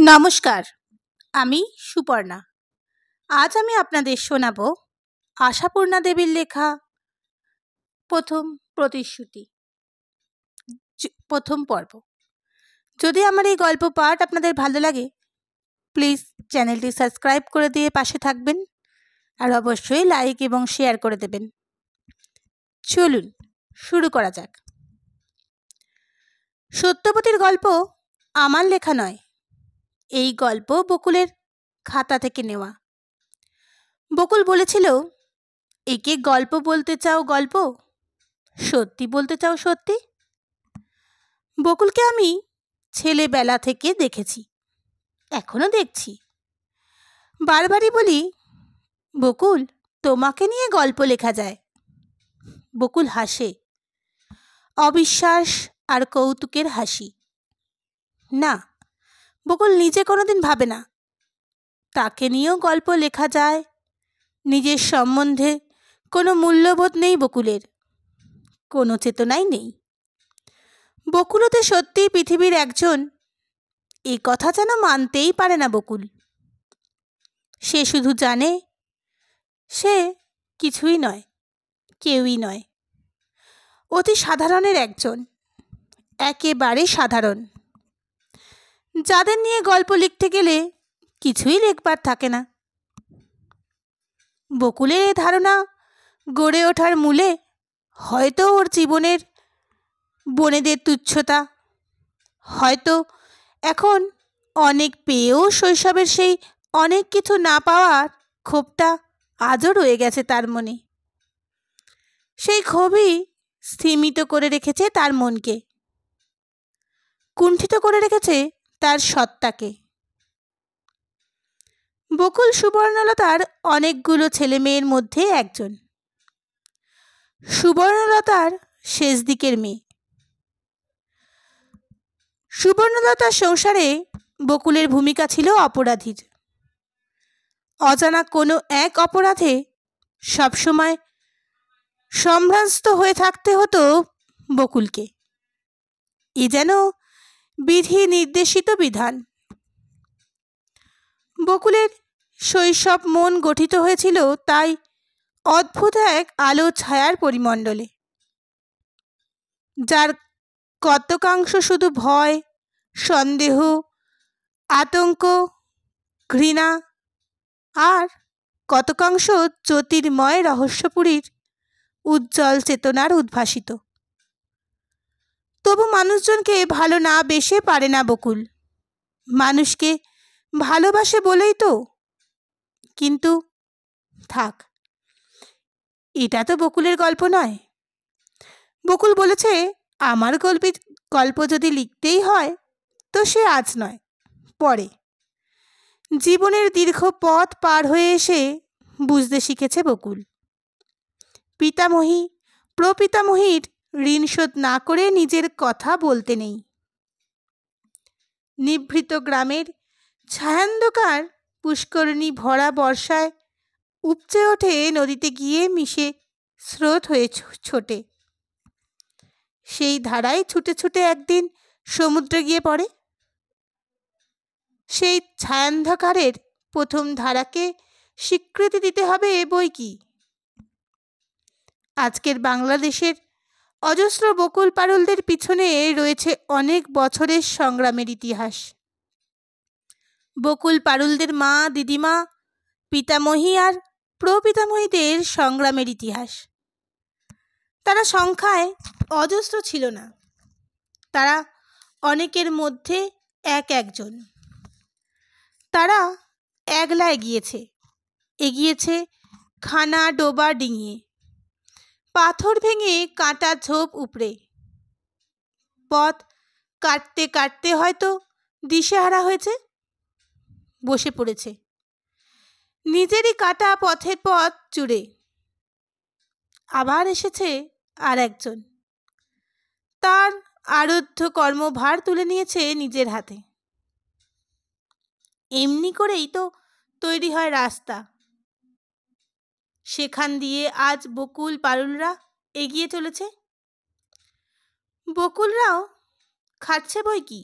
নমস্কার, আমি সুপর্ণা। আজ আমি আপনাদের শোনাব আশাপূর্ণা দেবীর লেখা প্রথম প্রতিশ্রুতি প্রথম পর্ব। যদি আমার এই গল্প পাঠ আপনাদের ভালো লাগে, প্লিজ চ্যানেলটি সাবস্ক্রাইব করে দিয়ে পাশে থাকবেন, আর অবশ্যই লাইক এবং শেয়ার করে দেবেন। চলুন শুরু করা যাক। সত্যবতীর গল্প আমার লেখা নয়, এই গল্প বকুলের খাতা থেকে নেওয়া। বকুল বলেছিল, একে গল্প বলতে চাও গল্প, সত্যি বলতে চাও সত্যি। বকুলকে আমি ছেলেবেলা থেকে দেখেছি, এখনো দেখছি। বারবারই বলি, বকুল তোমাকে নিয়ে গল্প লেখা যায়। বকুল হাসে, অবিশ্বাস আর কৌতুকের হাসি। না, বকুল নিজে কোনোদিন ভাবে না তাকে নিয়েও গল্প লেখা যায়। নিজের সম্বন্ধে কোনো মূল্যবোধ নেই বকুলের, কোনো চেতনাই নেই। বকুলতে সত্যি পৃথিবীর একজন, এ কথা যেন মানতেই পারে না বকুল। সে শুধু জানে সে কিছুই নয়, কেউই নয়, অতি সাধারণের একজন, একেবারে সাধারণ, যাদের নিয়ে গল্প লিখতে গেলে কিছুই লেখবার থাকে না। বকুলের এই ধারণা গড়ে ওঠার মূলে হয়তো ওর জীবনের বনেদের তুচ্ছতা, হয়তো এখন অনেক পেয়েও শৈশবের সেই অনেক কিছু না পাওয়ার ক্ষোভটা আজও রয়ে গেছে তার মনে। সেই ক্ষোভই স্থিমিত করে রেখেছে তার মনকে, কুণ্ঠিত করে রেখেছে তার সত্তাকে। বকুল সুবর্ণলতার অনেকগুলো ছেলে মেয়ের মধ্যে একজন, সুবর্ণলতার শেষ দিকের মেয়ে। সুবর্ণলতার সংসারে বকুলের ভূমিকা ছিল অপরাধীর। অজানা কোনো এক অপরাধে সবসময় সম্ভ্রান্ত হয়ে থাকতে হতো বকুলকে। এ যেন বিধি নির্দেশিত বিধান। বকুলের শৈশব মন গঠিত হয়েছিল তাই অদ্ভুত এক আলো ছায়ার পরিমণ্ডলে, যার কতকাংশ শুধু ভয়, সন্দেহ, আতঙ্ক, ঘৃণা, আর কতকাংশ জ্যোতির্ময় রহস্যপুরীর উজ্জ্বল চেতনার উদ্ভাসিত। তবু মানুষজনকে ভালো না বেশে পারে না বকুল। মানুষকে ভালোবাসে বলেই তো। কিন্তু থাক, এটা তো বকুলের গল্প নয়। বকুল বলেছে, আমার গল্প যদি লিখতেই হয় তো সে আজ নয়, পরে। জীবনের দীর্ঘ পথ পার হয়ে এসে বুঝতে শিখেছে বকুল, পিতামহী প্রপিতামহীর ঋণ শোধ না করে নিজের কথা বলতে নেই। নিভৃত গ্রামের ছায়ান্ধকার পুষ্করিণী ভরা বর্ষায় উপচে ওঠে নদীতে গিয়ে মিশে স্রোত হয়ে ছোটে। সেই ধারায় ছুটে ছুটে একদিন সমুদ্রে গিয়ে পড়ে। সেই ছায়ান্ধকারের প্রথম ধারাকে স্বীকৃতি দিতে হবে বই কি। আজকের বাংলাদেশের অজস্র বকুল পারুলদের পিছনে রয়েছে অনেক বছরের সংগ্রামের ইতিহাস। বকুল পারুলদের মা, দিদিমা, পিতামহী আর প্রপিতামহীদের সংগ্রামের ইতিহাস। তারা সংখ্যায় অজস্র ছিল না, তারা অনেকের মধ্যে একজন। তারা একলা এগিয়েছে খানা ডোবা ডিঙিয়ে, পাথর ভেঙে কাঁটা ঝোপ উপড়ে। পথ কাটতে কাটতে হয়তো দিশেহারা হয়েছে, বসে পড়েছে নিজেরই কাটা পথের পথ জুড়ে। আবার এসেছে আর একজন, তার আরাধ্য কর্মভার তুলে নিয়েছে নিজের হাতে। এমনি করেই তো তৈরি হয় রাস্তা। সেখান দিয়ে আজ বকুল পারুলরা এগিয়ে চলেছে। বকুলরাও খাটছে বই কি,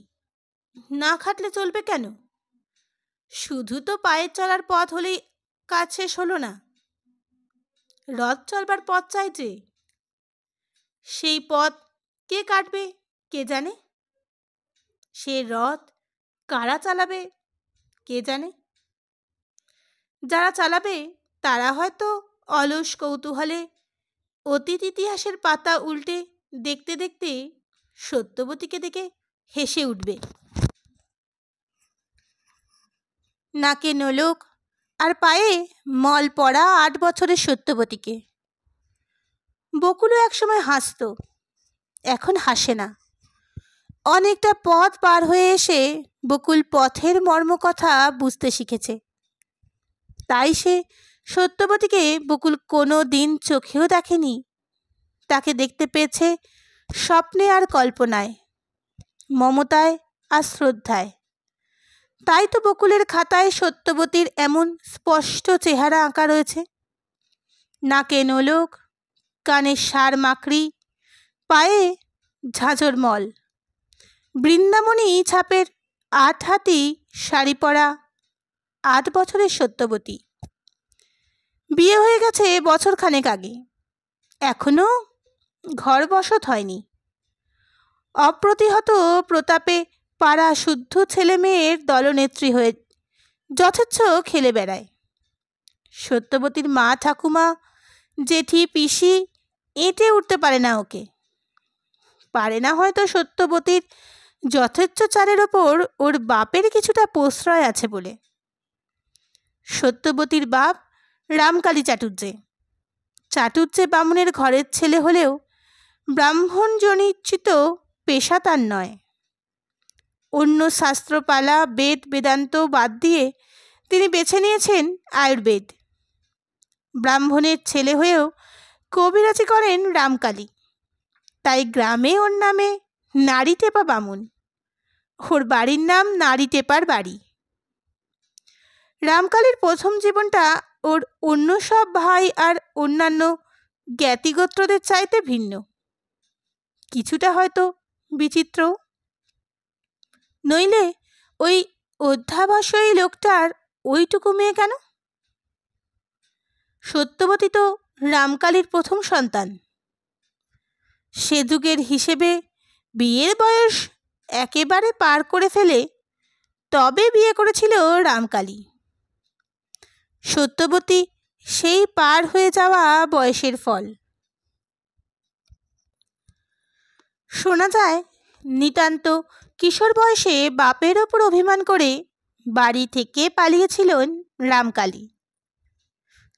না খাটলে চলবে কেন? শুধু তো পায়ে চলার পথ হলেই কাজ শেষ হলো না, রথ চলবার পথ চাই যে। সেই পথ কে কাটবে কে জানে, সে রথ কারা চালাবে কে জানে। যারা চালাবে তারা হয়তো অলস কৌতূহলে অতীত ইতিহাসের পাতা উল্টে দেখতে দেখতে সত্যবতীকে দেখে হেসে উঠবে। নাকে নোলক আর পায়ে মল পড়া 8 বছরের সত্যবতীকে। বকুলও একসময় হাসত, এখন হাসে না। অনেকটা পথ পার হয়ে এসে বকুল পথের মর্মকথা বুঝতে শিখেছে। তাই সে সত্যবতীকে বকুল কোনো দিন চোখেও দেখেনি, তাকে দেখতে পেয়েছে স্বপ্নে আর কল্পনায়, মমতায় আর শ্রদ্ধায়। তাই তো বকুলের খাতায় সত্যবতীর এমন স্পষ্ট চেহারা আঁকা রয়েছে। নাকে নোলক, কানে সার মাকড়ি, পায়ে ঝাঁঝর মল, বৃন্দাবনী ছাপের 8 হাতি শাড়ি পরা 8 বছরের সত্যবতী। বিয়ে হয়ে গেছে বছর খানেক আগে, এখনো ঘর বসত হয়নি। অপ্রতিহত প্রতাপে পাড়া শুদ্ধ ছেলে মেয়ের দলনেত্রী হয়ে যথেচ্ছ খেলে বেড়ায়। সত্যবতীর মা ঠাকুমা জেঠি পিসি এঁটে উঠতে পারে না ওকে। পারে না হয়তো সত্যবতীর যথেচ্ছ চারের ওপর ওর বাপের কিছুটা প্রশ্রয় আছে বলে। সত্যবতীর বাপ রামকালী চাটুজ্জে বামুনের ঘরের ছেলে হলেও ব্রাহ্মণ জনিশ্চিত পেশা তার নয়। অন্য শাস্ত্রপালা বেদ বেদান্ত বাদ দিয়ে তিনি বেছে নিয়েছেন আয়ুর্বেদ। ব্রাহ্মণের ছেলে হয়েও কবিরাজি করেন রামকালী, তাই গ্রামে ওর নামে নারী টেপা বামুন। ওর বাড়ির নাম নারী টেপার বাড়ি। রামকালীর প্রথম জীবনটা ওর অন্য সব ভাই আর অন্যান্য জ্ঞাতিগোত্রদের চাইতে ভিন্ন, কিছুটা হয়তো বিচিত্র। নইলে ওই অধ্যাবসায়ী লোকটার ওইটুকু মেয়ে কেন? সত্যবতী তো রামকালীর প্রথম সন্তান। সে যুগের হিসেবে বিয়ের বয়স একেবারে পার করে ফেলে তবে বিয়ে করেছিল রামকালী। সত্যবতী সেই পার হয়ে যাওয়া বয়সের ফল। শোনা যায় নিতান্ত কিশোর বয়সে বাপের ওপর অভিমান করে বাড়ি থেকে পালিয়েছিলেন রামকালী।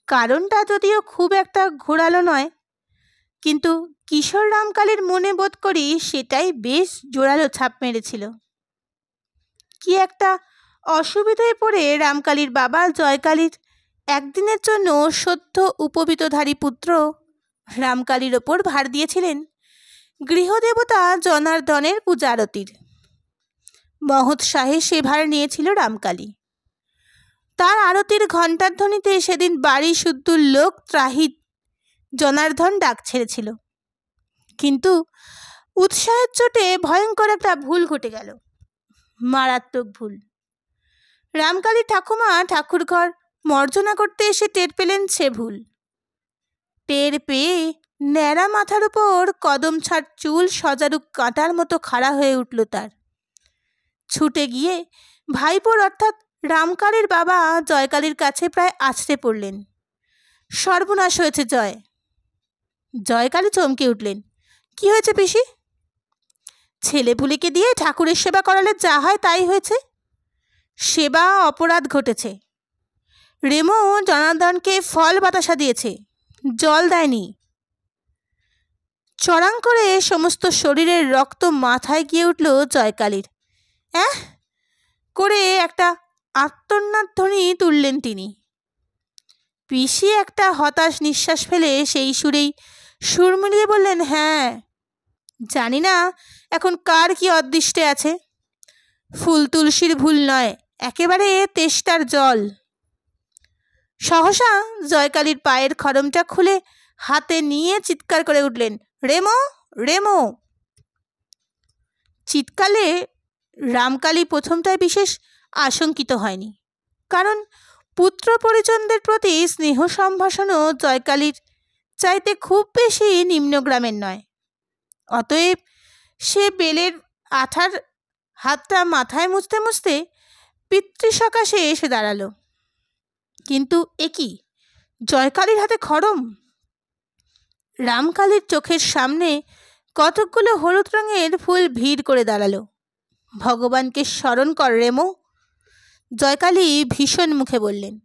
কারণটা যদিও খুব একটা ঘোরালো নয়, কিন্তু কিশোর রামকালীর মনে বোধ করি সেটাই বেশ জোরালো ছাপ মেরেছিল। কি একটা অসুবিধায় পড়ে রামকালীর বাবা জয়কালীর একদিনের জন্য সদ্য উপবীতধারী পুত্র রামকালীর ওপর ভার দিয়েছিলেন গৃহদেবতা জনার্দনের পূজা আরতির। মহোৎসাহে সে ভার নিয়েছিল রামকালী। তার আরতির ঘণ্টার ধ্বনিতে সেদিন বাড়ি শুদ্ধ লোক ত্রাহি জনার্দন ডাক ছেড়েছিল। কিন্তু উৎসাহের চোটে ভয়ঙ্কর একটা ভুল ঘটে গেল, মারাত্মক ভুল। রামকালী ঠাকুমা ঠাকুরঘর মর্জনা করতে এসে টের পেলেন সে ভুল। টের পেয়ে ন্যাড়া মাথার উপর কদম ছাড় চুল সজারু কাঁটার মতো খাড়া হয়ে উঠল তার। ছুটে গিয়ে ভাইপোর অর্থাৎ রামকালীর বাবা জয়কালীর কাছে প্রায় আছড়ে পড়লেন। সর্বনাশ হয়েছে জয়। জয়কালী চমকে উঠলেন। কি হয়েছে পিসি? ছেলেপুলিকে দিয়ে ঠাকুরের সেবা করালে যা হয় তাই হয়েছে। সেবা অপরাধ ঘটেছে। রেমো জনার্দনকে ফল বাতাসা দিয়েছে, জল দেয়নি। চড়াং করে সমস্ত শরীরের রক্ত মাথায় গিয়ে উঠল জয়কালীর। করে একটা আর্তনাদ ধ্বনি তুললেন তিনি। পিসি একটা হতাশ নিঃশ্বাস ফেলে সেই সুরেই সুর মিলিয়ে বললেন, হ্যাঁ, জানি না এখন কার কি অদৃষ্টে আছে। ফুল তুলসীর ভুল নয়, একেবারে তেষ্টার জল। সহসা জয়কালীর পায়ের খড়মটা খুলে হাতে নিয়ে চিৎকার করে উঠলেন, রেমো, রেমো। চিৎকারে রামকালী প্রথমটায় বিশেষ আশঙ্কিত হয়নি, কারণ পুত্র পরিজনদের প্রতি স্নেহ সম্ভাষণও জয়কালীর চাইতে খুব বেশি নিম্নগ্রামের নয়। অতএব সে বেলের আঠার হাতটা মাথায় মুছতে মুছতে পিতৃসকাশে এসে দাঁড়ালো। কিন্তু এ কি, জয়কালীর হাতে খড়ম! রামকালীর চোখের সামনে কতকগুলো হলুদ রঙের ফুল ভিড় করে দাঁড়ালো। ভগবানকে স্মরণ কর রেমো, জয়কালী ভীষণ মুখে বললেন।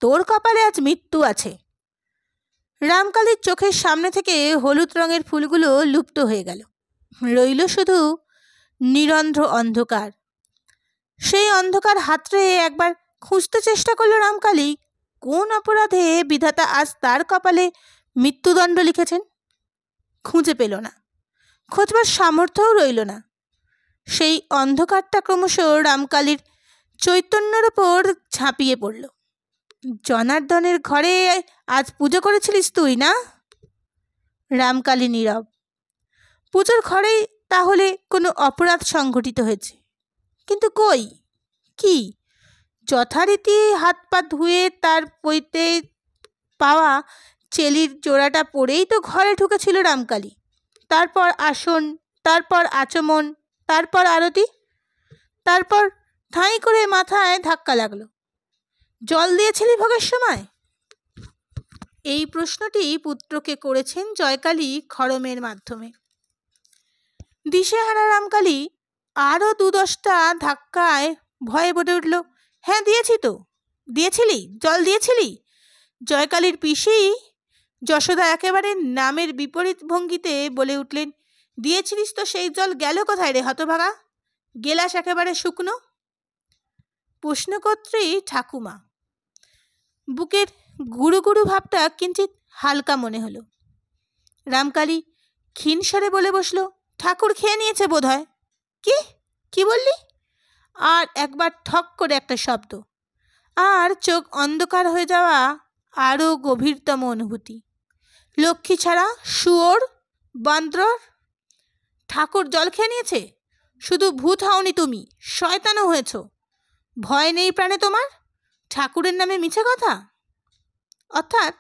তোর কপালে আজ মৃত্যু আছে। রামকালীর চোখের সামনে থেকে হলুদ রঙের ফুলগুলো লুপ্ত হয়ে গেল। রইল শুধু নিরন্ধ্র অন্ধকার। সেই অন্ধকার হাতড়ে একবার খুঁজতে চেষ্টা করল রামকালী, কোন অপরাধে বিধাতা আজ তার কপালে মৃত্যুদণ্ড লিখেছেন। খুঁজে পেল না, খোঁজবার সামর্থ্যও রইল না। সেই অন্ধকারটা ক্রমশ রামকালীর চৈতন্যের ওপর ঝাঁপিয়ে পড়ল। জনার্দনের ঘরে আজ পুজো করেছিলিস তুই, না? রামকালী নীরব। পুজোর ঘরেই তাহলে কোনো অপরাধ সংঘটিত হয়েছে। কিন্তু কই, কি? যথারীতি হাত পা ধুয়ে তার পইতে পাওয়া চেলির জোড়াটা পরেই তো ঘরে ঢুকেছিল রামকালী। তারপর আসন, তারপর আচমন, তারপর আরতি, তারপর ঠাঁই করে মাথায় ধাক্কা লাগলো। জল দিয়েছিলি ভোগের সময়? এই প্রশ্নটি পুত্রকে করেছেন জয়কালী খড়মের মাধ্যমে। দিশেহারা রামকালী আরও ২-১০টা ধাক্কায় ভয়ে বলে উঠল, হ্যাঁ দিয়েছি তো। দিয়েছিলি? জল দিয়েছিলি? জয়কালীর পিসি যশোদা একেবারে নামের বিপরীত ভঙ্গিতে বলে উঠলেন, দিয়েছিলিস তো, সেই জল গেল কোথায় রে হতভাগা? গেলাস একেবারে শুকনো। প্রশ্নকর্ত্রী ঠাকুমা। বুকের গুরু গুরু ভাবটা কিঞ্চিত হালকা মনে হলো। রামকালী ক্ষীণ স্বরে বলে বসল, ঠাকুর খেয়ে নিয়েছে বোধ হয়। কি কি বললি? আর একবার ঠক করে একটা শব্দ, আর চোখ অন্ধকার হয়ে যাওয়া আরও গভীরতম অনুভূতি। লক্ষ্মী ছাড়া, শুয়োর, বান্দর, ঠাকুর জল খেয়ে নিয়েছে? শুধু ভূত হওনি তুমি, শয়তানও হয়েছ। ভয় নেই প্রাণে তোমার? ঠাকুরের নামে মিছে কথা। অর্থাৎ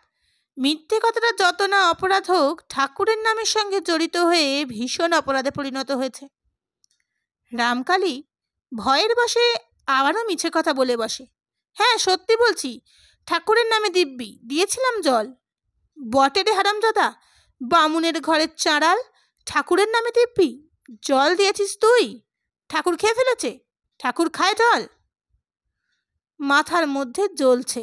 মিথ্যে কথাটা যত না অপরাধ হোক, ঠাকুরের নামের সঙ্গে জড়িত হয়ে ভীষণ অপরাধে পরিণত হয়েছে। রামকালী ভয়ের বশে আবারও মিছে কথা বলে বসে, হ্যাঁ সত্যি বলছি, ঠাকুরের নামে দিব্যি দিয়েছিলাম জল। বটে রে হারামজাদা, বামুনের ঘরের চাঁড়াল, ঠাকুরের নামে দিব্যি জল দিয়েছিস তুই? ঠাকুর খেয়ে ফেলেছে? ঠাকুর খায় জল? মাথার মধ্যে জ্বলছে।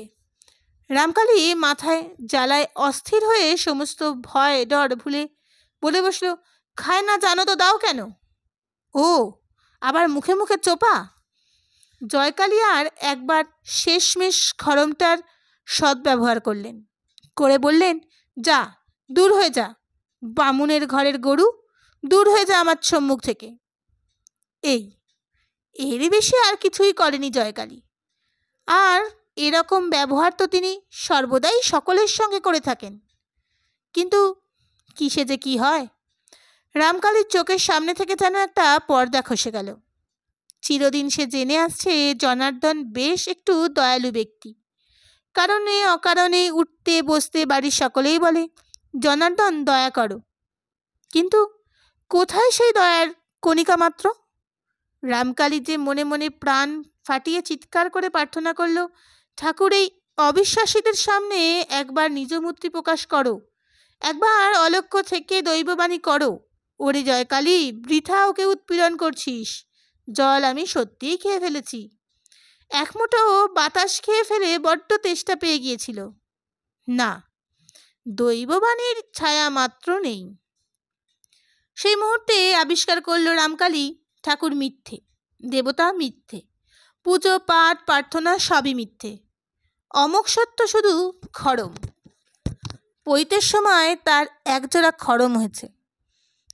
রামকালী মাথায় জ্বালায় অস্থির হয়ে সমস্ত ভয় ডর ভুলে বলে বসল, খায় না জানো তো দাও কেন? ও, আবার মুখে মুখে চোপা। জয়কালী আর একবার শেষমেশ খড়মটার সদ্ব্যবহার করলেন, করে বললেন, যা, দূর হয়ে যা, বামুনের ঘরের গরু, দূর হয়ে যা আমার সম্মুখ থেকে। এরই বেশি আর কিছুই করেনি জয়কালী। আর এরকম ব্যবহার তো তিনি সর্বদাই সকলের সঙ্গে করে থাকেন। কিন্তু কিসে যে কি হয়, রামকালীর চোখের সামনে থেকে যেন একটা পর্দা খসে গেল। চিরদিন সে জেনে আসছে জনার্দন বেশ একটু দয়ালু ব্যক্তি। কারণে অকারণে উঠতে বসতে বাড়ির সকলেই বলে, জনার্দন দয়া করো। কিন্তু কোথায় সেই দয়ার কণিকা মাত্র? রামকালী যে মনে মনে প্রাণ ফাটিয়ে চিৎকার করে প্রার্থনা করল, ঠাকুর এই অবিশ্বাসীদের সামনে একবার নিজ মূর্তি প্রকাশ করো, একবার অলক্ষ্য থেকে দৈববাণী করো। ওরে জয়কালী, বৃথা ওকে উৎপীড়ন করছিস। জল আমি সত্যিই খেয়ে ফেলেছি। এক মুঠো বাতাস খেয়ে ফেলে বড্ড তেষ্টা পেয়ে গিয়েছিল। না, দৈববাণীর ছায়া মাত্র নেই। সেই মুহূর্তে আবিষ্কার করল রামকালী, ঠাকুর মিথ্যে, দেবতা মিথ্যে, পুজো পাঠ প্রার্থনা সবই মিথ্যে। অমোঘ সত্য শুধু খড়ম। পৈতের সময় তার একজোড়া খড়ম হয়েছে,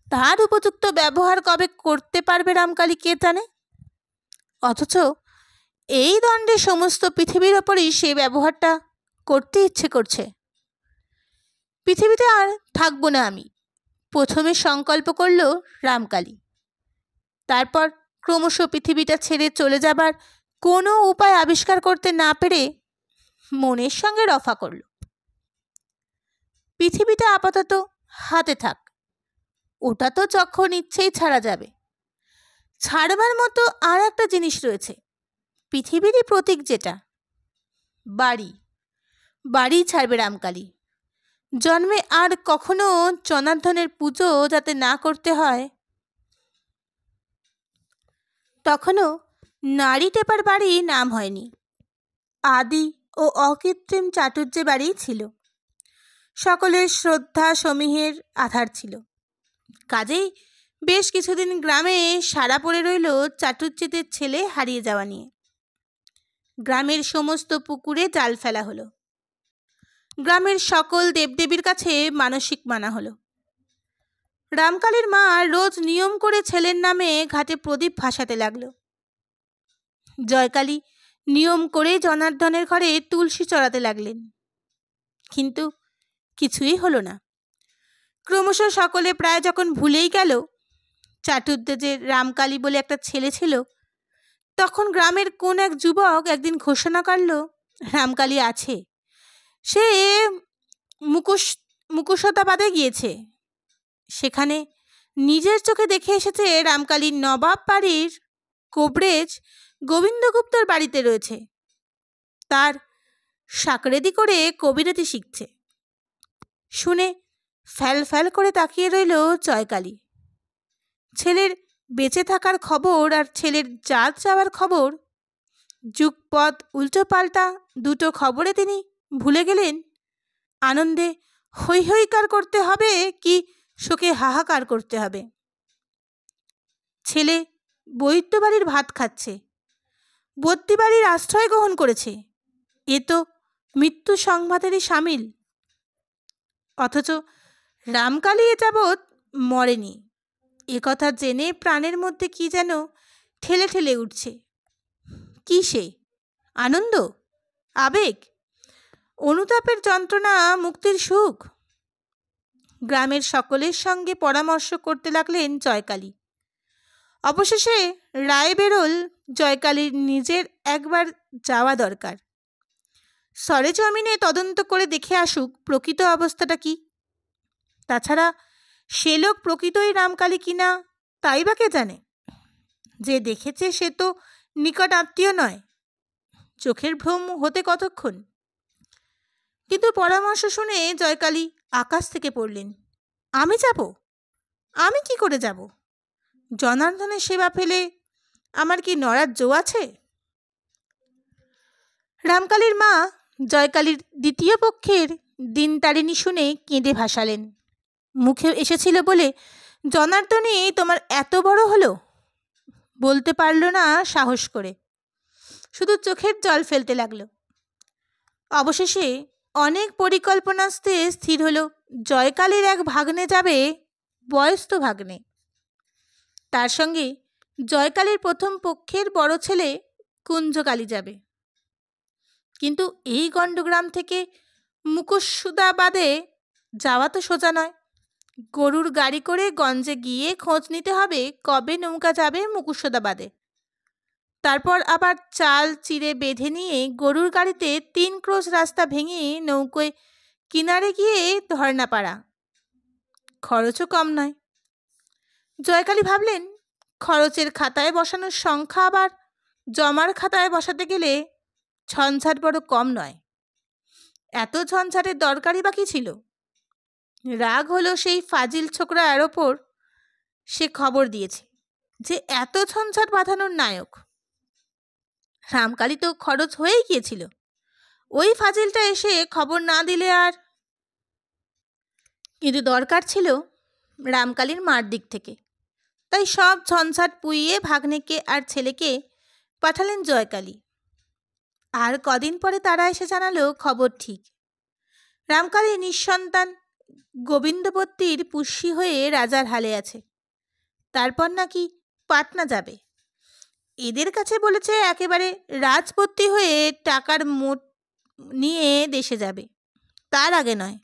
তার উপযুক্ত ব্যবহার কবে করতে পারবে রামকালী কে জানে। অথচ এই দণ্ডে সমস্ত পৃথিবীর ওপরই সে ব্যবহারটা করতে ইচ্ছে করছে। পৃথিবীতে আর থাকবো না আমি, প্রথমে সংকল্প করল রামকালী। তারপর ক্রমশ পৃথিবীটা ছেড়ে চলে যাবার কোনো উপায় আবিষ্কার করতে না পেরে মনের সঙ্গে রফা করল। পৃথিবীটা আপাতত হাতে থাক, ওটা তো যখন ইচ্ছেই ছাড়া যাবে। ছাড়বার মতো আর একটা জিনিস রয়েছে, পৃথিবীরই প্রতীক যেটা, বাড়ি। বাড়ি ছাড়বে রামকালী। জন্মে আর কখনো জনার্দনের পুজো যাতে না করতে হয়। তখনও নারী টেপার বাড়ি নাম হয়নি, আদি ও অকৃত্রিম চাটুর্যে বাড়িই ছিল। সকলের শ্রদ্ধা সমীহের আধার ছিল। কাজেই বেশ কিছুদিন গ্রামে সারা পড়ে রইল চাটুর্যেদের ছেলে হারিয়ে যাওয়া নিয়ে। গ্রামের সমস্ত পুকুরে জাল ফেলা হলো। গ্রামের সকল দেবদেবীর কাছে মানসিক মানা হলো। রামকালীর মা রোজ নিয়ম করে ছেলের নামে ঘাটে প্রদীপ ভাসাতে লাগলো। জয়কালী নিয়ম করে জনার্দনের ঘরে তুলসী চড়াতে লাগলেন, কিন্তু কিছুই হলো না। ক্রমশ সকলে প্রায় যখন ভুলেই গেল চাটুর্যে যে রামকালী বলে একটা ছেলে ছিল, তখন গ্রামের কোন এক যুবক একদিন ঘোষণা করল রামকালী আছে, সে মুকুশতাবাদে গিয়েছে। সেখানে নিজের চোখে দেখে এসেছে রামকালীর নবাব বাড়ির কোবরেজ গোবিন্দগুপ্তর বাড়িতে রয়েছে, তার সাকরেদি করে কবিরাতি শিখছে। শুনে ফ্যাল ফ্যাল করে তাকিয়ে রইল জয়কালী। ছেলের বেঁচে থাকার খবর আর ছেলের জাত যাওয়ার খবর, যুগপৎ উল্টো পাল্টা দুটো খবরে তিনি ভুলে গেলেন আনন্দে হৈ হৈকার করতে হবে কি শোকে হাহাকার করতে হবে। ছেলে বৈদ্য বাড়ির ভাত খাচ্ছে, বদ্যি বাড়ির আশ্রয় গ্রহণ করেছে, এ তো মৃত্যু সংবাদেরই সামিল। অথচ রামকালী এ যাবৎ মরেনি, এ কথা জেনে প্রাণের মধ্যে কি যেন ঠেলে ঠেলে উঠছে। কি সে আনন্দ, আবেগ, অনুতাপের যন্ত্রণা, মুক্তির সুখ? গ্রামের সকলের সঙ্গে পরামর্শ করতে লাগলেন জয়কালী। অবশেষে রায় বেরোল জয়কালীর নিজের একবার যাওয়া দরকার, সরেজমিনে তদন্ত করে দেখে আসুক প্রকৃত অবস্থাটা কি। তাছাড়া সে লোক প্রকৃতই রামকালী কিনা তাই বা কে জানে? যে দেখেছে সে তো নিকট আত্মীয় নয়, চোখের ভ্রম হতে কতক্ষণ। কিন্তু পরামর্শ শুনে জয়কালী আকাশ থেকে পড়লেন। আমি যাব? আমি কি করে যাব? জনার্দনের সেবা ফেলে আমার কি নড়ার জো আছে? রামকালীর মা জয়কালীর দ্বিতীয় পক্ষের দিনতারিণী শুনে কেঁদে ভাসালেন। মুখে এসেছিল বলে জনার্দনই তোমার এত বড় হলো? বলতে পারল না সাহস করে, শুধু চোখের জল ফেলতে লাগলো। অবশেষে অনেক পরিকল্পনাস্তে স্থির হলো জয়কালীর এক ভাগ্নে যাবে, বয়স্ত ভাগ্নে। তার সঙ্গে জয়কালীর প্রথম পক্ষের বড় ছেলে কুঞ্জকালী যাবে। কিন্তু এই গণ্ডগ্রাম থেকে মুকুশদাবাদে যাওয়া তো সোজা নয়। গরুর গাড়ি করে গঞ্জে গিয়ে খোঁজ নিতে হবে কবে নৌকা যাবে মুকুশদাবাদে। তারপর আবার চাল চিড়ে বেঁধে নিয়ে গরুর গাড়িতে 3 ক্রোশ রাস্তা ভেঙে নৌকোয় কিনারে গিয়ে ধর্নাপাড়া। খরচও কম নয়। জয়কালী ভাবলেন, খরচের খাতায় বসানোর সংখ্যা আবার জমার খাতায় বসাতে গেলে ঝঞ্ঝাট বড় কম নয়। এত ঝঞ্ঝাটের দরকারই বা কি ছিল? রাগ হলো সেই ফাজিল ছোকরার ওপর। সে খবর দিয়েছে যে এত ঝঞ্ঝাট বাঁধানোর নায়ক। রামকালী তো খরচ হয়েই গিয়েছিল, ওই ফাজিলটা এসে খবর না দিলে আর। কিন্তু দরকার ছিল রামকালীর মার দিক থেকে, তাই সব ঝঞ্ঝাট পুইয়ে ভাগ্নেকে আর ছেলেকে পাঠালেন জয়কালী। আর কদিন পরে তারা এসে জানালো খবর ঠিক। রামকালী নিঃসন্তান গোবিন্দপত্তির পুষ্যি হয়ে রাজার হালে আছে। তারপর নাকি পাটনা যাবে। এদের কাছে বলেছে একেবারে রাজপত্তি হয়ে টাকার মোট নিয়ে দেশে যাবে, তার আগে নয়।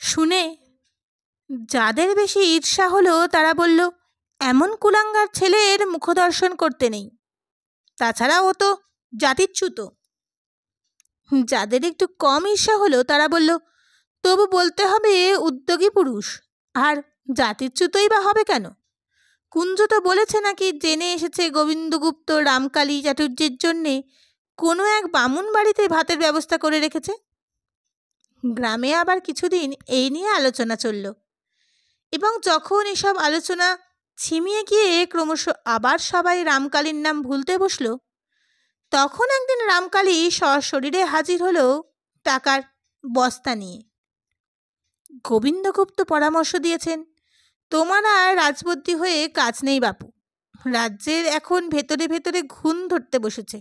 শুনে যাদের বেশি ঈর্ষা হলো তারা বলল, এমন কুলাঙ্গার ছেলের মুখদর্শন করতে নেই। তাছাড়া ও তো জাতিচ্যুত। যাদের একটু কম ঈর্ষা হলো তারা বলল, তবু বলতে হবে উদ্যোগী পুরুষ, আর জাতিচ্যুতই বা হবে কেন? কুঞ্জ তো বলেছে নাকি জেনে এসেছে গোবিন্দগুপ্ত রামকালী চাটুর্যের জন্যে কোনো এক বামুন বাড়িতে ভাতের ব্যবস্থা করে রেখেছে। গ্রামে আবার কিছুদিন এই নিয়ে আলোচনা চলল, এবং যখন এসব আলোচনা ছিমিয়ে গিয়ে ক্রমশ আবার সবাই রামকালীর নাম ভুলতে বসল, তখন একদিন রামকালী সশরীরে হাজির হলো টাকার বস্তা নিয়ে। গোবিন্দগুপ্ত পরামর্শ দিয়েছেন, তোমার আর রাজবন্দী হয়ে কাজ নেই বাপু। রাজ্যের এখন ভেতরে ভেতরে ঘুণ ধরতে বসেছে।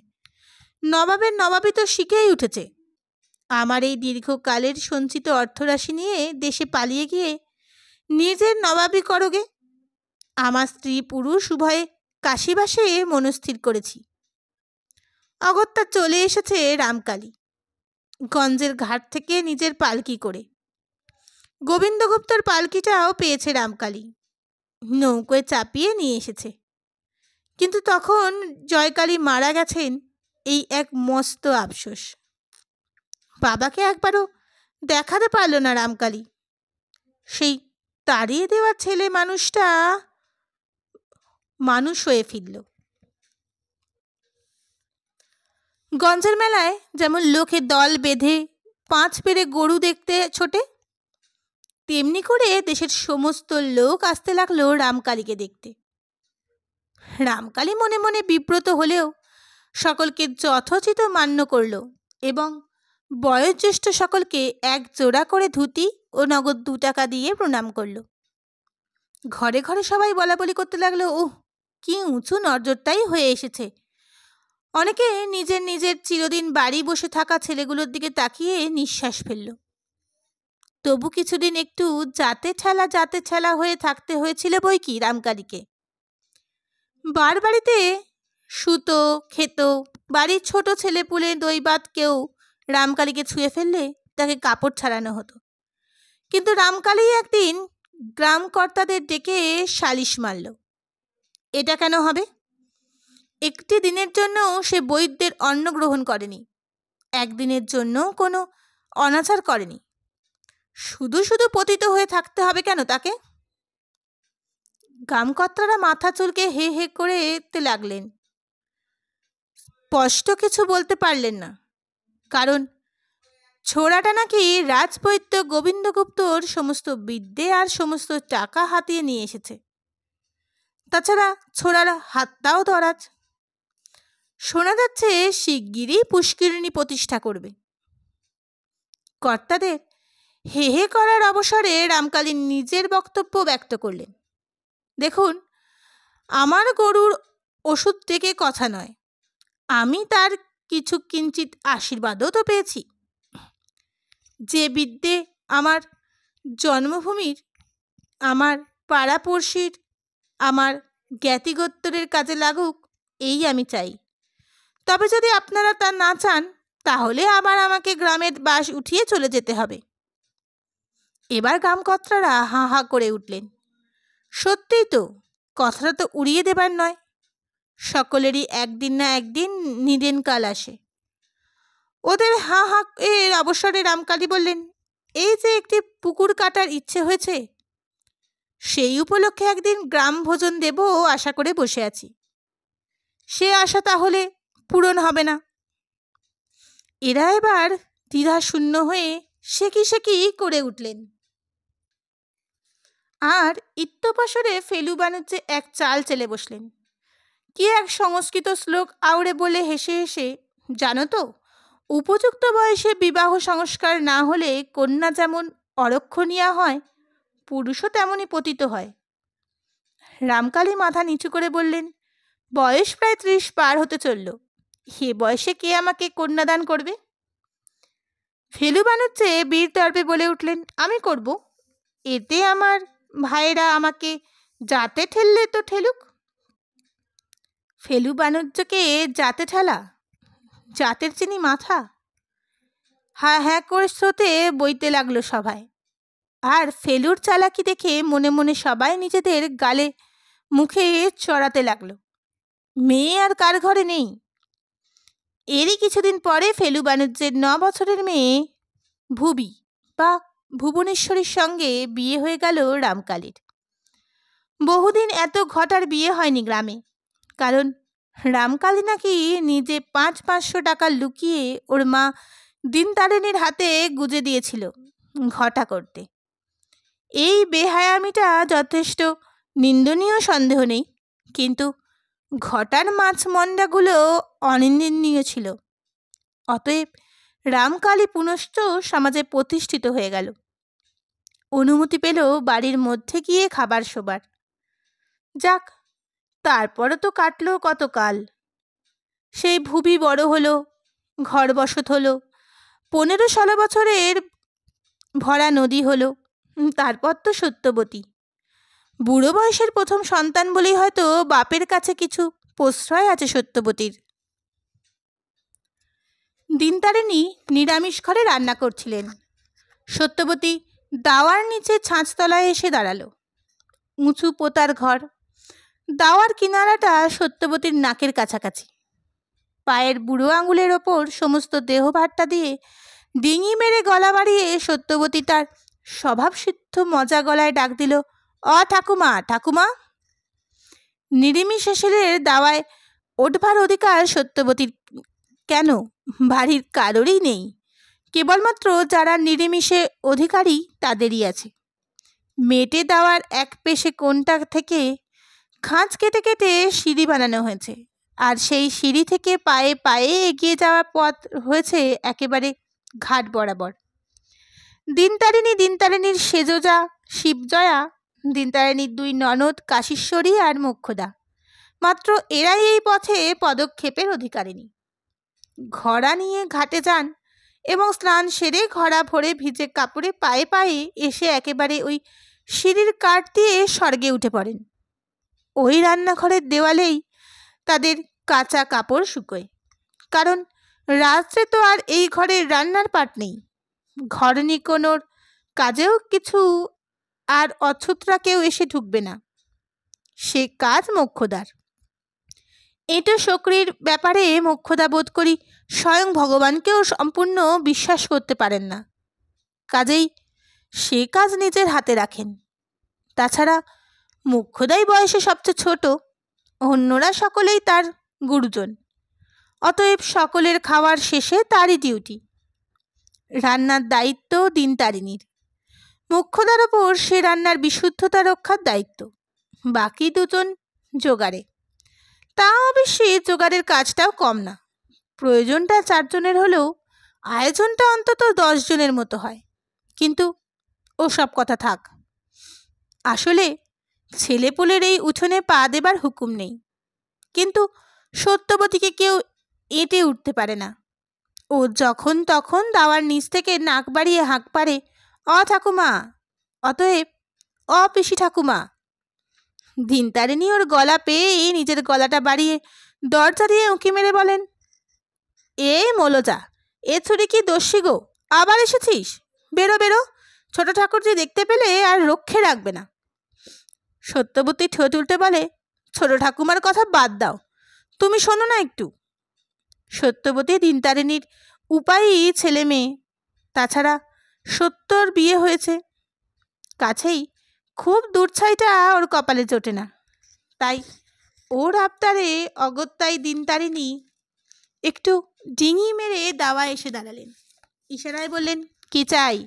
নবাবের নবাবই তো শিখেই উঠেছে। আমার এই দীর্ঘকালের সঞ্চিত অর্থরাশি নিয়ে দেশে পালিয়ে গিয়ে নিজের নবাবি করোগে। আমার স্ত্রী পুরুষ উভয়ে কাশীবাসে মনস্থির করেছি। অগত্যা চলে এসেছে রামকালী, গঞ্জের ঘাট থেকে নিজের পালকি করে। গোবিন্দগুপ্তর পালকিটাও পেয়েছে রামকালী, নৌকোয় চাপিয়ে নিয়ে এসেছে। কিন্তু তখন জয়কালী মারা গেছেন, এই এক মস্ত আফসোস। বাবাকে একবারও দেখাতে পারল না রামকালী। সেই তাড়িয়ে দেওয়া ছেলে মানুষটা মানুষ হয়ে ফিরল। গঞ্জের মেলায় যেমন লোকে দল বেঁধে 5 পেরে গরু দেখতে ছোটে, তেমনি করে দেশের সমস্ত লোক আসতে লাগলো রামকালীকে দেখতে। রামকালী মনে মনে বিব্রত হলেও সকলকে যথোচিত মান্য করল এবং বয়োজ্যেষ্ঠ সকলকে 1 জোড়া করে ধুতি ও নগদ 2 টাকা দিয়ে প্রণাম করল। ঘরে ঘরে সবাই বলা বলি করতে লাগলো, ওহ, কি উঁচু নজরটাই হয়ে এসেছে। অনেকে নিজের নিজের চিরদিন বাড়ি বসে থাকা ছেলেগুলোর দিকে তাকিয়ে নিঃশ্বাস ফেলল। তবু কিছুদিন একটু জাতে ঠেলা হয়ে থাকতে হয়েছিল বই কি রামকালীকে। বাড়িতে শুতো, খেত। বাড়ির ছোট ছেলেপুলে দৈবাত কেউ রামকালীকে ছুঁয়ে ফেললে তাকে কাপড় ছাড়ানো হতো। কিন্তু রামকালী একদিন গ্রাম কর্তাদের ডেকে সালিশ মারল। এটা কেন হবে? একটি দিনের জন্য সে বৈদ্যের অন্ন গ্রহণ করেনি, একদিনের জন্য কোনো অনাচার করেনি। শুধু শুধু পতিত হয়ে থাকতে হবে কেন তাকে? গ্রামকর্তারা মাথা চুলকে হে হে করে লাগলেন। স্পষ্ট কিছু বলতে পারলেন না, কারণ ছোড়াটা নাকি রাজবৈদ্য গোবিন্দগুপ্তর সমস্ত বিদ্যে আর সমস্ত টাকা হাতিয়ে নিয়ে এসেছে। তাছাড়া ছোড়ার হাতটাও দরাজ। শোনা যাচ্ছে শিগগিরই পুষ্করিণী প্রতিষ্ঠা করবে। কর্তাদের হে হে করার অবসরে রামকালী নিজের বক্তব্য ব্যক্ত করলেন। দেখুন, আমার গরুর ওষুধ থেকে কথা নয়, আমি তার কিছু কিঞ্চিত আশীর্বাদও তো পেয়েছি। যে বিদ্যে আমার জন্মভূমির, আমার পাড়াপড়শির, আমার জ্ঞাতিগোত্তরের কাজে লাগুক, এই আমি চাই। তবে যদি আপনারা তা না চান, তাহলে আবার আমাকে গ্রামের বাস উঠিয়ে চলে যেতে হবে। এবার গ্রামকর্তারা হা হা করে উঠলেন। সত্যিই তো, কথাটা তো উড়িয়ে দেবার নয়। সকলেরই একদিন না একদিন নিদেন কাল আসে। ওদের হা হা এর অবসরে রামকালী বললেন, এই যে একটি পুকুর কাটার ইচ্ছে হয়েছে, সেই উপলক্ষে একদিন গ্রাম ভোজন দেব আশা করে বসে আছি। সে আশা তাহলে পূরণ হবে না। এরা এবার দ্বিধা শূন্য হয়ে সেকি করে উঠলেন। আর ইত্যপাশরে ফেলু বাণিজ্যে এক চাল চেলে বসলেন। কি এক সংস্কৃত শ্লোক আউড়ে বলে হেসে হেসে, জানো তো, উপযুক্ত বয়সে বিবাহ সংস্কার না হলে কন্যা যেমন অরক্ষণীয়া হয়, পুরুষও তেমনই পতিত হয়। রামকালী মাথা নিচু করে বললেন, বয়স প্রায় 30 পার হতে চলল, এ বয়সে কে আমাকে কন্যাদান করবে? ফেলু বাণিজ্যে বীর দর্পে বলে উঠলেন, আমি করব। এতে আমার ভাইয়েরা আমাকে জাতে ঠেললে তো ঠেলুক। ফেলু বাণিজ্যকে জাতে ঠেলা? জাতের চিনি মাথা? হ্যাঁ হ্যাঁ করে স্রোতে বইতে লাগলো সভায়। আর ফেলুর চালাকি দেখে মনে মনে সবাই নিজেদের গালে মুখে চড়াতে লাগলো। মেয়ে আর কার ঘরে নেই, এরই কিছুদিন পরে ফেলু বাণিজ্যের 9 বছরের মেয়ে ভুবি বা ভুবনেশ্বরীর সঙ্গে বিয়ে হয়ে গেল রামকালীর। বহুদিন এত ঘটার বিয়ে হয়নি গ্রামে, কারণ রামকালী নাকি নিজে 500 টাকা লুকিয়ে ওর মা দিনতারিণীর হাতে গুজে দিয়েছিল ঘটা করতে। এই বেহায়ামিটা যথেষ্ট নিন্দনীয়, সন্দেহ নেই, কিন্তু ঘটার মাছ মন্ডাগুলো অনিন্দনীয় ছিল। অতএব রামকালী পুনশ্চ সমাজে প্রতিষ্ঠিত হয়ে গেল। অনুমতি পেল বাড়ির মধ্যে গিয়ে খাবার শোবার। যাক, তারপরও তো কাটলো কতকাল। সেই ভুবি বড় হলো, ঘর বসত হলো, 15-16 বছরের ভরা নদী হলো। তারপর তো সত্যবতী। বুড়ো বয়সের প্রথম সন্তান বলেই হয়তো বাপের কাছে কিছু প্রশ্রয় আছে সত্যবতীর। দিনতারিণী নিরামিষ ঘরে রান্না করছিলেন। সত্যবতী দাওয়ার নিচে ছাঁচতলায় এসে দাঁড়ালো। উঁচু পোতার ঘর, দাওয়ার কিনারাটা সত্যবতীর নাকের কাছাকাছি। পায়ের বুড়ো আঙুলের ওপর সমস্ত দেহভারটা দিয়ে ডিঙি মেরে গলা বাড়িয়ে সত্যবতী তার স্বভাবসিদ্ধ মজা গলায় ডাক দিল, অ ঠাকুমা, ঠাকুমা। নিরিমিষ এসেলের দাওয়ায় ওঠবার অধিকার সত্যবতীর কেন, বাড়ির কারোরই নেই। কেবলমাত্র যারা নিরিমিষে অধিকারী তাদেরই আছে। মেটে দেওয়ার এক পেশে কোণটা থেকে খাঁজ কেটে কেটে সিঁড়ি বানানো হয়েছে, আর সেই সিঁড়ি থেকে পায়ে পায়ে এগিয়ে যাওয়ার পথ হয়েছে একেবারে ঘাট বরাবর। দিনতারিণীর সেজজা শিবজয়া, দিনতারিণীর 2 ননদ কাশীশ্বরী আর মোক্ষদা, মাত্র এরাই এই পথে পদক্ষেপের অধিকারিণী। ঘোড়া নিয়ে ঘাটে যান এবং স্নান সেরে ঘোড়া ভরে ভিজে কাপড়ে পায়ে পায়ে এসে একেবারে ওই সিঁড়ির কাঠ দিয়ে স্বর্গে উঠে পড়েন। ওই রান্নাঘরের দেওয়ালেই তাদের কাঁচা কাপড় শুকোয়, কারণ রাত্রে তো আর এই ঘরে রান্নার পাট নেই। ঘর নিকোনোর কাজেও কিছু আর অছুতরা কেউ এসে ঢুকবে না, সে কাজ মোক্ষদার। এঁটো শকরির ব্যাপারে মোক্ষদা বোধ করি স্বয়ং ভগবানকেও সম্পূর্ণ বিশ্বাস করতে পারেন না, কাজেই সে কাজ নিজের হাতে রাখেন। তাছাড়া মোক্ষদাই বয়সে সবচেয়ে ছোট, অন্যরা সকলেই তার গুরুজন। অতএব সকলের খাওয়ার শেষে তারই ডিউটি। রান্নার দায়িত্ব দিনতারিণীর। মোক্ষদার ওপর সে রান্নার বিশুদ্ধতা রক্ষার দায়িত্ব। বাকি দুজন জোগাড়ে। তা অবশ্যই জোগাড়ের কাজটাও কম না। প্রয়োজনটা 4 জনের হলেও আয়োজনটা অন্তত 10 জনের মতো হয়। কিন্তু ওসব কথা থাক। আসলে ছেলেপুলের এই উঠোনে পা দেবার হুকুম নেই, কিন্তু সত্যবতীকে কেউ এঁটে উঠতে পারে না। ও যখন তখন দাওয়ার নিচ থেকে নাক বাড়িয়ে হাঁক পারে, অ ঠাকুমা। অতএব অ পিসি ঠাকুমা। দিনতারিণী ওর গলা পেয়ে নিজের গলাটা বাড়িয়ে দরজা দিয়ে উঁকি মেরে বলেন, এ মলোজা, এ ছুরি কি দস্যি গো, আবার এসেছিস? বেরো বেরো, ছোট ঠাকুরজি দেখতে পেলে আর রক্ষে রাখবে না। সত্যবতী ঠোঁট উল্টে বলে, ছোট ঠাকুমার কথা বাদ দাও, তুমি শোনো না একটু। সত্যবতী দিনতারিণীর উপায়ী ছেলে মেয়ে, তাছাড়া সত্যর বিয়ে হয়েছে, কাছেই খুব দূরছাইটা ওর কপালে জোটে না। তাই ওর আবদারে অগত্যাই দিনতারিণী একটু ডিঙি মেরে দাওয়া এসে দাঁড়ালেন। ইশারায় বললেন, কি চাই?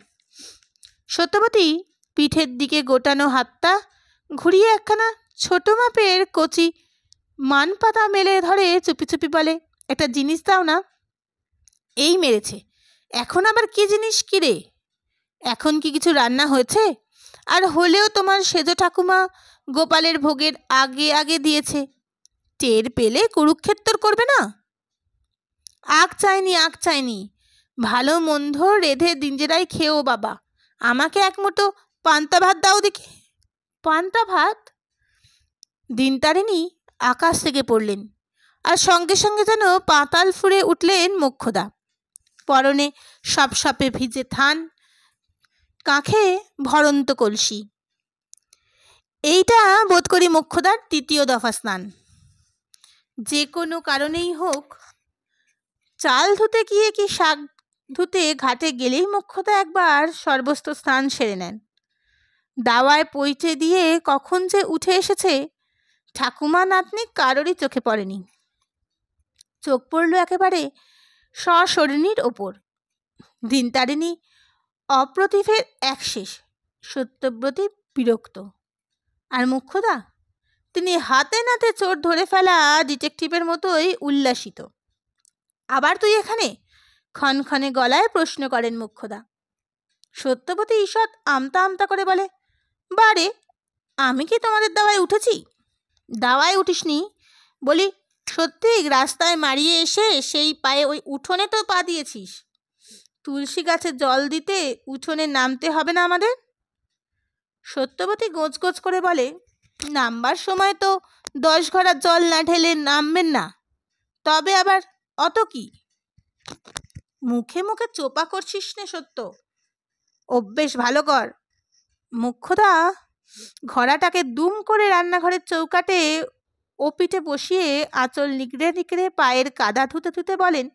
সত্যবতী পিঠের দিকে গোটানো হাতটা ঘুরিয়ে একখানা ছোট মাপের কচি মানপাতা মেলে ধরে চুপি চুপি বলে, একটা জিনিস দাও না। এই মেরেছে, এখন আবার কি জিনিস? কি রে, এখন কি কিছু রান্না হয়েছে? আর হলেও তোমার সেজ ঠাকুমা গোপালের ভোগের আগে আগে দিয়েছে, টের পেলে কুরুক্ষেত্তর করবে না? আগ চাইনি, ভালো মন্দ রেধে দিনজেরাই খেও বাবা, আমাকে এক মুঠো পান্তা ভাত দাও দেখি। পান্তা ভাত? দিনতারিণী আকাশ থেকে পড়লেন, আর সঙ্গে সঙ্গে যেন পাতাল ফুঁড়ে উঠলেন মোক্ষদা। পরনে সপসপে ভিজে থান, কাঁখে ভরন্ত কলসি। এইটা বোধ করি মোক্ষদার 3য় দফা স্নান। যে কোনো কারণেই হোক চাল ধুতে গিয়ে কি শাক ধুতে ঘাটে গেলেই মোক্ষদা একবার সর্বস্ত স্নান সেরে নেন। দাওয়ায় পইচে দিয়ে কখন যে উঠে এসেছে ঠাকুমা নাতনি কারোরই চোখে পড়েনি। চোখ পড়ল একেবারে সশরীরীর ওপর। দিনতারিণী অপ্রতিভের এক শেষ, সত্যব্রতী বিরক্ত, আর মোক্ষদা তিনি হাতে নাতে চোর ধরে ফেলা ডিটেকটিভের মতোই উল্লাসিত। আবার তুই এখানে? ক্ষণক্ষণে গলায় প্রশ্ন করেন মোক্ষদা। সত্যবতী ঈষৎ আমতা আমতা করে বলে, বারে, আমি কি তোমাদের দাওয়ায় উঠেছি? দাওয়ায় উঠিসনি বলি, সত্যি রাস্তায় মারিয়ে এসে সেই পায়ে ওই উঠোনে তো পা দিয়েছিস। তুলসী গাছে জল দিতে উঠোনে নামতে হবে না আমাদের? সত্যবতী গোঁচগোঁচ করে বলে, নামবার সময় তো 10 ঘড়া জল না ঢেলে নামবেন না, তবে আবার অত কি? মুখে মুখে চোপা করছিস নে সত্য, অভ্যেস ভালো কর। মোক্ষদা ঘোড়াটাকে দুম করে রান্নাঘরের চৌকাটে ও পিঠে বসিয়ে আঁচল নিকড়ে নিকড়ে পায়ের কাদা ধুতে ধুতে বলেন,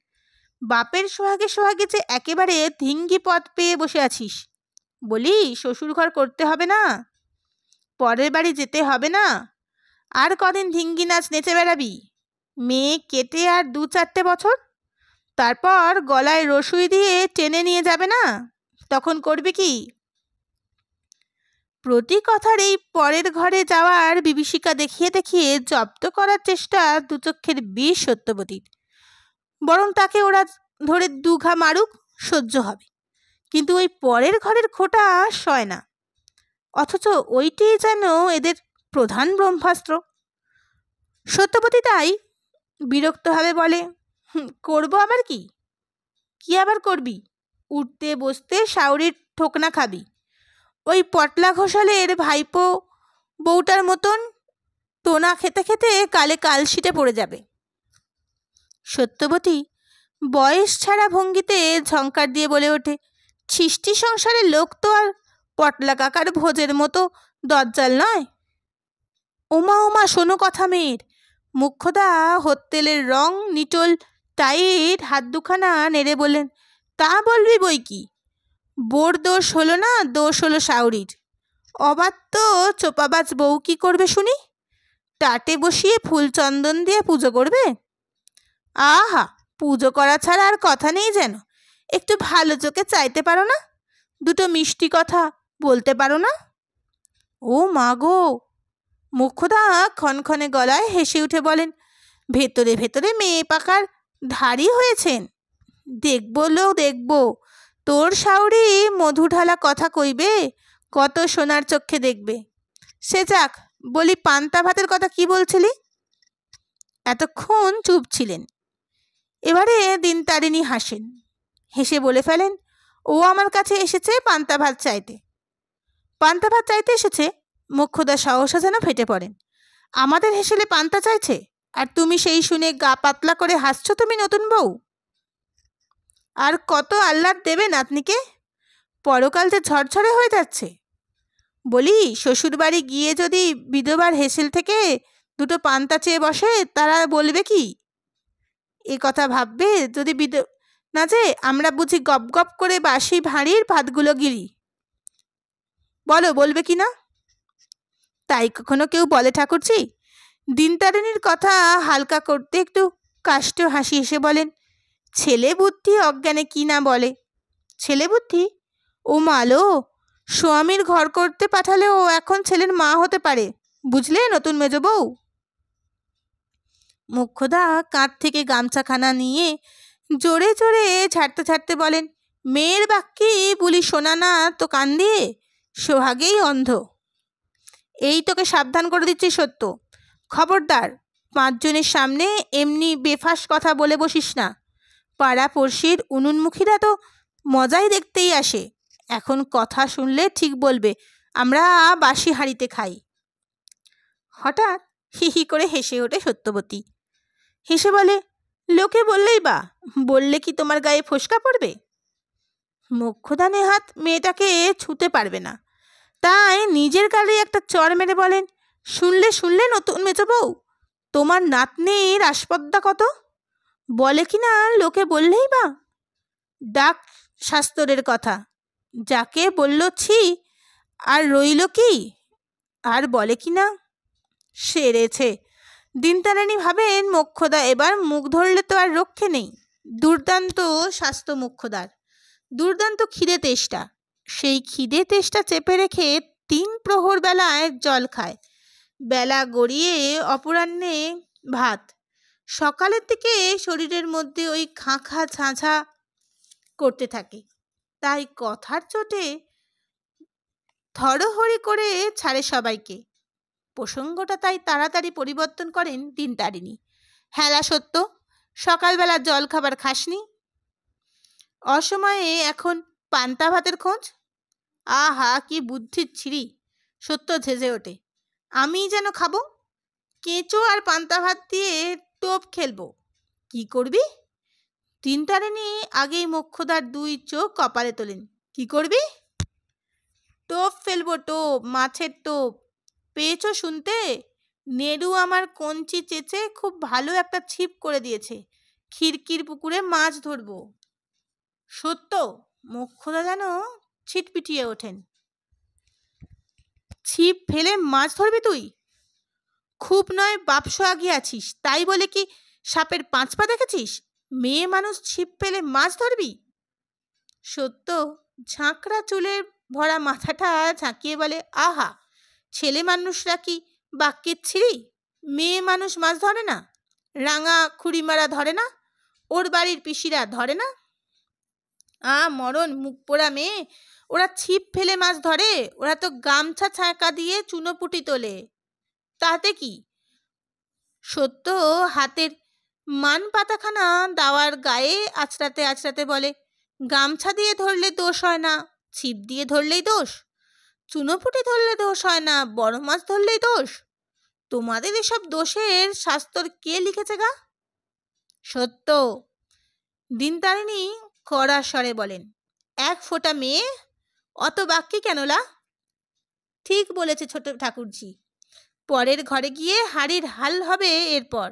বাপের সোহাগে সোহাগে যে একেবারে ধিঙ্গি পথ পেয়ে বসে আছিস। বলি, শ্বশুর ঘর করতে হবে না? পরের বাড়ি যেতে হবে না? আর কদিন ধিঙ্গি নাচ নেচে বেড়াবি? মেয়ে কেটে আর 2-4 বছর, তারপর গলায় রসুই দিয়ে টেনে নিয়ে যাবে না? তখন করবি কি? প্রতি কথার এই পরের ঘরে যাওয়ার বিভীষিকা দেখিয়ে দেখিয়ে জব্দ করার চেষ্টা দুচক্ষের বিষ সত্যবতীর। বরং তাকে ওরা ধরে 2 ঘা মারুক, সহ্য হবে, কিন্তু ওই পরের ঘরের খোটা সয় না। অথচ ওইটি যেন এদের প্রধান ব্রহ্মাস্ত্র। সত্যবতী তাই বিরক্তভাবে বলে, করবো আবার কি? কি আবার করবি? উঠতে বসতে শাউরির ঠোকনা খাবি, ওই পটলা ঘোষালের ভাইপো বউটার মতন টোনা খেতে খেতে কালে কালশিটে পড়ে যাবে। সত্যবতী বয়স ছাড়া ভঙ্গিতে ঝংকার দিয়ে বলে ওঠে, সৃষ্টি সংসারের লোক তো আর পটলা কাকার ভোজের মতো দজ্জাল নয়। ওমা ওমা, শোনো কথা মেয়ের। মোক্ষদা হত্তেলের রং নিটোল টাইট হাত দুখানা নেড়ে বললেন, তা বলবি বই কি, বোর দোষ হলো না, দোষ হলো শাউরির। অবাত তো চোপাবাজ বউ কি করবে শুনি? টাটে বসিয়ে ফুল চন্দন দিয়ে পুজো করবে? আহা, পুজো করা ছাড়া আর কথা নেই যেন। একটু ভালো চোখে চাইতে পারো না? দুটো মিষ্টি কথা বলতে পারো না? ও মা গো! মোক্ষদা ক্ষণক্ষণে গলায় হেসে উঠে বলেন, ভেতরে ভেতরে মেয়ে পাকার ধারী হয়েছেন। দেখবো লো দেখবো, তোর শাউরি মধু ঢালা কথা কইবে, কত সোনার চক্ষে দেখবে। সে যাক, বলি পান্তা ভাতের কথা কি বলছিলি? এতক্ষণ চুপ ছিলেন। এবারে দিনতারিণী হাসেন। হেসে বলে ফেলেন, ও আমার কাছে এসেছে পান্তা ভাত চাইতে। পান্তা ভাত চাইতে এসেছে? মোক্ষদা সহসা যেন ফেটে পড়েন। আমাদের হেসেলে পান্তা চাইছে, আর তুমি সেই শুনে গা পাতলা করে হাসছো তুমি নতুন বউ? আর কত আহ্লাদ দেবে নাতনিকে? পরকাল যে ঝরঝরে হয়ে যাচ্ছে। বলি, শ্বশুরবাড়ি গিয়ে যদি বিধবার হেসেল থেকে 2টো পান্তা চেয়ে বসে, তারা বলবে কি? এ কথা ভাববে যদি না যে আমরা বুঝি গপ গপ করে বাসি ভাঁড়ির ভাতগুলো গিলি? বলো, বলবে কি না? তাই কখনো কেউ বলে ঠাকুরজি? দিনতারিণীর কথা হালকা করতে একটু কাষ্ট হাসি এসে বলেন, ছেলে বুদ্ধি অজ্ঞানে কি না বলে। ছেলে বুদ্ধি? ও মালো, স্বামীর ঘর করতে পাঠালে ও এখন ছেলের মা হতে পারে, বুঝলে নতুন মেজ বউ? মোক্ষদা কাঁধ থেকে গামছাখানা নিয়ে জোরে জোরে ঝাড়তে ঝাড়তে বলেন, মেয়ের বাক্যে বলি শোনা না তো কান দিয়ে, সোহাগেই অন্ধ। এই তোকে সাবধান করে দিচ্ছি সত্য, খবরদার 5 জনের সামনে এমনি বেফাস কথা বলে বসিস না। পাড়া পড়শির উনুনমুখীরা তো মজাই দেখতেই আসে, এখন কথা শুনলে ঠিক বলবে আমরা বাসি হাঁড়িতে খাই। হঠাৎ হি হি করে হেসে ওঠে সত্যবতী। হেসে বলে, লোকে বললেই বা, বললে কি তোমার গায়ে ফোসকা পড়বে? মোক্ষদা নেহাত মেয়েটাকে ছুঁতে পারবে না, তাই নিজের গালে একটা চড় মেরে বলেন, শুনলে শুনলে নতুন মেজ বউ, তোমার নাতনির আসপদ্দা কত? বলে কি না লোকে বললেই বা, ডাক শাস্তরের কথা, যাকে বলল ছি আর রইল কি, আর বলে কি না। সেরেছে। দিনতারানি ভাবেন মোক্ষদা এবার মুখ ধরলে তো আর রক্ষে নেই। দুর্দান্ত স্বাস্থ্য মোক্ষদার, দুর্দান্ত খিদে তেষ্টা। সেই খিদে তেষ্টা চেপে রেখে 3 প্রহর বেলায় জল খায়, বেলা গড়িয়ে অপরাহ্নে ভাত। সকালের দিকে শরীরের মধ্যে ওই খাঁখা ঝাঁঝা করতে থাকে, তাই কথার চোটে থরহরি করে ছাড়ে সবাইকে। প্রসঙ্গটা তাই তাড়াতাড়ি পরিবর্তন করেন দিনতারিণী। হেলা সত্য, সকালবেলা জল খাবার খাসনি? অসময়ে এখন পান্তা ভাতের খোঁজ? আহা, কি বুদ্ধির ছিরি! সত্য ঝেঁঝে ওঠে। আমি যেন খাবো? কেঁচো আর পান্তা ভাত দিয়ে টোপ খেলবো। কি করবি? দিনতারিণী আগেই মোক্ষদার 2 চোখ কপালে তোলেন। কি করবি? টোপ ফেলবো, টোপ, মাছের টোপ। পেয়েছো শুনতে? নেড়ু আমার কঞ্চি চেচে খুব ভালো একটা ছিপ করে দিয়েছে। খিড়কির পুকুরে মাছ ধরবো। সত্য? মোক্ষদা যেন ছিটপিটিয়ে ওঠেন। ছিপ ফেলে মাছ ধরবি তুই? খুব নয় বাপসো আগিয়ে আছিস, তাই বলে কি সাপের 5 পা দেখেছিস? মেয়ে মানুষ ছিপ ফেলে মাছ ধরবি? সত্য ঝাঁকড়া চুলে ভরা মাথাটা ঝাঁকিয়ে বলে, আহা, ছেলে মানুষরা কি বাক্যের ছিঁড়ি? মেয়ে মানুষ মাছ ধরে না? রাঙা খুঁড়িমারা ধরে না? ওর বাড়ির পিসিরা ধরে না? মরণ মুখ পোড়া মেয়ে, ওরা ছিপ ফেলে মাছ ধরে? ওরা তো গামছা ছাঁকা দিয়ে চুনোপুটি তোলে, তাতে কি? সত্য হাতের মান পাতাখানা দাওয়ার গায়ে আছড়াতে আছড়াতে বলে, গামছা দিয়ে ধরলে দোষ হয় না, ছিপ দিয়ে ধরলেই দোষ। চুনোপুটি ধরলে দোষ হয় না, বড় মাছ ধরলেই দোষ। তোমাদের এসব দোষের শাস্ত্র কে লিখেছে গা? সত্য। দিনতারিণী কড়া স্বরে বলেন, 1 ফোঁটা মেয়ে, অত বাক্যি কেনলা? ঠিক বলেছে ছোট ঠাকুরজি, পরের ঘরে গিয়ে হাড়ির হাল হবে এরপর।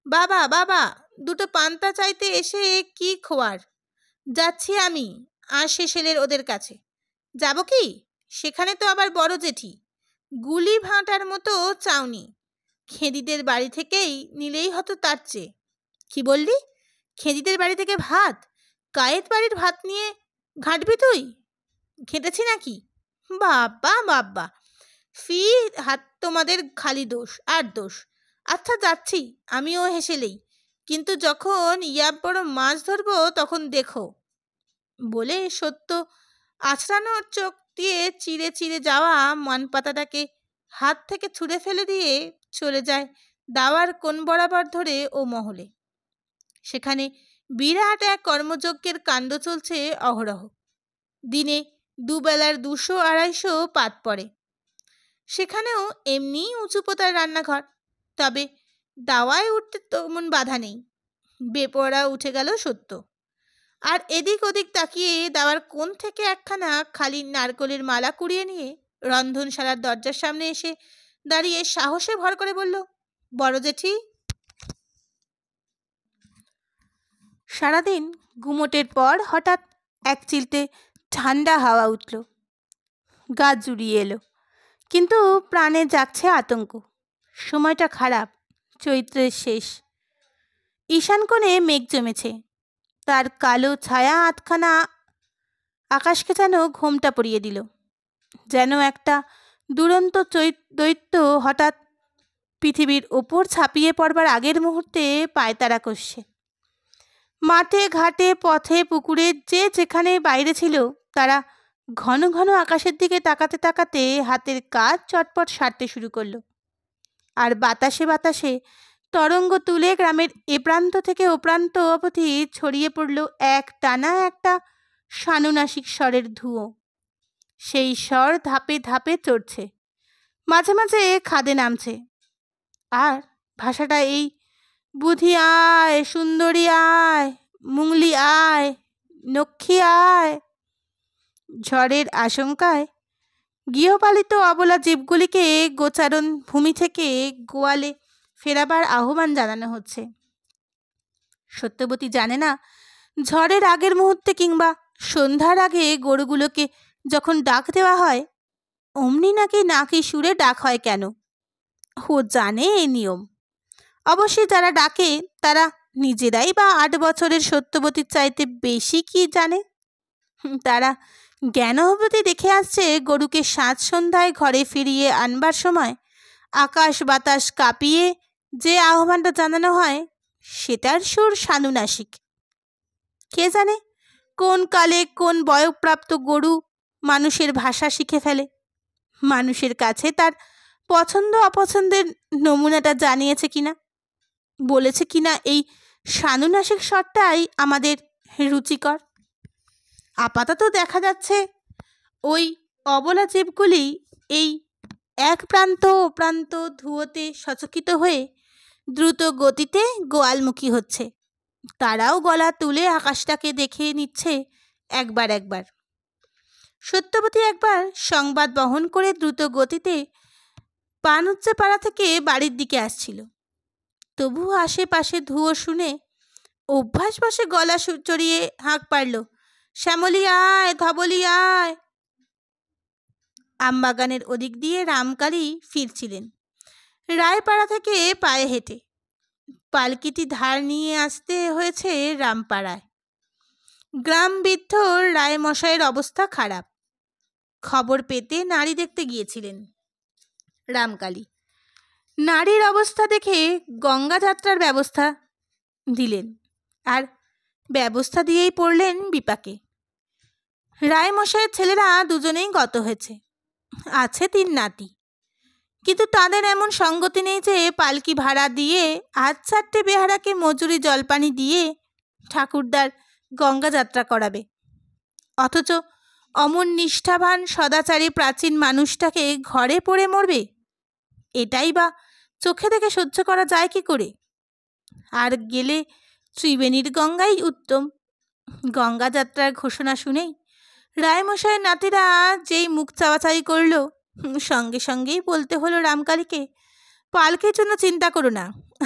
বাবা, বাবা, 2টো পান্তা চাইতে এসে কি খোয়ার? যাচ্ছি আমি আর শেষেলের ওদের কাছে। যাব কি? সেখানে তো আবার বড় জেঠি, গুলি ভাঁটার মতো চাউনি। খেদিদের বাড়ি থেকেই নিলেই হতো তার চেয়ে। কি বললি? খেদিদের বাড়ি থেকে ভাত? কায়েত বাড়ির ভাত নিয়ে ঘাঁটবি তুই? ঘেঁটেছি নাকি? বাবা বাবা, ফি হাত তোমাদের খালি দোষ আর দোষ। আচ্ছা যাচ্ছি আমিও হেসেলেই, কিন্তু যখন বড় মাছ ধরবো তখন দেখো। বলে সত্য আছড়ানোর চোখ দিয়ে চিড়ে চিড়ে যাওয়া মানপাতাটাকে হাত থেকে ছুঁড়ে ফেলে দিয়ে চলে যায় দাওয়ার কোণ বরাবর ধরে ও মহলে। সেখানে বিরাট এক কর্মযজ্ঞের কাণ্ড চলছে অহরহ। দিনে 2 বেলার 200-250 পাত পড়ে। সেখানেও এমনি উঁচু পোতার রান্নাঘর, তবে দাওয়ায় উঠতে তেমন বাধা নেই। বেপরোয়া উঠে গেল সত্য, আর এদিক ওদিক তাকিয়ে দাওয়ার কোণ থেকে একখানা খালি নারকলের মালা কুড়িয়ে নিয়ে রন্ধনশালার দরজার সামনে এসে দাঁড়িয়ে সাহসে ভর করে বলল, বড় জেঠি। সারাদিন ঘুমোটের পর হঠাৎ এক চিলতে ঠান্ডা হাওয়া উঠল, গা জুড়িয়ে এলো, কিন্তু প্রাণে জাগছে আতঙ্ক। সময়টা খারাপ, চৈত্রের শেষ। ঈশান কোণে মেঘ জমেছে, তার কালো ছায়া আধখানা আকাশকে যেন ঘোমটা পরিয়ে দিল। যেন একটা দুরন্ত দৈত্য হঠাৎ পৃথিবীর ওপর ছাপিয়ে পড়বার আগের মুহূর্তে পায়তারা কষছে। মাঠে ঘাটে পথে পুকুরে যে যেখানে বাইরে ছিল, তারা ঘন ঘন আকাশের দিকে তাকাতে তাকাতে হাতের কাজ চটপট সারতে শুরু করলো। আর বাতাসে বাতাসে তরঙ্গ তুলে গ্রামের এ প্রান্ত থেকে ও প্রান্ত অবধি ছড়িয়ে পড়ল এক টানা একটা সানুনাসিক স্বরের ধুয়ো। সেই স্বর ধাপে ধাপে চড়ছে, মাঝে মাঝে খাদে নামছে। আর ভাষাটা এই, বুধি আয়, সুন্দরী আয়, মুংলি আয়, নক্ষী আয়। ঝড়ের আশঙ্কায় গৃহপালিত অবলা জীবগুলিকে গোচারণ ভূমি থেকে গোয়ালে ফেরাবার আহ্বান জানানো হচ্ছে। সত্যবতী জানে না ঝড়ের আগের মুহূর্তে কিংবা সন্ধ্যার আগে গরুগুলোকে যখন ডাক দেওয়া হয় অমনি নাকি নাকি সুরে ডাক হয় কেন। ও জানে এই নিয়ম। অবশ্যই যারা ডাকে তারা নিজেরাই বা ৮ বছরের সত্যবতীর চাইতে বেশি কি জানে। তারা জ্ঞান অবধি দেখে আসছে গরুকে সাত সন্ধ্যায় ঘরে ফিরিয়ে আনবার সময় আকাশ বাতাস কাঁপিয়ে যে আহ্বানটা জানানো হয় সেটার সুর সানুনাসিক। কে জানে কোন কালে কোন বয়ঃপ্রাপ্ত গরু মানুষের ভাষা শিখে ফেলে, মানুষের কাছে তার পছন্দ অপছন্দের নমুনাটা জানিয়েছে কিনা, বলেছে কিনা এই সানুনাসিক স্বরটাই আমাদের রুচিকর। আপাতত দেখা যাচ্ছে ওই অবলা জীবগুলি এই এক প্রান্ত ও প্রান্ত ধুয়োতে সচকিত হয়ে দ্রুত গতিতে গোয়ালমুখী হচ্ছে। তারাও গলা তুলে আকাশটাকে দেখে নিচ্ছে একবার একবার। সত্যবতী একবার সংবাদ বহন করে দ্রুত গতিতে পানুচ্চে পাড়া থেকে বাড়ির দিকে আসছিল। তবুও আশেপাশে ধুয়ো শুনে অভ্যাসবশে গলা চড়িয়ে হাঁক পারল, শ্যামলী আয়, ধবলি আয়। আমবাগানের ওদিক দিয়ে রামকালী ফিরছিলেন রায়পাড়া থেকে পায়ে হেঁটে। পালকিটি ধার নিয়ে আসতে হয়েছে রামপাড়ায়। গ্রাম বৃদ্ধ রায়মশাইয়ের অবস্থা খারাপ। খবর পেতে নারী দেখতে গিয়েছিলেন রামকালী। নারীর অবস্থা দেখে গঙ্গা যাত্রার ব্যবস্থা দিলেন, আর ব্যবস্থা দিয়েই পড়লেন বিপাকে। রায়মশাইয়ের ছেলেরা দুজনেই গত হয়েছে, আছে ৩ নাতি, কিন্তু তাদের এমন সঙ্গতি নেই যে পালকি ভাড়া দিয়ে আজ 4টে বেহারাকে মজুরি জলপানি দিয়ে ঠাকুরদার গঙ্গা যাত্রা করাবে। অথচ অমন নিষ্ঠাবান সদাচারী প্রাচীন মানুষটাকে ঘরে পড়ে মরবে, এটাই বা চোখে দেখে সহ্য করা যায় কি করে? আর গেলে ত্রিবেণীর গঙ্গাই উত্তম। গঙ্গা যাত্রার ঘোষণা শুনেই রায়মশাইয়ের নাতিরা যেই মুখ চাওয়াচাই করল, সঙ্গে সঙ্গেই বলতে হলো রামকালীকে, পালকির জন্য চিন্তা করো না,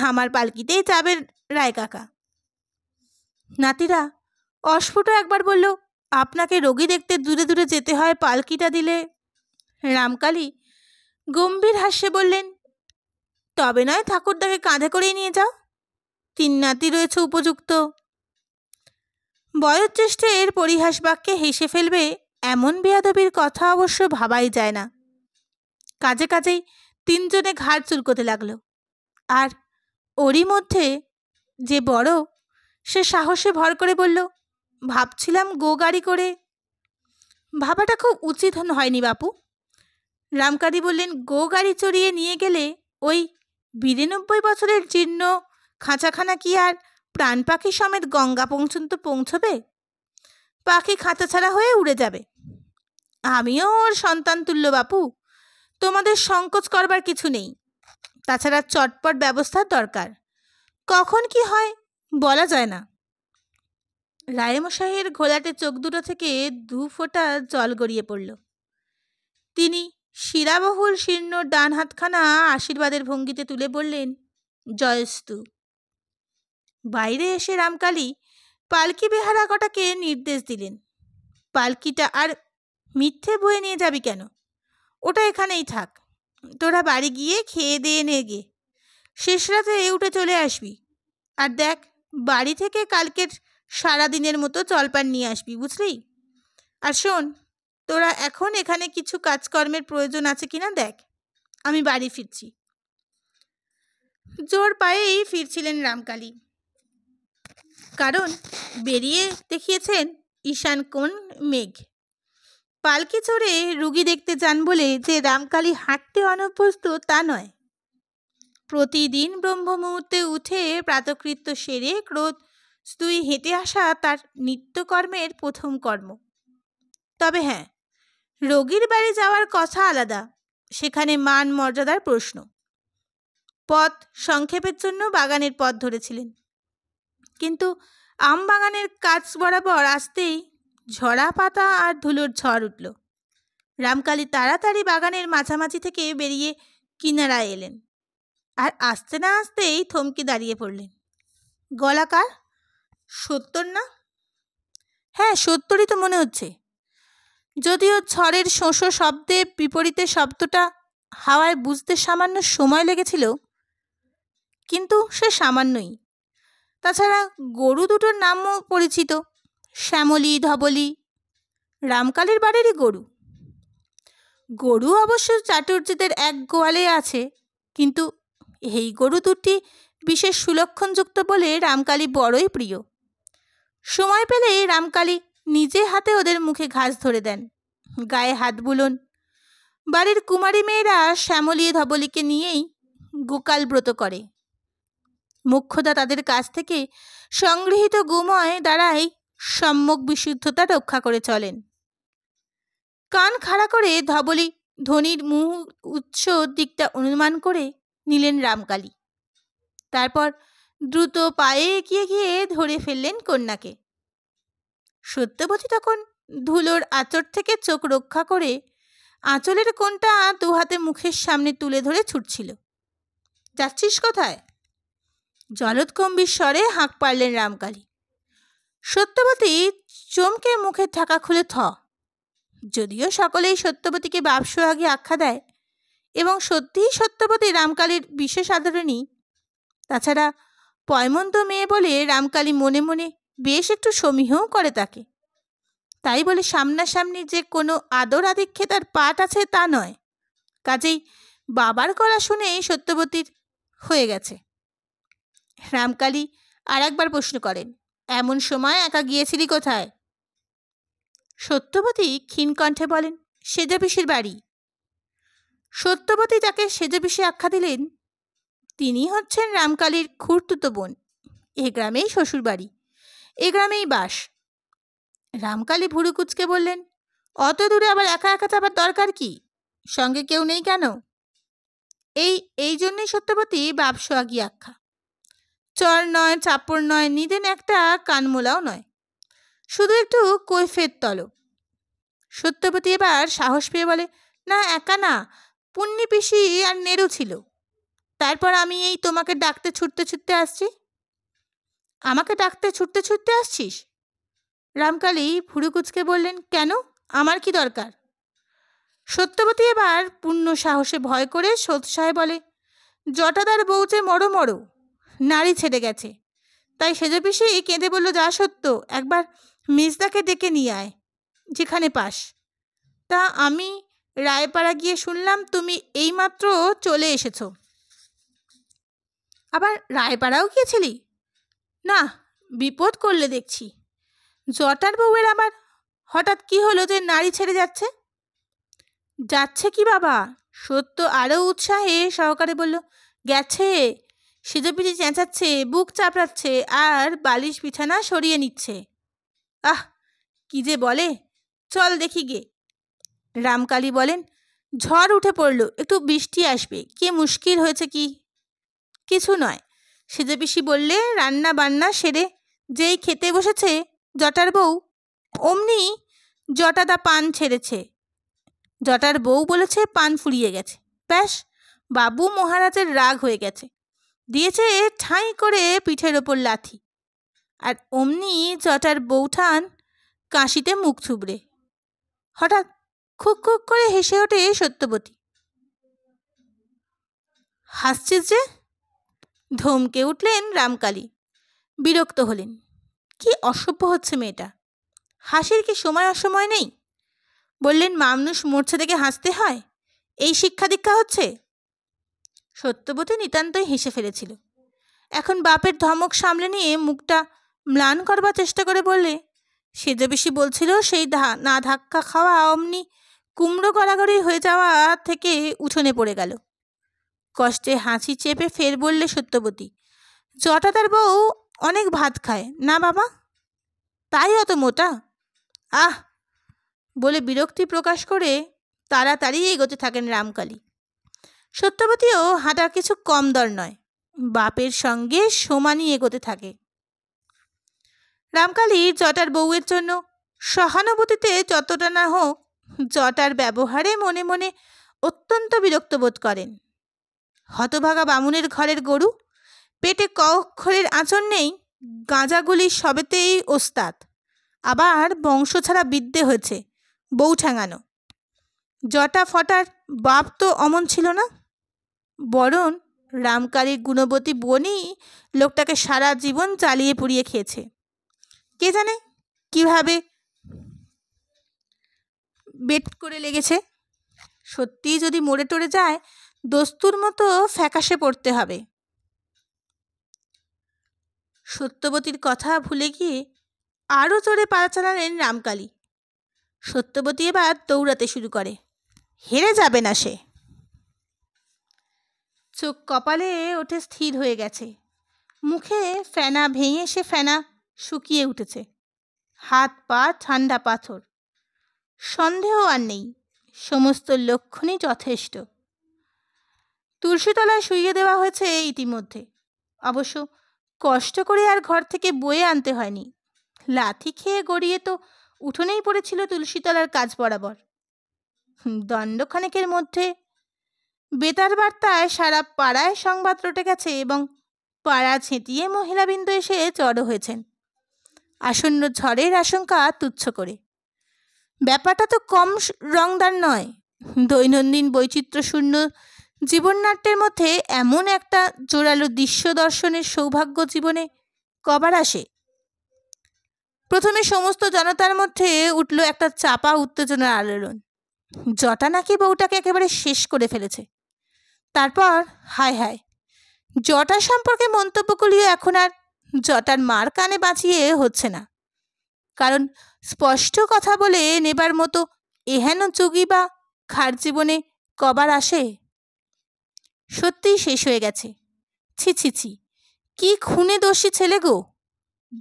আমার পালকিতেই যাবে রায় কাকা। নাতিরা অস্ফুট একবার বলল, আপনাকে রোগী দেখতে দূরে দূরে যেতে হয়, পালকিটা দিলে। রামকালী গম্ভীর হাস্যে বললেন, তবে নয় ঠাকুরদাকে কাঁধে করেই নিয়ে যাও, 3 নাতি রয়েছে উপযুক্ত। বয়োজ্যেষ্ঠের পরিহাস বাক্যে হেসে ফেলবে এমন বেয়াদবির কথা অবশ্য ভাবাই যায় না। কাজে কাজেই 3 জনে ঘাড় চুলকোতে লাগলো। আর ওরই মধ্যে যে বড়, সে সাহসে ভর করে বলল, ভাবছিলাম গো গাড়ি করে। ভাবাটা খুব উচিত হয়নি বাপু। রামকালী বললেন, গো গাড়ি চড়িয়ে নিয়ে গেলে ওই 92 বছরের জীর্ণ খাঁচাখানা কি আর প্রাণ পাখি সমেত গঙ্গা পর্যন্ত পৌঁছবে? পাখি খাঁচা ছাড়া হয়ে উড়ে যাবে। আমিও ওর সন্তান তুল্য বাপু, তোমাদের সংকোচ করবার কিছু নেই। তাছাড়া চটপট ব্যবস্থার দরকার, কখন কি হয় বলা যায় না। রায়মশাইয়ের ঘোলাটে চোখ দুটো থেকে 2 ফোঁটা জল গড়িয়ে পড়ল। তিনি শিরাবহুল শীর্ণ ডান হাতখানা আশীর্বাদের ভঙ্গিতে তুলে বললেন, জয়স্তু। বাইরে এসে রামকালী পালকি বেহারা কটাকে নির্দেশ দিলেন, পালকিটা আর মিথ্যে বয়ে নিয়ে যাবি কেন, ওটা এখানেই থাক। তোরা বাড়ি গিয়ে খেয়ে দিয়ে নে গে, শেষ রাতে উঠে চলে আসবি। আর দেখ, বাড়ি থেকে কালকের সারাদিনের মতো জলপান নিয়ে আসবি, বুঝলি? আর শোন, তোরা এখন এখানে কিছু কাজকর্মের প্রয়োজন আছে কিনা দেখ, আমি বাড়ি ফিরছি। জোর পায়েই ফিরছিলেন রামকালী, কারণ বেরিয়ে দেখিয়েছেন ঈশান কোণ মেঘ। পালকি চড়ে রুগী দেখতে যান বলে যে রামকালী হাঁটতে অনভ্যস্ত তা নয়। প্রতিদিন ব্রহ্ম মুহূর্তে উঠে প্রাতকৃত্য সেরে ক্রোধ স্তুই হেঁটে আসা তার নিত্যকর্মের প্রথম কর্ম। তবে হ্যাঁ, রোগীর বাড়ি যাওয়ার কথা আলাদা, সেখানে মান মর্যাদার প্রশ্ন। পথ সংক্ষেপের জন্য বাগানের পথ ধরেছিলেন, কিন্তু আম বাগানের কাছ বরাবর আসতেই ঝরা পাতা আর ধুলোর ঝড় উঠল। রামকালী তাড়াতাড়ি বাগানের মাঝামাঝি থেকে বেরিয়ে কিনারায় এলেন, আর আসতে না আসতেই থমকে দাঁড়িয়ে পড়লেন। গলাকার 70 না? হ্যাঁ, 70ই তো মনে হচ্ছে। যদিও ঝড়ের শোঁ শব্দে বিপরীতে শব্দটা হাওয়ায় বুঝতে সামান্য সময় লেগেছিল, কিন্তু সে সামান্যই। তাছাড়া গরু দুটোর নামও পরিচিত, শ্যামলী, ধবলী, রামকালীর বাড়িরই গরু। গরু অবশ্য চাটুর্যেদের এক গোয়ালে আছে, কিন্তু এই গরু দুটি বিশেষ সুলক্ষণযুক্ত বলে রামকালী বড়ই প্রিয়। সময় পেলে রামকালী নিজে হাতে ওদের মুখে ঘাস ধরে দেন, গায়ে হাত বুলোন। বাড়ির কুমারী মেয়েরা শ্যামলী ধবলীকে নিয়েই গোকাল ব্রত করে। মোক্ষদা তাদের কাছ থেকে সংগৃহীত গোময় দ্বারাই সম্যক বিশুদ্ধতা রক্ষা করে চলেন। কান খাড়া করে ধবলী ধ্বনির মুখ উৎস দিকটা অনুমান করে নিলেন রামকালী। তারপর দ্রুত পায়ে এগিয়ে গিয়ে ধরে ফেললেন কন্যাকে। সত্যবতী তখন ধুলোর আঁচড় থেকে চোখ রক্ষা করে আঁচলের কোণটা দুহাতে মুখের সামনে তুলে ধরে ছুটছিল। যাচ্ছিস কোথায়? জলৎকম্বির স্বরে হাঁক পারলেন রামকালী। সত্যবতী চমকে মুখের ঢাকা খুলে থ। যদিও সকলেই সত্যবতীকে বাপসোহাগী আখ্যা দেয় এবং সত্যিই সত্যবতী রামকালীর বিশেষ আদরণী, তাছাড়া পয়মন্ত মেয়ে বলে রামকালী মনে মনে বেশ একটু সমীহও করে তাকে। তাই বলে সামনাসামনি যে কোনো আদর আদিক্ষে তার পাঠ আছে তা নয়। কাজেই বাবার গলা শুনেই সত্যবতীর হয়ে গেছে। রামকালী আর একবার প্রশ্ন করেন, এমন সময় একা গিয়েছিলি কোথায়? সত্যবতী ক্ষীণ কণ্ঠে বলেন, সেজপিসির বাড়ি। সত্যবতী যাকে সেজপিসি আখ্যা দিলেন, তিনি হচ্ছেন রামকালীর খুড়তুতো বোন। এ গ্রামেই শ্বশুর বাড়ি, এ গ্রামেই বাস। রামকালী ভুরু কুচকে বললেন, অত দূরে আবার একা একা যাবার দরকার কি? সঙ্গে কেউ নেই কেন? এই জন্যই সত্যবতী বাপসোহাগী আখ্যা। চর নয়, চাপড় নয়, নিদেন একটা কানমোলাও নয়, শুধু একটু কৈফের তলব। সত্যবতী এবার সাহস পেয়ে বলে, না একা না, পুণ্যি পিসি আর নেরু ছিল। তারপর আমি এই তোমাকে ডাকতে ছুটতে ছুটতে আসছি। আমাকে ডাকতে ছুটতে ছুটতে আসছিস? রামকালী ভুরু কুচকে বললেন, কেন, আমার কি দরকার? সত্যবতী এবার পূর্ণ সাহসে ভয় করে সোৎসাহে বলে, জটাদার বউ যে মরো মরো, নারী ছেড়ে গেছে। তাই সেজপিসি কেঁদে বলল, যা সত্য, একবার মেজদাকে ডেকে নিয়ে আয় যেখানে পাস। তা আমি রায়পাড়া গিয়ে শুনলাম তুমি এইমাত্র চলে এসেছ। আবার রায়পাড়াও গিয়েছিলি? না, বিপদ করলে দেখছি। জটার বউয়ের আবার হঠাৎ কি হলো যে নারী ছেড়ে যাচ্ছে? যাচ্ছে কি বাবা? সত্য আরও উৎসাহে সহকারে বলল, গেছে। সেজপিসি চেঁচাচ্ছে, বুক চাপড়াচ্ছে আর বালিশ বিছানা সরিয়ে নিচ্ছে। আহ, কি যে বলে, চল দেখি গে। রামকালী বলেন, ঝড় উঠে পড়ল, একটু বৃষ্টি আসবে, কি মুশকিল হয়েছে কি? কিছু নয়। সেজপিসি বললে রান্না বান্না সেরে যেই খেতে বসেছে জটার বউ, অমনি জটাদা পান ছেড়েছে। জটার বউ বলেছে পান ফুরিয়ে গেছে। ব্যাস, বাবু মহারাজের রাগ হয়ে গেছে, দিয়েছে ঠাঁই করে পিঠের ওপর লাথি। আর অমনি জটার বউঠান কাশিতে মুখ থুবড়ে। হঠাৎ খুক খুক করে হেসে ওঠে সত্যবতী। হাসছিস যে? ধমকে উঠলেন রামকালী। বিরক্ত হলেন, কি অসভ্য হচ্ছে মেয়েটা, হাসির কি সময় অসময় নেই? বললেন, মানুষ মরছে দেখে হাসতে হয়, এই শিক্ষা দীক্ষা হচ্ছে? সত্যবতী নিতান্তই হেসে ফেলেছিল। এখন বাপের ধমক সামলে নিয়ে মুখটা ম্লান করবার চেষ্টা করে বললে, সেজপিসি বলছিল সেই না ধাক্কা খাওয়া অমনি কুমড়ো গড়াগড়ি হয়ে যাওয়া থেকে উঠোনে পড়ে গেল। কষ্টে হাসি চেপে ফের বললে সত্যবতী, জটাদার বউ অনেক ভাত খায় না বাবা, তাই অত মোটা। আহ, বলে বিরক্তি প্রকাশ করে তাড়াতাড়ি এগোতে থাকেন রামকালী। সত্যবতীও হাঁটার কিছু কম দর নয়, বাপের সঙ্গে সমানই এগোতে থাকে। রামকালী জটার বউয়ের জন্য সহানুভূতিতে যতটা না হোক, জটার ব্যবহারে মনে মনে অত্যন্ত বিরক্ত বোধ করেন। হতভাগা বামুনের ঘরের গরু, পেটে ক অক্ষরের আঁচড় নেই, গাঁজাগুলি সবেতেই ওস্তাদ, আবার বংশ ছাড়া বিদ্যে হয়েছে বউ ঠ্যাঙানো। জটা ফটার বাপ তো অমন ছিল না, বরং রামকালীর গুণবতী বোনই লোকটাকে সারা জীবন জ্বালিয়ে পুড়িয়ে খেয়েছে। কে জানে কিভাবে বেট করে লেগেছে। সত্যিই যদি মরে টরে যায়, দস্তুর মতো ফ্যাকাশে পড়তে হবে। সত্যবতীর কথা ভুলে গিয়ে আরও জোরে পা চালালেন রামকালী। সত্যবতী এবার দৌড়াতে শুরু করে। হেরে যাবে না সে। চোখ কপালে ওঠে স্থির হয়ে গেছে, মুখে ফেনা ভেঙে সে ফেনা শুকিয়ে উঠেছে, হাত পা ঠান্ডা পাথর। সন্দেহ আর নেই, সমস্ত লক্ষণই যথেষ্ট। তুলসীতলায় শুইয়ে দেওয়া হয়েছে ইতিমধ্যে। অবশ্য কষ্ট করে আর ঘর থেকে বয়ে আনতে হয়নি। লাথি খেয়ে গড়িয়ে তো উঠোনেই পড়েছিল তুলসীতলার কাজ বরাবর। দণ্ডখানেকের মধ্যে বেতার বার্তায় সারা পাড়ায় সংবাদ রটে গেছে এবং পাড়া ছেঁটিয়ে মহিলাবৃন্দ এসে জড়ো হয়েছেন আসন্ন ঝড়ের আশঙ্কা তুচ্ছ করে। ব্যাপারটা তো কম রংদার নয়। দৈনন্দিন বৈচিত্র্যশূন্য জীবননাট্যের মধ্যে এমন একটা জোরালো দৃশ্য দর্শনের সৌভাগ্য জীবনে কবার আসে? প্রথমে সমস্ত জনতার মধ্যে উঠল একটা চাপা উত্তেজনার আলোড়ন। জটা নাকি বউটাকে একেবারে শেষ করে ফেলেছে। তারপর হায় হায়, জটা সম্পর্কে মন্তব্যগুলিও এখন আর জটার মার কানে বাঁচিয়ে হচ্ছে না। কারণ স্পষ্ট কথা বলে নেবার মতো এহেন যোগী বা খার জীবনে কবার আসে? সত্যিই শেষ হয়ে গেছে। ছি ছি ছি, কি খুনে দোষী ছেলে গো!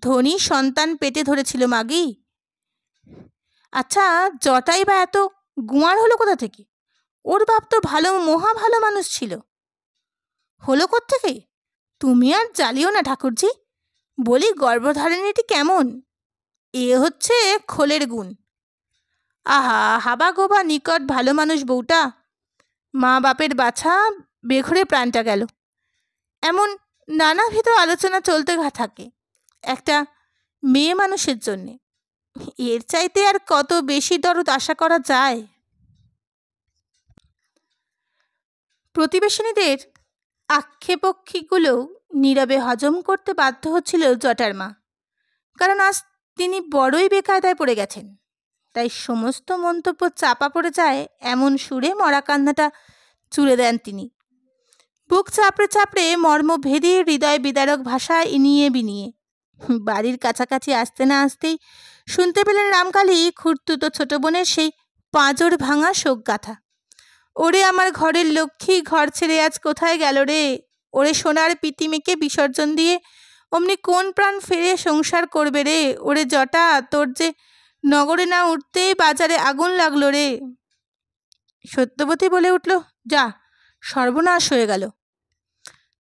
ধনী সন্তান পেটে ধরেছিল মাগি। আচ্ছা, জটাই বা এত গুঁয়ার হলো কোথা থেকে? ওর বাপ তো ভালো, মহা ভালো মানুষ ছিল। হলো কোত্থেকে? তুমি আর জ্বালিও না ঠাকুরজি। বলি, গর্ভধারিণীটি কেমন? এ হচ্ছে খোলের গুণ। আহা, হাবা গোবা নিকট ভালো মানুষ বউটা। মা বাপের বাছা বেঘরে প্রাণটা গেল। এমন নানাবিধ আলোচনা চলতে থাকে একটা মেয়ে মানুষের জন্যে। এর চাইতে আর কত বেশি দরদ আশা করা যায়? প্রতিবেশিনীদের আক্ষেপক্ষীগুলো নীরবে হজম করতে বাধ্য হচ্ছিল জটার মা। কারণ আজ তিনি বড়ই বেকায়দায় পড়ে গেছেন। তাই সমস্ত মন্তব্য চাপা পড়ে যায় এমন সুরে মরা কান্নাটা জুড়ে দেন তিনি। বুক চাপড়ে চাপড়ে মর্মভেদী হৃদয় বিদারক ভাষা ইনিয়ে বিনিয়ে। বাড়ির কাছাকাছি আসতে না আসতেই শুনতে পেলেন রামকালী খুঁড়তুতো ছোট বোনের সেই পাঁজর ভাঙা শোক গাথা। ওরে আমার ঘরের লক্ষ্মী, ঘর ছেড়ে আজ কোথায় গেল রে? ওরে সোনার পিতিমেকে বিসর্জন দিয়ে অমনি কোন প্রাণ ফিরে সংসার করবে রে? ওরে জটা, তোর যে নগরে না উঠতেই বাজারে আগুন লাগলো রে। সত্যবতী বলে উঠল, যা, সর্বনাশ হয়ে গেল।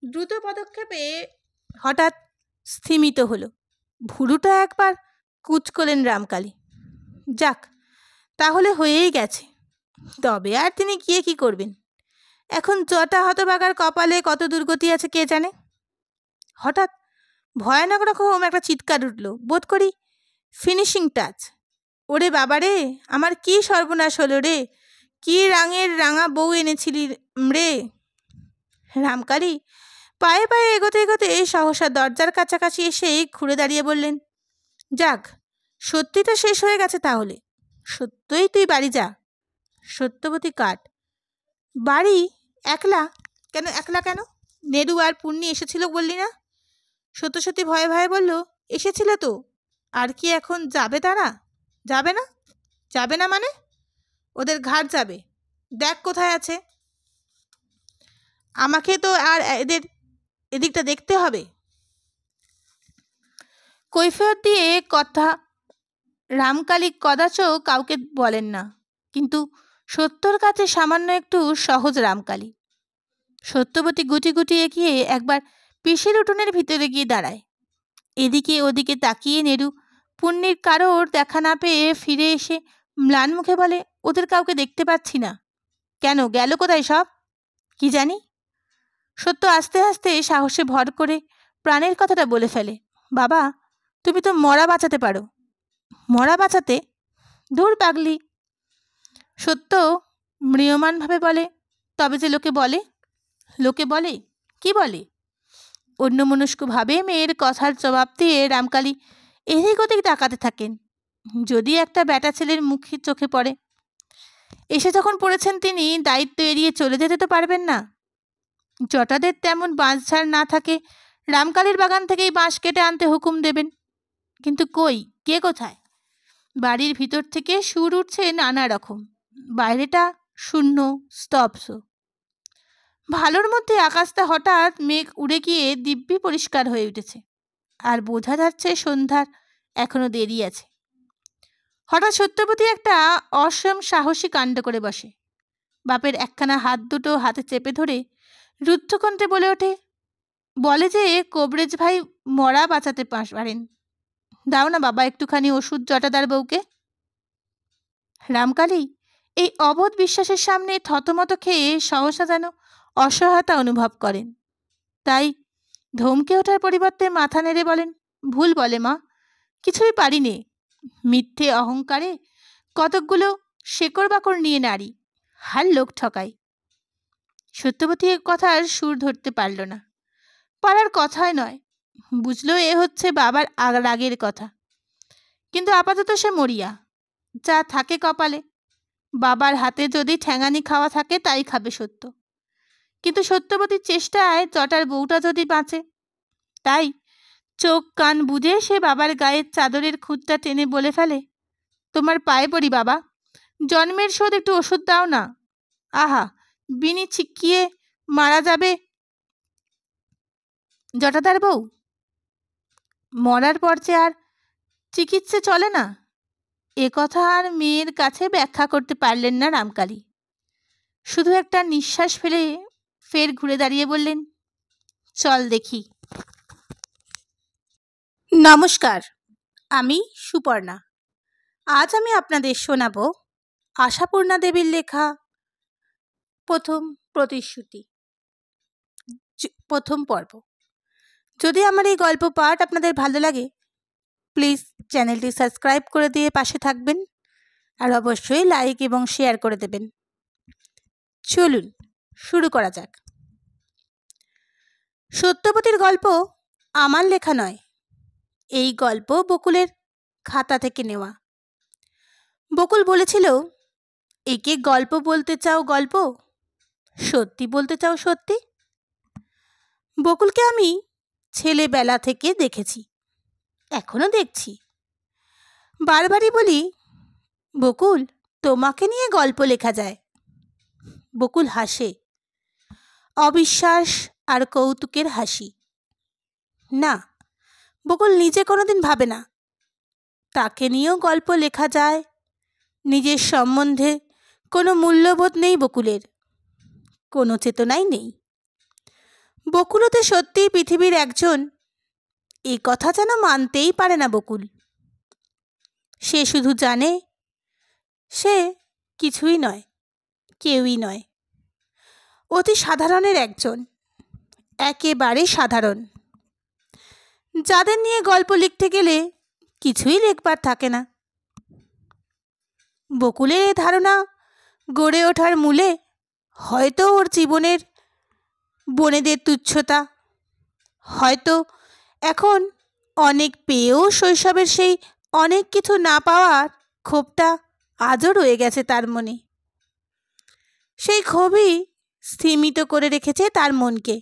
দ্রুত পদক্ষেপে হঠাৎ স্থিমিত হলো। ভুরুটা একবার কুঁচকলেন রামকালী। যাক, তাহলে হয়েই গেছে। তবে আর তিনি গিয়ে কি করবেন? এখন জটা হতভাগার কপালে কত দুর্গতি আছে কে জানে। হঠাৎ ভয়ানক রকম একটা চিৎকার উঠল, বোধ করি ফিনিশিং টাচ। ওরে বাবা রে, আমার কি সর্বনাশ হলো রে! কি রাঙের রাঙা বউ এনেছিলি রে! রামকালী পায়ে পায়ে এগোতে এগোতে সহসা দরজার কাছাকাছি এসে ঘুরে দাঁড়িয়ে বললেন, যাক, সত্যি তো শেষ হয়ে গেছে তাহলে। সত্যই তুই বাড়ি যা। সত্যবতী কাট। বাড়ি? একলা কেন? একলা কেন? নেরু আর পূর্ণি এসেছিল বললি না? সত্যি ভয়ে ভয়ে বলল, এসেছিল তো। আর কি এখন যাবে তারা? যাবে না? যাবে না মানে? ওদের ঘাট যাবে। দেখ কোথায় আছে। আমাকে তো আর এদের এদিকটা দেখতে হবে। কৈফিয়ত দিয়ে কথা রামকালী কদাচ কাউকে বলেন না, কিন্তু সত্যর কাছে সামান্য একটু সহজ রামকালী। সত্যবতী গুটি গুটি এগিয়ে একবার পিসির উঠোনের ভিতরে গিয়ে দাঁড়ায়। এদিকে ওদিকে তাকিয়ে নেরু পুণ্যির কারোর দেখা না পেয়ে ফিরে এসে ম্লান মুখে বলে, ওদের কাউকে দেখতে পাচ্ছি না। কেন, গেল কোথায় সব? কি জানি। সত্য আস্তে আস্তে সাহসে ভর করে প্রাণের কথাটা বলে ফেলে, বাবা, তুমি তো মরা বাঁচাতে পারো। মরা বাঁচাতে? দূর পাগলি। সত্য ম্রিয়মাণভাবে বলে, তবে যে লোকে বলে। লোকে বলে? কি বলে? অন্যমনস্কভাবে মেয়ের কথার জবাব দিয়ে রামকালী এদিক ওদিক তাকাতে থাকেন। যদি একটা ব্যাটা ছেলের মুখে চোখে পড়ে। এসে যখন পড়েছেন তিনি, দায়িত্ব এড়িয়ে চলে যেতে তো পারবেন না। জটাদের তেমন বাঁশঝাড় না থাকে, রামকালীর বাগান থেকেই বাঁশ কেটে আনতে হুকুম দেবেন। কিন্তু কই, কে কোথায়? বাড়ির ভিতর থেকে সুর উঠছে নানা রকম, বাইরেটা শূন্য, স্তব্ধ। ভালোর মধ্যে আকাশটা হঠাৎ মেঘ উড়ে গিয়ে দিব্যি পরিষ্কার হয়ে উঠেছে, আর বোঝা যাচ্ছে সন্ধ্যার এখনো দেরি আছে। হঠাৎ সত্যবতী একটা অসম সাহসী কাণ্ড করে বসে। বাপের একখানা হাত দুটো হাতে চেপে ধরে রুদ্ধকণ্ঠে বলে ওঠে, বলে যে কবরেজ ভাই মরা বাঁচাতে পারেন। দাও না বাবা একটুখানি ওষুধ জটাদার বউকে। রামকালী এই অবোধ বিশ্বাসের সামনে থতমত খেয়ে সহসা যেন অসহায়তা অনুভব করেন। তাই ধমকে ওঠার পরিবর্তে মাথা নেড়ে বলেন, ভুল বলে মা, কিছুই পারিনে। মিথ্যে অহংকারে কতকগুলো শেকড় বাকড় নিয়ে নারী, হার লোক ঠকাই। সত্যবতী এ কথার সুর ধরতে পারল না। পারার কথাই নয়, বুঝলো এ হচ্ছে বাবার রাগের কথা। কিন্তু আপাতত সে মরিয়া, যা থাকে কপালে। বাবার হাতে যদি ঠ্যাঙানি খাওয়া থাকে তাই খাবে সত্য। কিন্তু সত্যবতীর চেষ্টায় জটার বউটা যদি বাঁচে। তাই চোখ কান বুঝে সে বাবার গায়ের চাদরের খুঁতটা টেনে বলে ফেলে, তোমার পায়ে পড়ি বাবা, জন্মের শোধ একটু ওষুধ দাও না। আহা, বিনি ছিকিয়ে মারা যাবে জটাদার বউ। মরার পর যে আর চিকিৎসা চলে না, এ কথা আর মেয়ের কাছে ব্যাখ্যা করতে পারলেন না রামকালী। শুধু একটা নিঃশ্বাস ফেলে ফের ঘুরে দাঁড়িয়ে বললেন, চল দেখি। নমস্কার, আমি সুপর্ণা। আজ আমি আপনাদের শোনাব আশাপূর্ণা দেবীর লেখা প্রথম প্রতিশ্রুতি, প্রথম পর্ব। যদি আমার এই গল্প পাঠ আপনাদের ভালো লাগে, প্লিজ চ্যানেলটি সাবস্ক্রাইব করে দিয়ে পাশে থাকবেন, আর অবশ্যই লাইক এবং শেয়ার করে দেবেন। চলুন শুরু করা যাক। সত্যবতীর গল্প আমার লেখা নয়, এই গল্প বকুলের খাতা থেকে নেওয়া। বকুল বলেছিল, একে গল্প বলতে চাও গল্প, সত্যি বলতে চাও সত্যি। বকুলকে আমি ছেলেবেলা থেকে দেখেছি, এখনো দেখছি। বারবারই বলি, বকুল তোমাকে নিয়ে গল্প লেখা যায়। বকুল হাসে, অবিশ্বাস আর কৌতুকের হাসি। না, বকুল নিজে কোনোদিন ভাবে না তাকে নিয়েও গল্প লেখা যায়। নিজের সম্বন্ধে কোনো মূল্যবোধ নেই বকুলের, কোনো চেতনাই নেই। বকুলতে সত্যিই পৃথিবীর একজন, এ কথা যেন মানতেই পারে না বকুল। সে শুধু জানে সে কিছুই নয়, কেউই নয়, অতি সাধারণের একজন, একেবারে সাধারণ, যাদের নিয়ে গল্প লিখতে গেলে কিছুই লেখবার থাকে না। বকুলের এ ধারণা গড়ে ওঠার মূলে হয়তো ওর জীবনের বনেদের তুচ্ছতা, হয়তো এখন অনেক পেয়েও শৈশবের সেই অনেক কিছু না পাওয়ার ক্ষোভটা আজও রয়ে গেছে তার মনে। সেই ক্ষোভই স্থিমিত করে রেখেছে তার মনকে,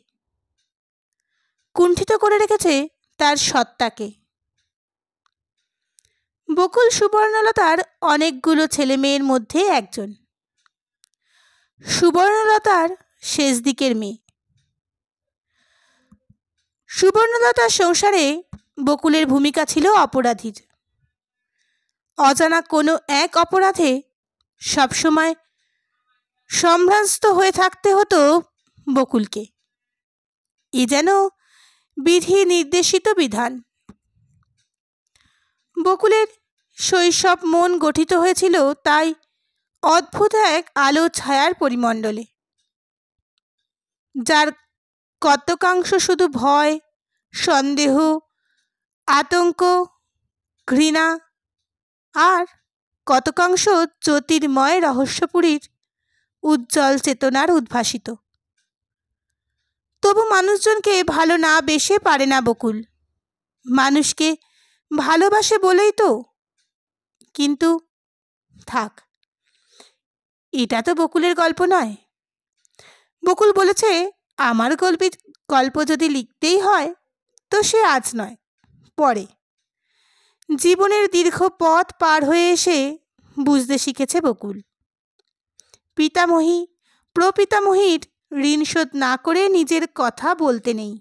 কুণ্ঠিত করে রেখেছে তার সত্তাকে। বকুল সুবর্ণলতার অনেকগুলো ছেলে মেয়ের মধ্যে একজন, সুবর্ণলতার শেষ দিকের মেয়ে। সুবর্ণলতার সংসারে বকুলের ভূমিকা ছিল অপরাধীর। অজানা কোনো এক অপরাধে সবসময় সম্ভ্রান্ত হয়ে থাকতে হতো বকুলকে। এ যেন বিধি নির্দেশিত বিধান। বকুলের শৈশব মন গঠিত হয়েছিল তাই অদ্ভুত এক আলো ছায়ার পরিমণ্ডলে, যার কতকাংশ শুধু ভয়, সন্দেহ আতঙ্ক, ঘৃণা আর কতকাংশ জ্যোতির্ময় রহস্যপুরীর উজ্জ্বল চেতনার উদ্ভাসিত। তবু মানুষজনকে ভালো না বেশে পারে না বকুল। মানুষকে ভালোবাসে বলেই তো। কিন্তু থাক, এটা তো বকুলের গল্প নয়। বকুল বলেছে, আমার গল্প যদি লিখতেই হয় তো সে আজ নয়, পরে। জীবনের দীর্ঘ পথ পার হয়ে এসে বুঝতে শিখেছে বকুল, পিতামহী প্রপিতামহীর ঋণ শোধ না করে নিজের কথা বলতে নেই।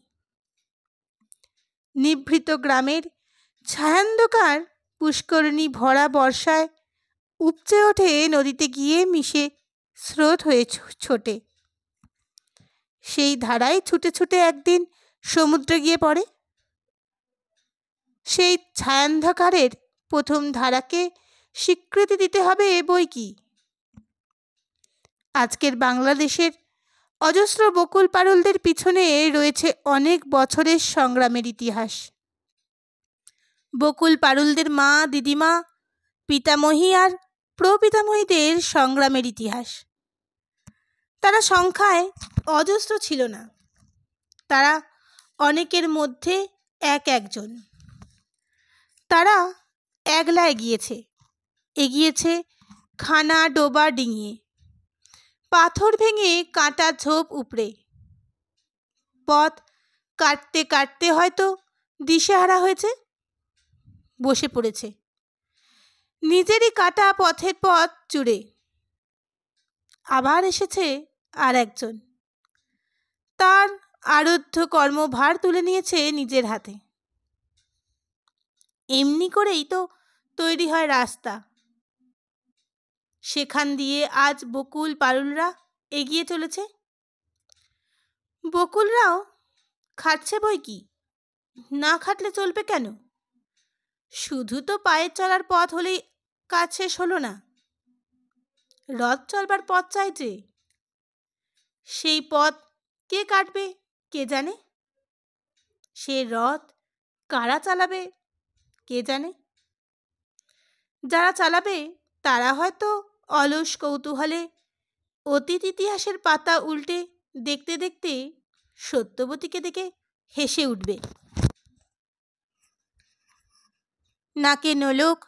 নিভৃত গ্রামের ছায়ান্ধকার পুষ্করিণী ভরা বর্ষায় উপচে ওঠে নদীতে গিয়ে মিশে স্রোত হয়ে ছোটে। সেই ধারায় ছুটে ছুটে একদিন সমুদ্রে গিয়ে পড়ে। সেই ছায়ান্ধকারের প্রথম ধারাকে স্বীকৃতি দিতে হবে বই কি। আজকের বাংলাদেশের অজস্র বকুল পারুলদের পিছনে রয়েছে অনেক বছরের সংগ্রামের ইতিহাস। বকুল পারুলদের মা, দিদিমা, পিতামহী আর প্রপিতামহীদের সংগ্রামের ইতিহাস। তারা সংখ্যায় অজস্র ছিল না, তারা অনেকের মধ্যে একজন। তারা একলা এগিয়েছে খানা ডোবা ডিঙিয়ে, পাথর ভেঙে কাঁটা ঝোপ উপড়ে। পথ কাটতে কাটতে হয়তো দিশেহারা হয়েছে, বসে পড়েছে নিজেরই কাটা পথের পথ জুড়ে। আবার এসেছে আর একজন, তার আরাধ্য কর্মভার তুলে নিয়েছে নিজের হাতে। এমনি করেই তো তৈরি হয় রাস্তা। সেখান দিয়ে আজ বকুল পারুলরা এগিয়ে চলেছে। বকুলরাও খাটছে বই কি, না খাটলে চলবে কেন? শুধু তো পায়ে চলার পথ হলেই কাজ শেষ হলো না, রথ চলবার পথ চাই যে। সেই পথ কে কাটবে কে জানে, সে রথ কারা চালাবে কে জানে। যারা চালাবে তারা হয়তো অলস কৌতূহলে অতীত ইতিহাসের পাতা উল্টে দেখতে দেখতে সত্যবতীকে দেখে হেসে উঠবে। নাকে নোলক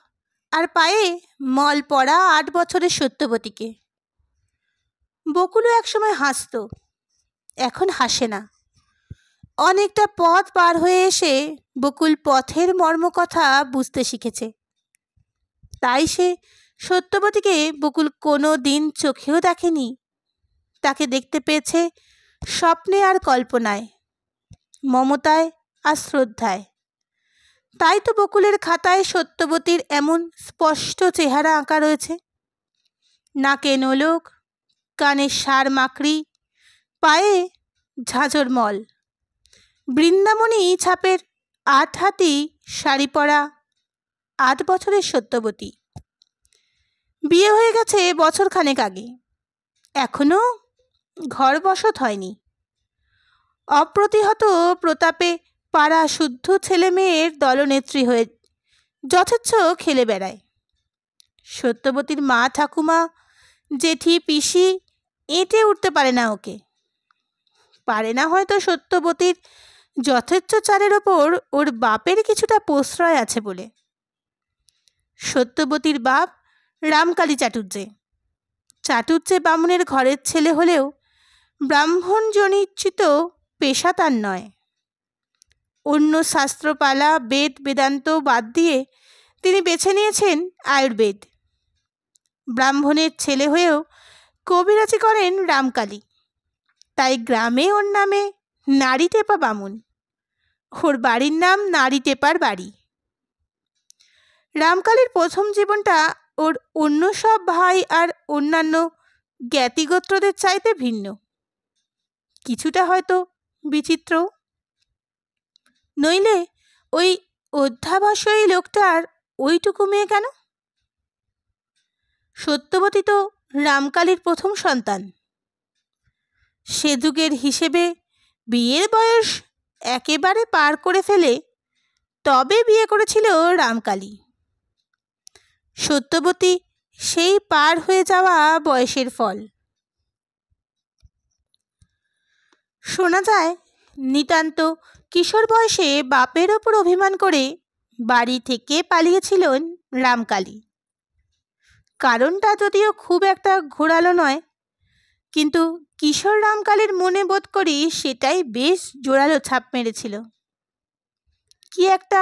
আর পায়ে মল পড়া 8 বছরের সত্যবতীকে। বকুলও একসময় হাসত, এখন হাসে না। অনেকটা পথ পার হয়ে এসে বকুল পথের মর্মকথা বুঝতে শিখেছে। তাই সে সত্যবতীকে বকুল কোনো দিন চোখেও দেখেনি। তাকে দেখতে পেয়েছে স্বপ্নে আর কল্পনায়, মমতায় আর শ্রদ্ধায়। তাই তো বকুলের খাতায় সত্যবতীর এমন স্পষ্ট চেহারা আঁকা রয়েছে। নাকে নোলক, কানে সার মাকড়ি, পায়ে ঝাঁঝর মল, বৃন্দাবনী ছাপের 8 হাতি শাড়ি পরা 8 বছরের সত্যবতী। বিয়ে হয়ে গেছে বছর খানেক আগে, এখনো ঘর বসত হয়নি। অপ্রতিহত প্রতাপে পাড়া শুদ্ধ ছেলে মেয়ের দলনেত্রী হয়ে যথেচ্ছ খেলে বেড়ায়। সত্যবতীর মা, ঠাকুমা, জেঠি, পিসি এঁটে উঠতে পারে না ওকে। পারে না হয়তো সত্যবতীর যথেচ্ছ চারের ওপর ওর বাপের কিছুটা প্রশ্রয় আছে বলে। সত্যবতীর বাপ রামকালী চাটুজ্জে বামুনের ঘরের ছেলে হলেও ব্রাহ্মণ জনিশ্চিত পেশা তার নয়। অন্য শাস্ত্রপালা, বেদ বেদান্ত বাদ দিয়ে তিনি বেছে নিয়েছেন আয়ুর্বেদ। ব্রাহ্মণের ছেলে হয়েও কবিরাজি করেন রামকালী, তাই গ্রামে ওর নামে নারী টেপা বামুন। ওর বাড়ির নাম নারী টেপার বাড়ি। রামকালীর প্রথম জীবনটা ওর অন্য সব ভাই আর অন্যান্য জ্ঞাতিগোত্রদের চাইতে ভিন্ন, কিছুটা হয়তো বিচিত্র। নইলে ওই অধ্যাবসায়ী লোকটার ওইটুকু মেয়ে কেন? সত্যবতী তো রামকালীর প্রথম সন্তান। সে যুগের হিসেবে বিয়ের বয়স একেবারে পার করে ফেলে তবে বিয়ে করেছিল রামকালী। সত্যবতী সেই পার হয়ে যাওয়া বয়সের ফল। শোনা যায় নিতান্ত কিশোর বয়সে বাপের ওপর অভিমান করে বাড়ি থেকে পালিয়েছিলেন রামকালী। কারণটা যদিও খুব একটা ঘোরালো নয়, কিন্তু কিশোর রামকালীর মনে বোধ করি সেটাই বেশ জোরালো ছাপ মেরেছিল। কি একটা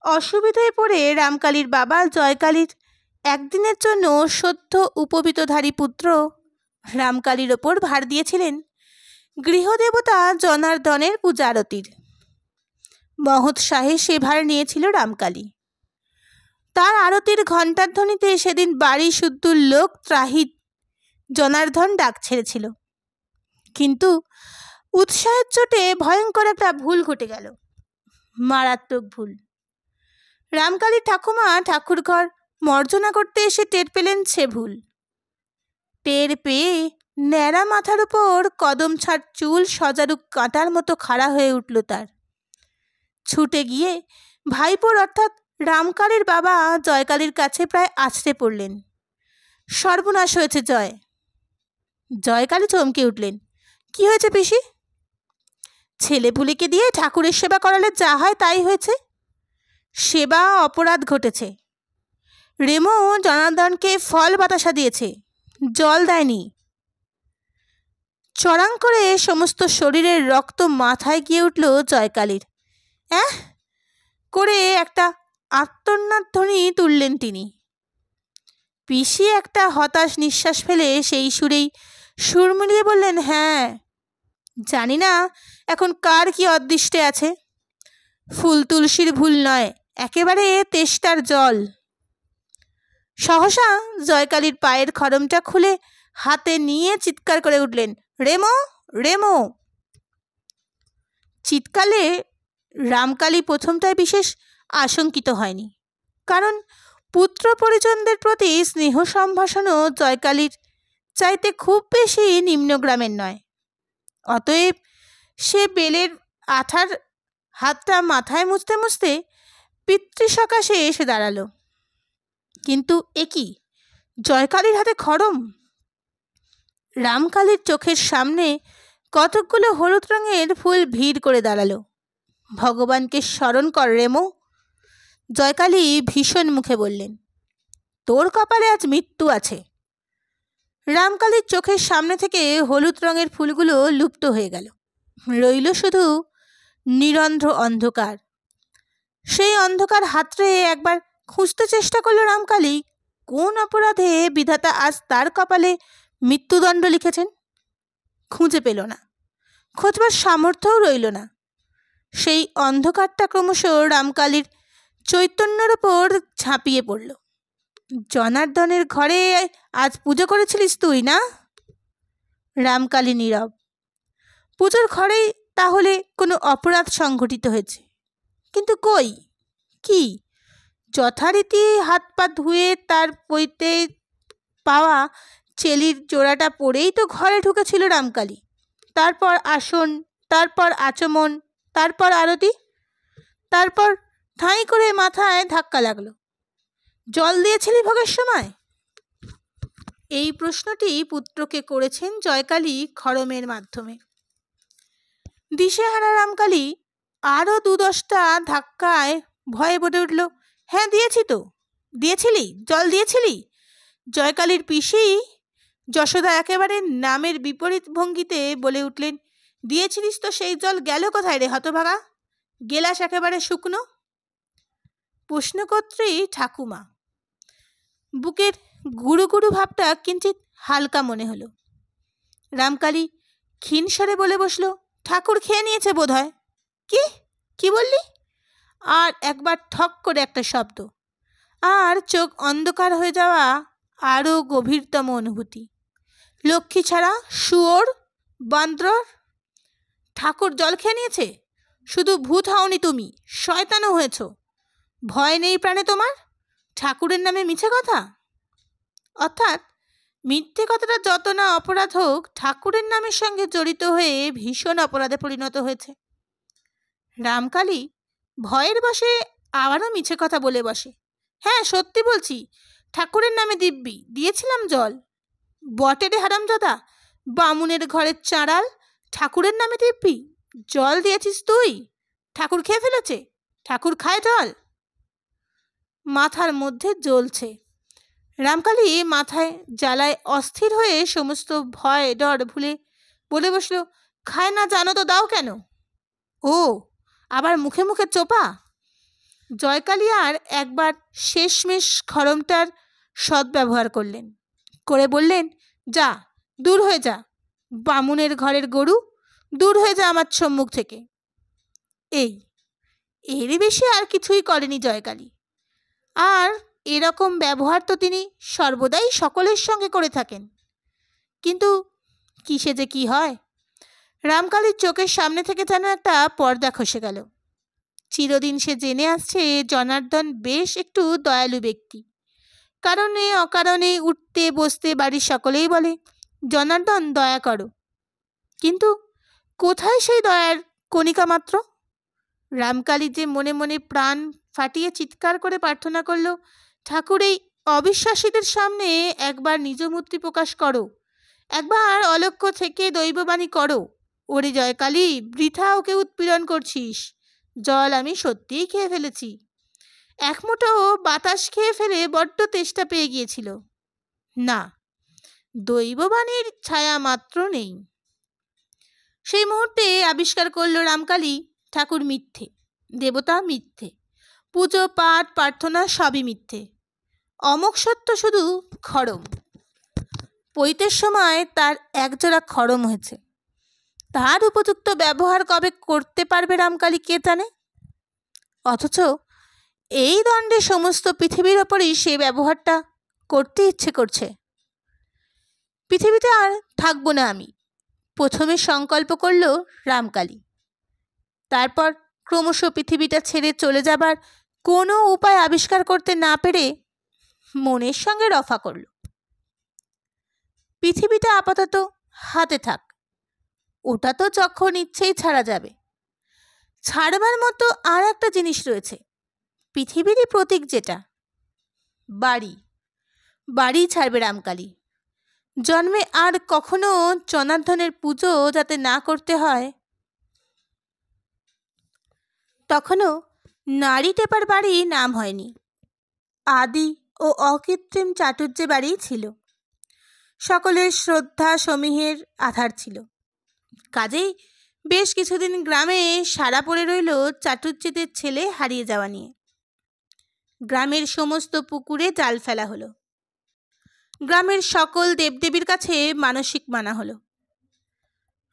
অসুবিধায় পড়ে রামকালীর বাবা জয়কালীর একদিনের জন্য সদ্য উপবীতধারী পুত্র রামকালীর ওপর ভার দিয়েছিলেন গৃহদেবতা জনার্দনের পূজা আরতির। মহোৎসাহে সে ভার নিয়েছিল রামকালী। তার আরতির ঘণ্টার ধ্বনিতে সেদিন বাড়ি শুদ্ধ লোক ত্রাহিত জনার্দন ডাক ছেড়েছিল। কিন্তু উৎসাহের চোটে ভয়ঙ্কর একটা ভুল ঘটে গেল, মারাত্মক ভুল। রামকালীর ঠাকুমা ঠাকুরঘর মর্জনা করতে এসে টের পেলেন সে ভুল। টের পেয়ে ন্যাড়া মাথার উপর কদম ছাড় চুল সজারু কাঁটার মতো খাড়া হয়ে উঠল তার। ছুটে গিয়ে ভাইপোর অর্থাৎ রামকালীর বাবা জয়কালীর কাছে প্রায় আছড়ে পড়লেন। সর্বনাশ হয়েছে জয়। জয়কালী চমকে উঠলেন। কি হয়েছে পিসি? ছেলেপুলিকে দিয়ে ঠাকুরের সেবা করালে যা হয় তাই হয়েছে। সেবা অপরাধ ঘটেছে। রেমো জনার্দনকে ফল বাতাসা দিয়েছে, জল দেয়নি। চড়াং করে সমস্ত শরীরের রক্ত মাথায় গিয়ে উঠল জয়কালীর। করে একটা আর্তনাদ ধ্বনি তুললেন তিনি। পিসি একটা হতাশ নিঃশ্বাস ফেলে সেই সুরেই সুর মিলিয়ে বললেন, হ্যাঁ, জানি না এখন কার কি অদৃষ্টে আছে। ফুল তুলসীর ভুল নয়, একেবারে তেষ্টার জল। সহসা জয়কালীর পায়ের খড়মটা খুলে হাতে নিয়ে চিৎকার করে উঠলেন, রেমো, রেমো। চিৎকালে রামকালী প্রথমটায় বিশেষ আশঙ্কিত হয়নি, কারণ পুত্র পরিজনদের প্রতি স্নেহ সম্ভাষণও জয়কালীর চাইতে খুব বেশি নিম্নগ্রামের নয়। অতএব সে বেলের আঠার হাতটা মাথায় মুছতে মুছতে পিতৃসকাশে এসে দাঁড়ালো। কিন্তু এ কি, জয়কালীর হাতে খড়ম! রামকালীর চোখের সামনে কতকগুলো হলুদ রঙের ফুল ভিড় করে দাঁড়ালো। ভগবানকে স্মরণ কর রেমো, জয়কালী ভীষণ মুখে বললেন। তোর কপালে আজ মৃত্যু আছে। রামকালীর চোখের সামনে থেকে হলুদ রঙের ফুলগুলো লুপ্ত হয়ে গেল। রইল শুধু নিরন্ধ্র অন্ধকার। সেই অন্ধকার হাতড়ে একবার খুঁজতে চেষ্টা করল রামকালী, কোন অপরাধে বিধাতা আজ তার কপালে মৃত্যুদণ্ড লিখেছেন। খুঁজে পেল না, খোঁজবার সামর্থ্যও রইল না। সেই অন্ধকারটা ক্রমশ রামকালীর চৈতন্যের ওপর ঝাঁপিয়ে পড়ল। জনার্দনের ঘরে আজ পুজো করেছিলিস তুই না? রামকালী নীরব। পুজোর ঘরেই তাহলে কোনো অপরাধ সংঘটিত হয়েছে। কিন্তু কই, কি? যথারীতি হাত পা ধুয়ে তার পইতে পাওয়া চেলির জোড়াটা পরেই তো ঘরে ঢুকেছিল রামকালী। তারপর আসন, তারপর আচমন, তারপর আরতি, তারপর ঠাঁই করে মাথায় ধাক্কা লাগলো। জল দিয়েছিলি ভোগের সময়? এই প্রশ্নটি পুত্রকে করেছেন জয়কালী খড়মের মাধ্যমে। দিশেহারা রামকালী আরও ২-১০টা ধাক্কায় ভয়ে বলে উঠল, হ্যাঁ দিয়েছি তো। দিয়েছিলি? জল দিয়েছিলি? জয়কালীর পিসি যশোদা একেবারে নামের বিপরীত ভঙ্গিতে বলে উঠলেন, দিয়েছিলিস তো সেই জল গেল কোথায় রে হতভাগা? গেলাস একেবারে শুকনো। প্রশ্নকর্ত্রী ঠাকুমা। বুকের গুরু গুরু ভাবটা কিঞ্চিত হালকা মনে হলো। রামকালী ক্ষীণ স্বরে বলে বসল, ঠাকুর খেয়ে নিয়েছে বোধ হয়। কি কি বললি? আর একবার ঠক করে একটা শব্দ, আর চোখ অন্ধকার হয়ে যাওয়া আরও গভীরতম অনুভূতি। লক্ষ্মী ছাড়া শুয়োর, বান্দর! ঠাকুর জল খেয়ে নিয়েছে? শুধু ভূত হওনি তুমি, শয়তানও হয়েছ। ভয় নেই প্রাণে তোমার? ঠাকুরের নামে মিছে কথা। অর্থাৎ মিথ্যে কথাটা যত না অপরাধ হোক, ঠাকুরের নামের সঙ্গে জড়িত হয়ে ভীষণ অপরাধে পরিণত হয়েছে। রামকালী ভয়ের বশে আবারও মিছে কথা বলে বসে। হ্যাঁ, সত্যি বলছি, ঠাকুরের নামে দিব্যি দিয়েছিলাম জল। বটে রে হারামজাদা, বামুনের ঘরের চাঁড়াল, ঠাকুরের নামে দিব্যি জল দিয়েছিস তুই? ঠাকুর খেয়ে ফেলেছে? ঠাকুর খায় জল? মাথার মধ্যে জ্বলছে। রামকালী মাথায় জ্বালায় অস্থির হয়ে সমস্ত ভয় ডর ভুলে বলে বসল, খায় না জানো তো দাও কেন? ও, আবার মুখে মুখে চোপা। জয়কালী আর একবার শেষমেশ খড়মটার সদ্ব্যবহার করলেন, করে বললেন, যা, দূর হয়ে যা, বামুনের ঘরের গরু, দূর হয়ে যা আমার সম্মুখ থেকে। এই, এরই বেশি আর কিছুই করেনি জয়কালী। আর এরকম ব্যবহার তো তিনি সর্বদাই সকলের সঙ্গে করে থাকেন। কিন্তু কিসে যে কি হয়, রামকালীর চোখের সামনে থেকে যেন একটা পর্দা খসে গেল। চিরদিন সে জেনে আসছে জনার্দন বেশ একটু দয়ালু ব্যক্তি। কারণে অকারণে উঠতে বসতে বাড়ির সকলেই বলে, জনার্দন দয়া করো। কিন্তু কোথায় সেই দয়ার কণিকা মাত্র? রামকালী যে মনে মনে প্রাণ ফাটিয়ে চিৎকার করে প্রার্থনা করল, ঠাকুর এই অবিশ্বাসীদের সামনে একবার নিজ মূর্তি প্রকাশ করো, একবার অলক্ষ্য থেকে দৈববাণী করো। ওরে জয়কালী, বৃথা ওকে উৎপীড়ন করছিস। জল আমি সত্যিই খেয়ে ফেলেছি। এক মুঠো বাতাস খেয়ে ফেলে বড্ড তেষ্টা পেয়ে গিয়েছিল। না, দৈববাণীর ছায়া মাত্র নেই। সেই মুহূর্তে আবিষ্কার করল রামকালী, ঠাকুর মিথ্যে, দেবতা মিথ্যে, পুজো পাঠ প্রার্থনা সবই মিথ্যে। অমোঘ সত্য শুধু খড়ম। পৈতের সময় তার একজোড়া খড়ম হয়েছে, তার উপযুক্ত ব্যবহার কবে করতে পারবে রামকালী কে জানে। অথচ এই দণ্ডে সমস্ত পৃথিবীর ওপরই সে ব্যবহারটা করতে ইচ্ছে করছে। পৃথিবীতে আর থাকবো না আমি, প্রথমে সংকল্প করল রামকালী। তারপর ক্রমশ পৃথিবীটা ছেড়ে চলে যাবার কোনো উপায় আবিষ্কার করতে না পেরে মনের সঙ্গে রফা করল। পৃথিবীটা আপাতত হাতে থাক, ওটা তো যখন ইচ্ছেই ছাড়া যাবে। ছাড়বার মতো আর একটা জিনিস রয়েছে, পৃথিবীরই প্রতীক যেটা, বাড়ি। বাড়ি ছাড়বে রামকালী। জন্মে আর কখনো জনার্দনের পুজো যাতে না করতে হয়। তখনও নারী টেপার বাড়ি নাম হয়নি, আদি ও অকৃত্রিম চাটুর্যে বাড়িই ছিল। সকলের শ্রদ্ধা সমীহের আধার ছিল। কাজেই বেশ কিছুদিন গ্রামে সারা পড়ে রইল চাটুর্যেদের ছেলে হারিয়ে যাওয়া নিয়ে। গ্রামের সমস্ত পুকুরে জাল ফেলা হলো। গ্রামের সকল দেবদেবীর কাছে মানসিক মানা হলো।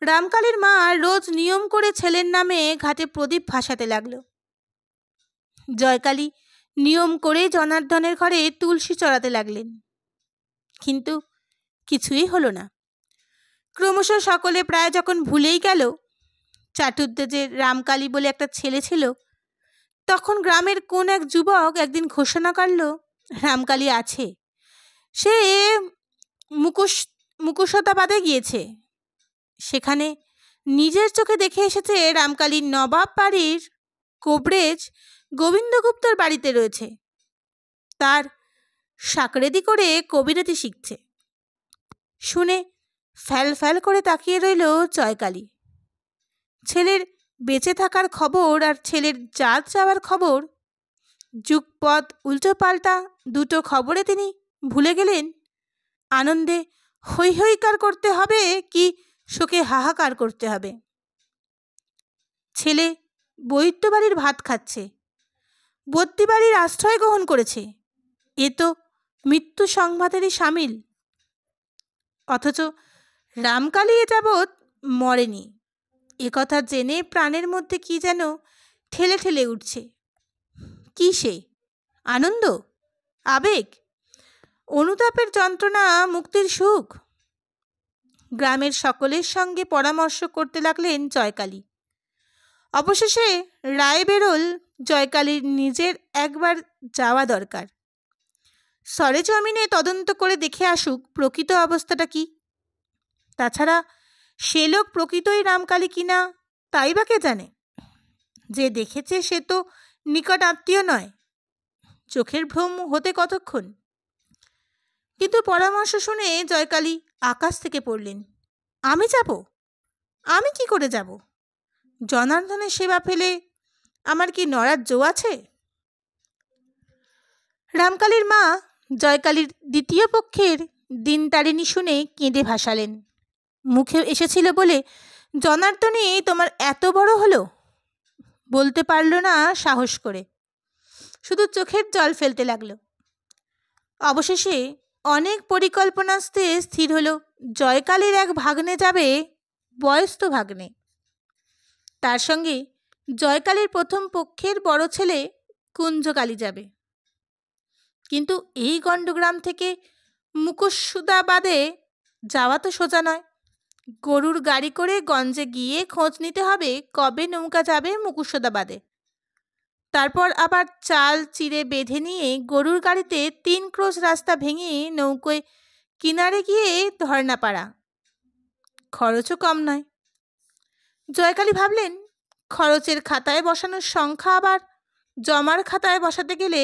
রামকালীর মা রোজ নিয়ম করে ছেলের নামে ঘাটে প্রদীপ ভাসাতে লাগলো। জয়কালী নিয়ম করে জনার্দনের ঘরে তুলসী চড়াতে লাগলেন। কিন্তু কিছুই হলো না। ক্রমশ সকলে প্রায় যখন ভুলেই গেল চাটুর্যে যে রামকালী বলে একটা ছেলে ছিল, তখন গ্রামের কোন এক যুবক একদিন ঘোষণা করল, রামকালী আছে, সে মুকুশতাবাদে গিয়েছে। সেখানে নিজের চোখে দেখে এসেছে রামকালীর নবাব বাড়ির কোবরেজ গোবিন্দগুপ্তর বাড়িতে রয়েছে, তার সাকরেদি করে কবিরাতি শিখছে। শুনে ফ্যাল ফ্যাল করে তাকিয়ে রইল জয়কালী। ছেলের বেঁচে থাকার খবর আর ছেলের জাত যাওয়ার খবর, যুগপৎ উল্টো পাল্টা দুটো খবরে তিনি ভুলে গেলেন আনন্দে হৈ হৈকার করতে হবে কি শোকে হাহাকার করতে হবে। ছেলে বৈদ্য বাড়ির ভাত খাচ্ছে, বদ্যি বাড়ির আশ্রয় গ্রহণ করেছে, এ তো মৃত্যু সংবাদেরই সামিল। অথচ রামকালী এ যাবৎ মরেনি, একথা জেনে প্রাণের মধ্যে কি যেন ঠেলে ঠেলে উঠছে। কি সে আনন্দ, আবেগ, অনুতাপের যন্ত্রণা, মুক্তির সুখ? গ্রামের সকলের সঙ্গে পরামর্শ করতে লাগলেন জয়কালী। অবশেষে রায় বেরোল জয়কালীর নিজের একবার যাওয়া দরকার, সরেজমিনে তদন্ত করে দেখে আসুক প্রকৃত অবস্থাটা কি। তাছাড়া সে লোক প্রকৃতই রামকালী কিনা তাই বা কে জানে? যে দেখেছে সে তো নিকট আত্মীয় নয়। চোখের ভ্রম হতে কতক্ষণ। কিন্তু পরামর্শ শুনে জয়কালী আকাশ থেকে পড়লেন। আমি যাব? আমি কি করে যাব? জনার্দনের সেবা ফেলে আমার কি নড়ার জো আছে? রামকালীর মা জয়কালীর দ্বিতীয় পক্ষের দিনতারিণী শুনে কেঁদে ভাসালেন। মুখে এসেছিল বলে জনার্দনই তোমার এত বড় হলো? বলতে পারল না সাহস করে, শুধু চোখের জল ফেলতে লাগলো। অবশেষে অনেক পরিকল্পনাস্তে স্থির হলো জয়কালীর এক ভাগ্নে যাবে, বয়স্ত ভাগ্নে। তার সঙ্গে জয়কালীর প্রথম পক্ষের বড় ছেলে কুঞ্জকালী যাবে। কিন্তু এই গণ্ডগ্রাম থেকে মুকুটসুদাবাদে যাওয়া তো সোজা নয়। গরুর গাড়ি করে গঞ্জে গিয়ে খোঁজ নিতে হবে কবে নৌকা যাবে মুকুটসুদাবাদে। তারপর আবার চাল চিড়ে বেঁধে নিয়ে গরুর গাড়িতে 3 ক্রোশ রাস্তা ভেঙে নৌকোয় কিনারে গিয়ে ধর্নাপাড়া। খরচও কম নয়। জয়কালী ভাবলেন, খরচের খাতায় বসানোর সংখ্যা আবার জমার খাতায় বসাতে গেলে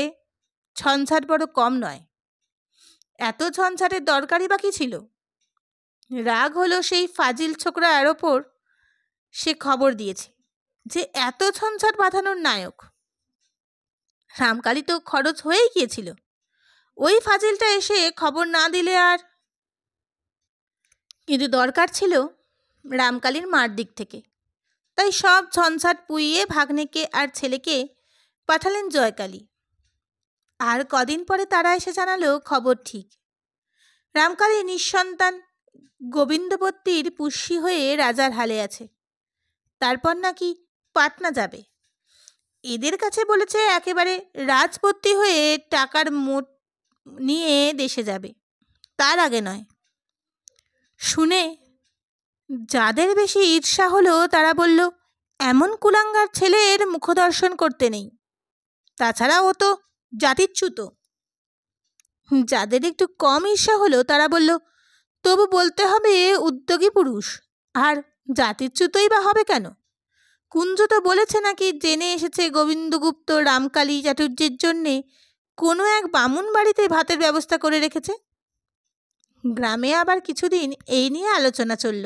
ঝঞ্ঝাট বড় কম নয়। এত ঝঞ্ঝাটের দরকারই বা কি ছিল? রাগ হলো সেই ফাজিল ছোকরার ওপর। সে খবর দিয়েছে যে এত ঝঞ্ঝাট বাঁধানোর নায়ক। রামকালী তো খরচ হয়েই গিয়েছিল। ওই ফাজিলটা এসে খবর না দিলে আর। কিন্তু দরকার ছিল রামকালীর মার দিক থেকে। তাই সব ঝঞ্ঝাট পুইয়ে ভাগ্নেকে আর ছেলেকে পাঠালেন জয়কালী। আর কদিন পরে তারা এসে জানালো খবর ঠিক। রামকালী নিঃসন্তান গোবিন্দপত্তির পুষ্যি হয়ে রাজার হালে আছে। তারপর নাকি পাটনা যাবে। এদের কাছে বলেছে একেবারে রাজপত্তি হয়ে টাকার মোট নিয়ে দেশে যাবে, তার আগে নয়। শুনে যাদের বেশি ঈর্ষা হলো তারা বলল, এমন কুলাঙ্গার ছেলের মুখদর্শন করতে নেই। তাছাড়া ও তো জাতিচ্যুত। যাদের একটু কম ঈর্ষা হলো তারা বলল, তবু বলতে হবে উদ্যোগী পুরুষ। আর জাতিচ্যুতই বা হবে কেন? কুঞ্জ তো বলেছে নাকি জেনে এসেছে গোবিন্দগুপ্ত রামকালী চাটুর্যের জন্যে কোনো এক বামুন বাড়িতে ভাতের ব্যবস্থা করে রেখেছে। গ্রামে আবার কিছুদিন এই নিয়ে আলোচনা চলল,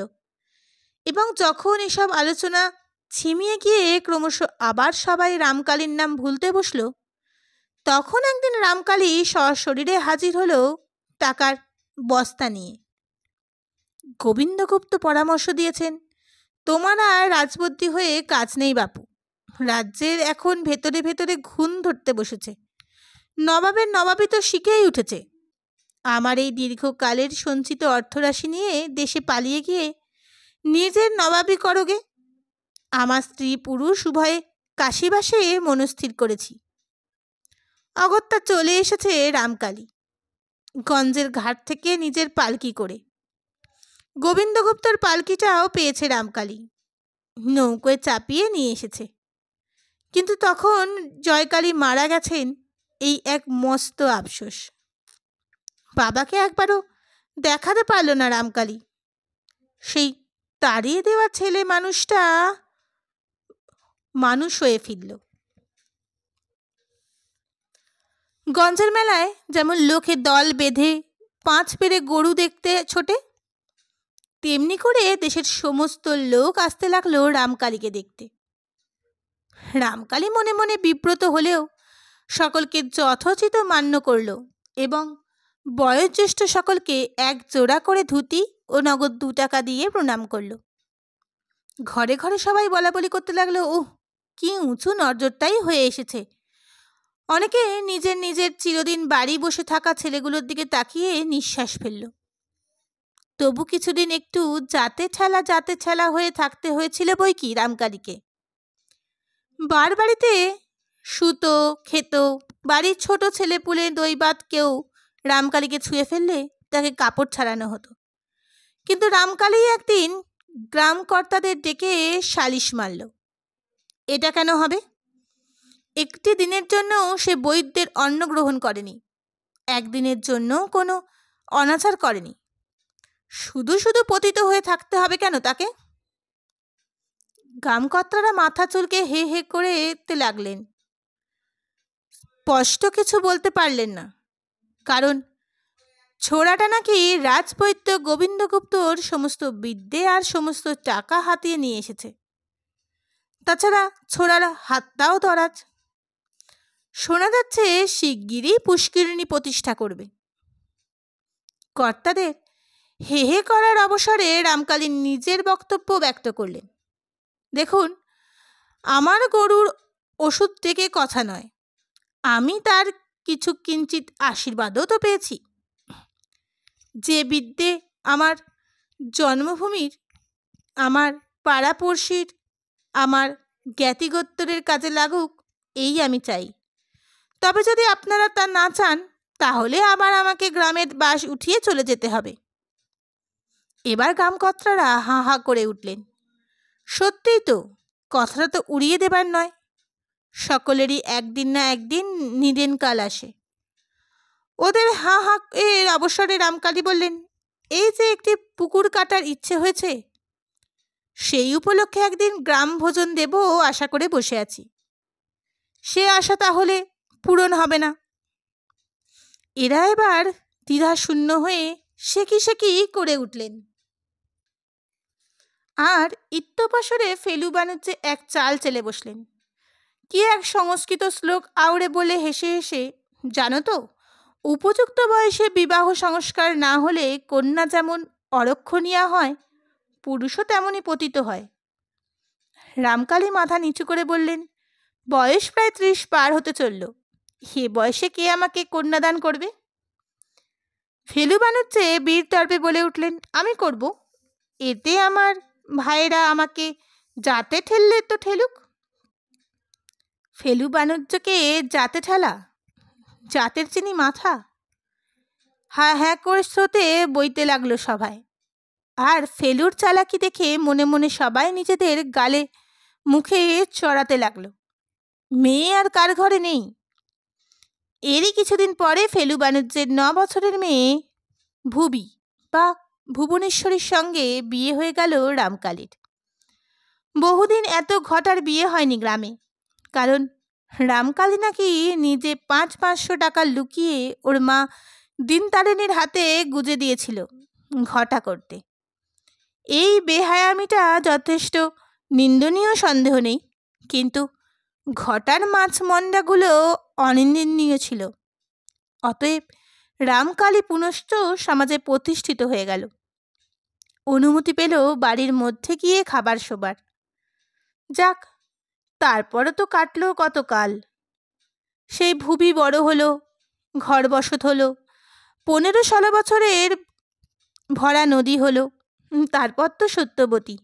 এবং যখন এসব আলোচনা ছিমিয়ে গিয়ে ক্রমশ আবার সবাই রামকালীর নাম ভুলতে বসল, তখন একদিন রামকালী সশরীরে হাজির হলো টাকার বস্তা নিয়ে। গোবিন্দগুপ্ত পরামর্শ দিয়েছেন, তোমার আর রাজবন্দী হয়ে কাজ নেই বাপু। রাজ্যের এখন ভেতরে ভেতরে ঘুণ ধরতে বসেছে। নবাবের নবাবই তো শিখেই উঠেছে। আমার এই দীর্ঘকালের সঞ্চিত অর্থরাশি নিয়ে দেশে পালিয়ে গিয়ে নিজের নবাবি করোগে। আমার স্ত্রী পুরুষ উভয়ে কাশীবাসে মনস্থির করেছি। অগত্যা চলে এসেছে রামকালী গঞ্জের ঘাট থেকে নিজের পালকি করে। গোবিন্দগুপ্তর পালকিটাও পেয়েছে রামকালী, নৌকোয় চাপিয়ে নিয়ে এসেছে। কিন্তু তখন জয়কালী মারা গেছেন, এই এক মস্ত আফসোস। বাবাকে একবারও দেখাতে পারল না রামকালী। সেই তাড়িয়ে দেওয়া ছেলে মানুষটা মানুষ হয়ে ফিরল। গঞ্জের মেলায় যেমন লোকে দল বেঁধে 5 পেরে গরু দেখতে ছোটে, তেমনি করে দেশের সমস্ত লোক আসতে লাগলো রামকালীকে দেখতে। রামকালী মনে মনে বিব্রত হলেও সকলকে যথোচিত মান্য করল এবং বয়োজ্যেষ্ঠ সকলকে 1 জোড়া করে ধুতি ও নগদ 2 টাকা দিয়ে প্রণাম করল। ঘরে ঘরে সবাই বলা বলি করতে লাগলো, ওহ, কি উঁচু নজরটাই হয়ে এসেছে। অনেকে নিজের নিজের চিরদিন বাড়ি বসে থাকা ছেলেগুলোর দিকে তাকিয়ে নিঃশ্বাস ফেলল। তবু কিছুদিন একটু যাতে ঠেলা হয়ে থাকতে হয়েছিল বই কি রামকালীকে। বার বাড়িতে শুতো, খেত। বাড়ির ছোট ছেলেপুলে দৈবাত কেউ রামকালীকে ছুঁয়ে ফেললে তাকে কাপড় ছাড়ানো হতো। কিন্তু রামকালী একদিন গ্রাম কর্তাদের ডেকে সালিশ মারল। এটা কেন হবে? একটি দিনের জন্য সে বৈদ্যের অন্ন গ্রহণ করেনি, একদিনের জন্য কোনো অনাচার করেনি। শুধু শুধু পতিত হয়ে থাকতে হবে কেন তাকে? গ্রামকর্তারা মাথা চুলকে হে হে করে লাগলেন। স্পষ্ট কিছু বলতে পারলেন না, কারণ ছোড়াটা নাকি রাজবৈদ্য গোবিন্দগুপ্তর সমস্ত বিদ্যে আর সমস্ত টাকা হাতিয়ে নিয়ে এসেছে। তাছাড়া ছোড়ার হাতটাও দরাজ। শোনা যাচ্ছে শিগগিরই পুষ্করিণী প্রতিষ্ঠা করবে। কর্তাদের হে হে করার অবসরে রামকালী নিজের বক্তব্য ব্যক্ত করলেন। দেখুন, আমার গরুর ওষুধ থেকে কথা নয়, আমি তার কিছু কিঞ্চিত আশীর্বাদও তো পেয়েছি। যে বিদ্যে আমার জন্মভূমির, আমার পাড়াপড়শির, আমার জ্ঞাতিগোত্তরের কাজে লাগুক, এই আমি চাই। তবে যদি আপনারা তা না চান, তাহলে আবার আমাকে গ্রামের বাস উঠিয়ে চলে যেতে হবে। এবার গ্রামকর্তারা হা হা করে উঠলেন। সত্যিই তো, কথাটা তো উড়িয়ে দেবার নয়। সকলেরই একদিন না একদিন নিদেন কাল আসে। ওদের হা হা এর অবসরে রামকালী বললেন, এই যে একটি পুকুর কাটার ইচ্ছে হয়েছে, সেই উপলক্ষে একদিন গ্রাম ভোজন দেব আশা করে বসে আছি। সে আশা তাহলে পূরণ হবে না। এরা এবার দ্বিধা শূন্য হয়ে সেকি সেকি করে উঠলেন। আর ইত্যপাশরে ফেলু বানুজ্জে এক চাল চেলে বসলেন। কি এক সংস্কৃত শ্লোক আউড়ে বলে হেসে হেসে, জানো তো, উপযুক্ত বয়সে বিবাহ সংস্কার না হলে কন্যা যেমন অরক্ষণীয়া হয়, পুরুষও তেমনই পতিত হয়। রামকালী মাথা নিচু করে বললেন, বয়স প্রায় 30 পার হতে চলল, এ বয়সে কে আমাকে কন্যাদান করবে? ফেলু বানুজ্জে বীর তর্পে বলে উঠলেন, আমি করব। এতে আমার ভাইয়েরা আমাকে যাতে ঠেললে তো ঠেলুক। ফেলু বানুজ্জকে যাতে ঠেলা? জাতের চিনি মাথা? হ্যাঁ হ্যাঁ করে স্রোতে বইতে লাগলো সভায়। আর ফেলুর চালাকি দেখে মনে মনে সবাই নিজেদের গালে মুখে চড়াতে লাগলো। মেয়ে আর কার ঘরে নেই। এরই কিছুদিন পরে ফেলু বানুজ্জের 9 বছরের মেয়ে ভুবি বা ভুবনেশ্বরীর সঙ্গে বিয়ে হয়ে গেল রামকালীর। বহুদিন এত ঘটার বিয়ে হয়নি গ্রামে, কারণ রামকালী নাকি নিজে 500 টাকা লুকিয়ে ওর মা দিনতারিণীর হাতে গুজে দিয়েছিল ঘটা করতে। এই বেহায়ামিটা যথেষ্ট নিন্দনীয়, সন্দেহ নেই, কিন্তু ঘটার মাছ মন্ডাগুলো অনিন্দনীয় ছিল। অতএব রামকালী পুনশ্চ সমাজে প্রতিষ্ঠিত হয়ে গেল। অনুমতি পেল বাড়ির মধ্যে গিয়ে খাবার শোবার। যাক, তারপরও তো কাটলো কতকাল। সেই ভুবি বড় হলো, ঘর বসত হলো, 15-16 বছরের ভরা নদী হলো। তারপর তো সত্যবতী।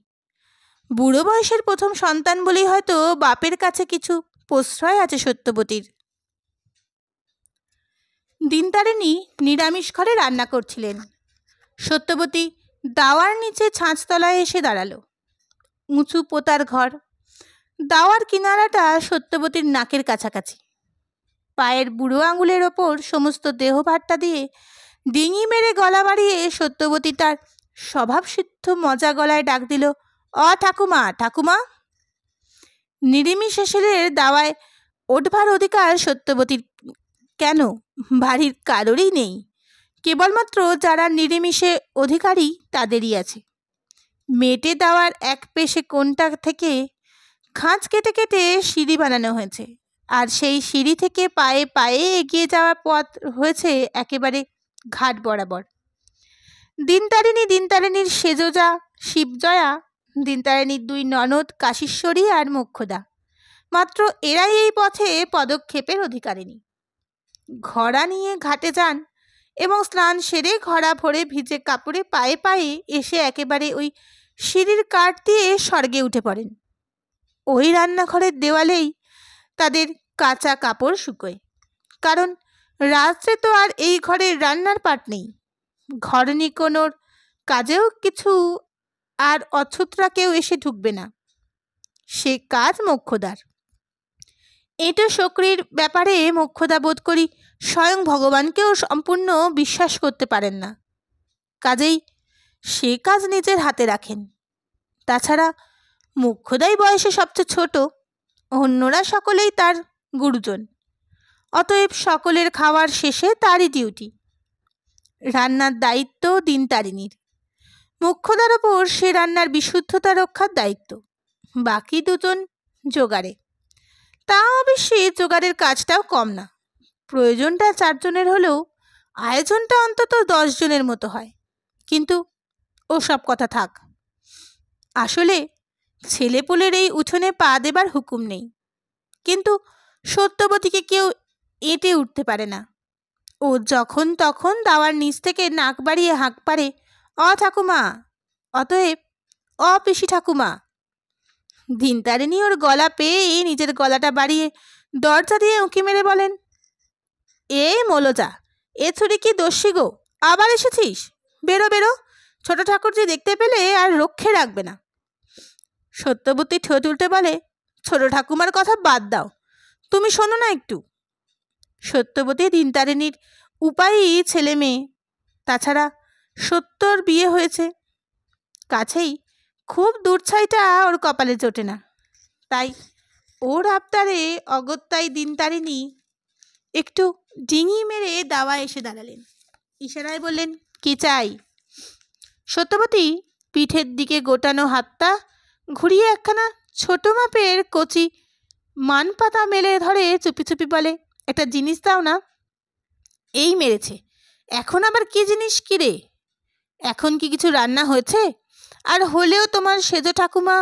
বুড়ো বয়সের প্রথম সন্তান বলেই হয়তো বাপের কাছে কিছু প্রশ্রয় আছে সত্যবতীর। দিনতারিণী নিরামিষ ঘরে রান্না করছিলেন। সত্যবতী দাওয়ার নিচে ছাঁচতলায় এসে দাঁড়ালো। উঁচু পোতার ঘর, দাওয়ার কিনারাটা সত্যবতীর নাকের কাছাকাছি। পায়ের বুড়ো আঙুলের ওপর সমস্ত দেহভারটা দিয়ে ডিঙি মেরে গলা বাড়িয়ে সত্যবতী তার স্বভাবসিদ্ধ মজা গলায় ডাক দিল, অ ঠাকুমা, ঠাকুমা। নিরিমি শেষের দাওয়ায় ওঠবার অধিকার সত্যবতীর কেন, বাড়ির কারোরই নেই। কেবলমাত্র যারা নিরিমিষে অধিকারী তাদেরই আছে। মেটে দেওয়ার এক পেশে কোণটা থেকে খাঁজ কেটে কেটে সিঁড়ি বানানো হয়েছে, আর সেই সিঁড়ি থেকে পায়ে পায়ে এগিয়ে যাওয়ার পথ হয়েছে একেবারে ঘাট বরাবর। দিনতারিণী, দিনতারিণীর সেজোজা শিবজয়া, দিনতারিণীর 2 ননদ কাশীশ্বরী আর মোক্ষদা, মাত্র এরাই এই পথে পদক্ষেপের অধিকারিণী। ঘোড়া নিয়ে ঘাটে যান এবং স্নান সেরে ঘোড়া ভরে ভিজে কাপড়ে পায়ে পায়ে এসে একেবারে ওই সিঁড়ির কাঠ দিয়ে স্বর্গে উঠে পড়েন। ওই রান্নাঘরের দেওয়ালেই তাদের কাঁচা কাপড় শুকোয়, কারণ রাত্রে তো আর এই ঘরে রান্নার পাট নেই। ঘর নিকোনোর কাজেও কিছু আর অছুতরা কেউ এসে ঢুকবে না, সে কাজ মোক্ষদার। এঁটো শকরির ব্যাপারে মোক্ষদা বোধ করি স্বয়ং ভগবানকেও সম্পূর্ণ বিশ্বাস করতে পারেন না, কাজেই সে কাজ নিজের হাতে রাখেন। তাছাড়া মোক্ষদাই বয়সে সবচেয়ে ছোট, অন্যরা সকলেই তার গুরুজন। অতএব সকলের খাওয়ার শেষে তারই ডিউটি। রান্নার দায়িত্ব দিনতারিণীর। মোক্ষদার ওপর সে রান্নার বিশুদ্ধতা রক্ষার দায়িত্ব। বাকি দুজন জোগাড়ে। তা অবশ্যই জোগাড়ের কাজটাও কম না। প্রয়োজনটা 4 জনের হলেও আয়োজনটা অন্তত 10 জনের মতো হয়। কিন্তু ওসব কথা থাক। আসলে ছেলেপুলের এই উঠোনে পা দেবার হুকুম নেই। কিন্তু সত্যবতীকে কেউ এঁটে উঠতে পারে না। ও যখন তখন দাওয়ার নিচ থেকে নাক বাড়িয়ে হাঁক পারে, অ ঠাকুমা, অতএব অ পিসি ঠাকুমা। দিনতারিণী ওর গলা পেয়ে নিজের গলাটা বাড়িয়ে দরজা দিয়ে উঁকি মেরে বলেন, এ মলোজা, এ ছুরি কি দস্যি গো, আবার এসেছিস? বেরো বেরো, ছোট ঠাকুরজি দেখতে পেলে আর রক্ষে রাখবে না। সত্যবতী ঠোঁট উল্টে বলে, ছোট ঠাকুমার কথা বাদ দাও, তুমি শোনো না একটু। সত্যবতী দিনতারিণীর উপায়ই ছেলে মেয়ে, তাছাড়া সত্যর বিয়ে হয়েছে, কাছেই খুব দূরছাইটা ওর কপালে জোটে না। তাই ওর আবদারে অগত্যাই দিনতারিণী একটু ডিঙি মেরে দাওয়া এসে দাঁড়ালেন। ইশারায় বললেন, কি চাই? সত্যবতী পিঠের দিকে গোটানো হাতটা ঘুরিয়ে একখানা ছোট মাপের কচি মান পাতা মেলে ধরে চুপি চুপি বলে, একটা জিনিস দাও না। এই মেরেছে, এখন আবার কি জিনিস? কি রে, এখন কি কিছু রান্না হয়েছে? আর হলেও তোমার সেজ ঠাকুমা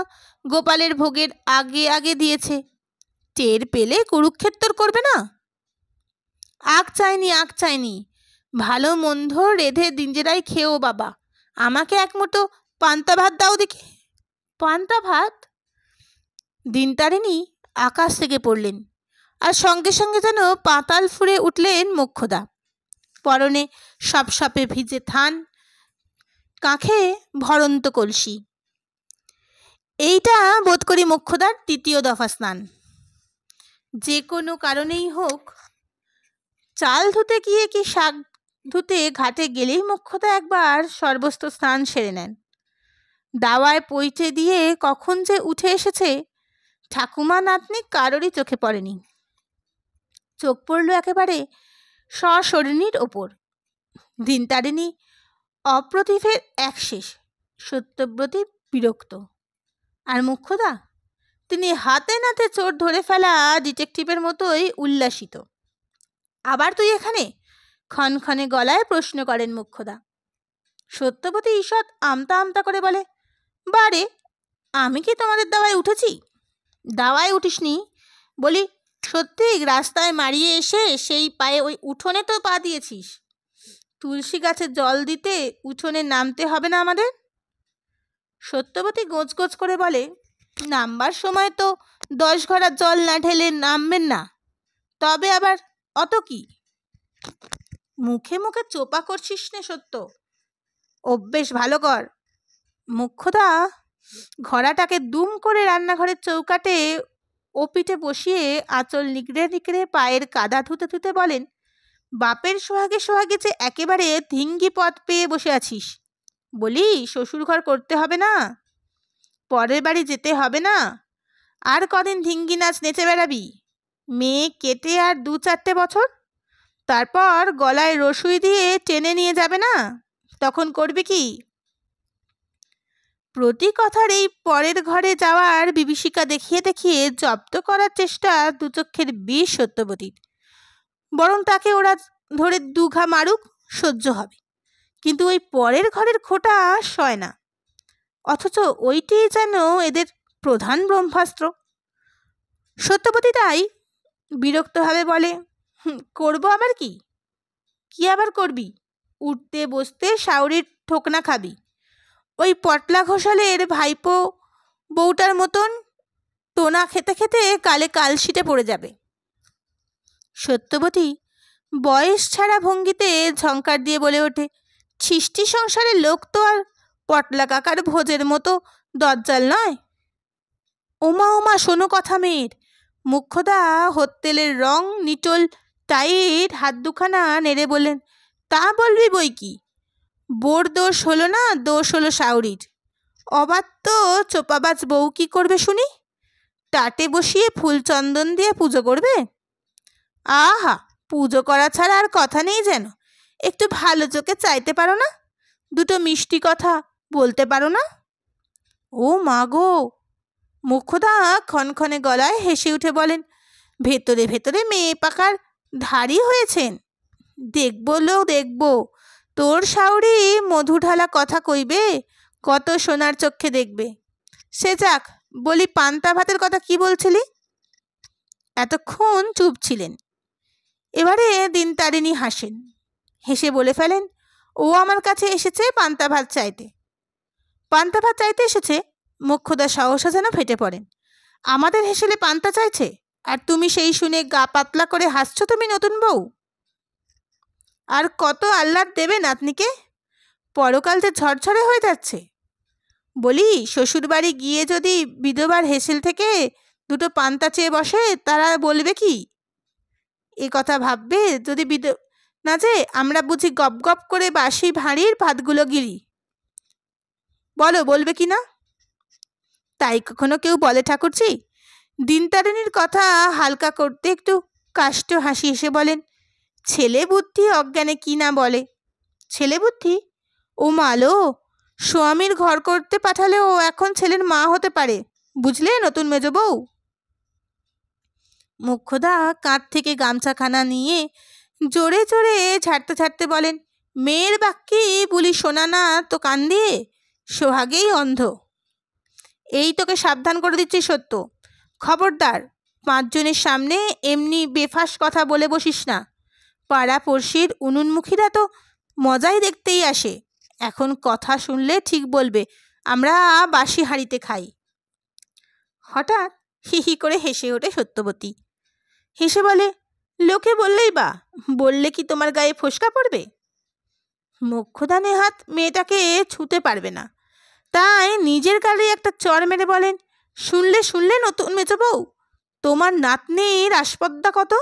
গোপালের ভোগের আগে আগে দিয়েছে, টের পেলে কুরুক্ষেত্তর করবে না? আগ চাইনি, আগ চাইনি, ভালো মন্দ রেধে দিনজেরাই খেও বাবা, আমাকে এক মুঠো পান্তা ভাত দাও দেখি। পান্তা ভাত? দিনতারিণী আকাশ থেকে পড়লেন, আর সঙ্গে সঙ্গে যেন পাতাল ফুঁড়ে উঠলেন মোক্ষদা। পরনে সপসপে ভিজে থান, কাঁখে ভরন্ত কলসি। এইটা বোধ করি মোক্ষদার 3য় দফা স্নান। যে কোনো কারণেই হোক, চাল ধুতে গিয়ে কি শাক ধুতে ঘাটে গেলেই মোক্ষদা একবার সর্বস্ত স্নান সেরে নেন। দাওয়ায় পৌঁছে দিয়ে কখন যে উঠে এসেছে ঠাকুমা নাতনি কারোরই চোখে পড়েনি। চোখ পড়ল একেবারে সশরীরীর ওপর। দিনতারিণী অপ্রতিভের এক শেষ, সত্যব্রতী বিরক্ত, আর মোক্ষদা তিনি হাতে নাতে চোর ধরে ফেলা ডিটেকটিভের মতোই উল্লাসিত। আবার তুই এখানে? ক্ষণক্ষণে গলায় প্রশ্ন করেন মোক্ষদা। সত্যবতী ঈষৎ আমতা আমতা করে বলে, বারে, আমি কি তোমাদের দাওয়ায় উঠেছি? দাওয়ায় উঠিসনি বলি, সত্যি রাস্তায় মারিয়ে এসে সেই পায়ে ওই উঠোনে তো পা দিয়েছিস। তুলসী গাছে জল দিতে উঠোনে নামতে হবে না আমাদের? সত্যবতী গোঁচ করে বলে, নামবার সময় তো 10 ঘড়া জল না ঢেলে নামবেন না, তবে আবার অত কি? মুখে মুখে চোপা করছিস নে সত্য, অভ্যেস ভালো কর। মোক্ষদা ঘোড়াটাকে দুম করে রান্নাঘরের চৌকাটে ও পিঠে বসিয়ে আঁচল নিকড়ে নিকড়ে পায়ের কাদা ধুতে ধুতে বলেন, বাপের সোহাগে সোহাগে যে একেবারে ধিঙ্গি পথ পেয়ে বসে আছিস। বলি, শ্বশুর ঘর করতে হবে না? পরের বাড়ি যেতে হবে না? আর কদিন ধিঙ্গি নাচ নেচে বেড়াবি? মেয়ে কেটে আর 2-4টে বছর, তারপর গলায় রসুই দিয়ে টেনে নিয়ে যাবে না? তখন করবে কি? প্রতি কথার এই পরের ঘরে যাওয়ার বিভীষিকা দেখিয়ে দেখিয়ে জব্দ করার চেষ্টা দুচক্ষের বিষ সত্যবতীর। বরং তাকে ওরা ধরে 2 ঘা মারুক, সহ্য হবে, কিন্তু ওই পরের ঘরের খোটা সয় না। অথচ ওইটি যেন এদের প্রধান ব্রহ্মাস্ত্র। সত্যবতী তাই বিরক্তভাবে বলে, করবো আবার কি? কি আবার করবি? উঠতে বসতে শাউরির ঠোকনা খাবি, ওই পটলা ঘোষালের ভাইপো বউটার মতন টোনা খেতে খেতে কালে কালশিটে পড়ে যাবে। সত্যবতী বয়স ছাড়া ভঙ্গিতে ঝংকার দিয়ে বলে ওঠে, ছিষ্টি সংসারের লোক তো আর পটলা কাকার ভোজের মতো দজ্জাল নয়। ওমা ওমা, শোনো কথা মেয়ের। মোক্ষদা হত্তেলের রং নিটোল টাইট হাত দুখানা নেড়ে বললেন, তা বলবি বই কি, বোর দোষ হলো না, দোষ হলো শাউরির। অবাধ্য চোপাবাজ বউ কি করবে শুনি? টাটে বসিয়ে ফুল চন্দন দিয়ে পুজো করবে? আহা, পুজো করা ছাড়া আর কথা নেই যেন। একটু ভালো চোখে চাইতে পারো না? দুটো মিষ্টি কথা বলতে পারো না? ও মা গো! মোক্ষদা ক্ষণক্ষণে গলায় হেসে উঠে বলেন, ভেতরে ভেতরে মেয়ে পাকার ধারী হয়েছেন। দেখব লো দেখব, তোর শাউরি মধু ঢালা কথা কইবে, কত সোনার চক্ষে দেখবে। সে যাক, বলি পান্তা ভাতের কথা কি বলছিলি? এতক্ষণ চুপ ছিলেন। এবারে দিনতারিণী হাসেন। হেসে বলে ফেলেন, ও আমার কাছে এসেছে পান্তা ভাত চাইতে। পান্তা ভাত চাইতে এসেছে? মোক্ষদা সাহসা যেন ফেটে পড়েন। আমাদের হেসেলে পান্তা চাইছে, আর তুমি সেই শুনে গা পাতলা করে হাসছো তুমি নতুন বউ? আর কত আহ্লাদ দেবে নাতনিকে? পরকাল যে ঝরঝরে হয়ে যাচ্ছে। বলি, শ্বশুরবাড়ি গিয়ে যদি বিধবার হেসেল থেকে দুটো পান্তা চেয়ে বসে, তারা বলবে কি? এ কথা ভাববে যদি না যে আমরা বুঝি গপ গপ করে বাসি ভাঁড়ির ভাতগুলো গিলি। বলো, বলবে কি না? তাই কখনো কেউ বলে ঠাকুরজি? দিনতারিণীর কথা হালকা করতে একটু কাষ্ঠ হাসি এসে বলেন, ছেলে বুদ্ধি অজ্ঞানে কি না বলে। ছেলে বুদ্ধি? ও মালো, স্বামীর ঘর করতে পাঠালে ও এখন ছেলের মা হতে পারে, বুঝলে নতুন মেজ বউ? মোক্ষদা কাঁধ থেকে গামছাখানা নিয়ে জোরে জোরে ঝাড়তে ঝাড়তে বলেন, মেয়ের বাক্যে বলি শোনা না তো কান দিয়ে, সোহাগেই অন্ধ। এই তোকে সাবধান করে দিচ্ছি সত্য, খবরদার পাঁচজনের সামনে এমনি বেফাস কথা বলে বসিস না। পাড়া পড়শির উনুনমুখীরা তো মজাই দেখতেই আসে, এখন কথা শুনলে ঠিক বলবে আমরা বাসি হাঁড়িতে খাই। হঠাৎ হি হি করে হেসে ওঠে সত্যবতী। হেসে বলে, লোকে বললেই বা, বললে কি তোমার গায়ে ফোসকা পড়বে? মোক্ষদা নেহাত মেয়েটাকে ছুঁতে পারবে না, তাই নিজের গালে একটা চড় মেরে বলেন, শুনলে শুনলে নতুন মেজো বউ, তোমার নাতনির আসপদ্দা কত?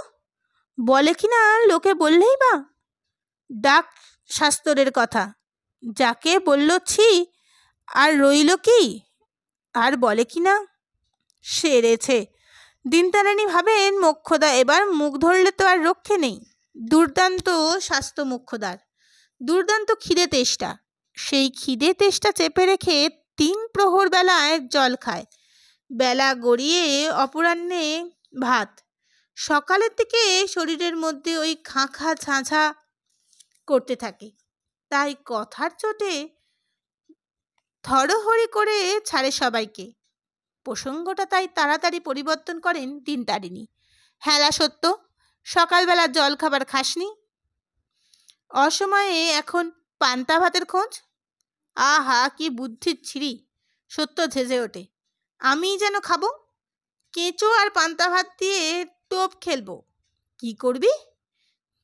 বলে কি না লোকে বললেই বা। ডাক শাস্তরের কথা, যাকে বলল ছি, আর রইল কি? আর বলে কি না? সেরেছে। দিনতারিণী ভাবেন, মোক্ষদা এবার মুখ ধরলে তো আর রক্ষে নেই। দুর্দান্ত স্বাস্থ্য মোক্ষদার, দুর্দান্ত খিদে তেষ্টা। সেই খিদে তেষ্টা চেপে রেখে 3 প্রহর বেলায় জল খায়, বেলা গড়িয়ে অপরাহ্নে ভাত। সকালের দিকে শরীরের মধ্যে ওই খাঁখা ঝাঁঝা করতে থাকে, তাই কথার চোটে থরহরি করে ছাড়ে সবাইকে। প্রসঙ্গটা তাই তাড়াতাড়ি পরিবর্তন করেন দিনতারিণী। হেলা সত্য, সকালবেলা জল খাবার খাসনি? অসময়ে এখন পান্তা ভাতের খোঁজ? আহা, কি বুদ্ধির ছিরি! সত্য ঝেঁঝে ওঠে, আমি যেন খাবো? কেঁচো আর পান্তা ভাত দিয়ে টোপ খেলবো। কি করবি?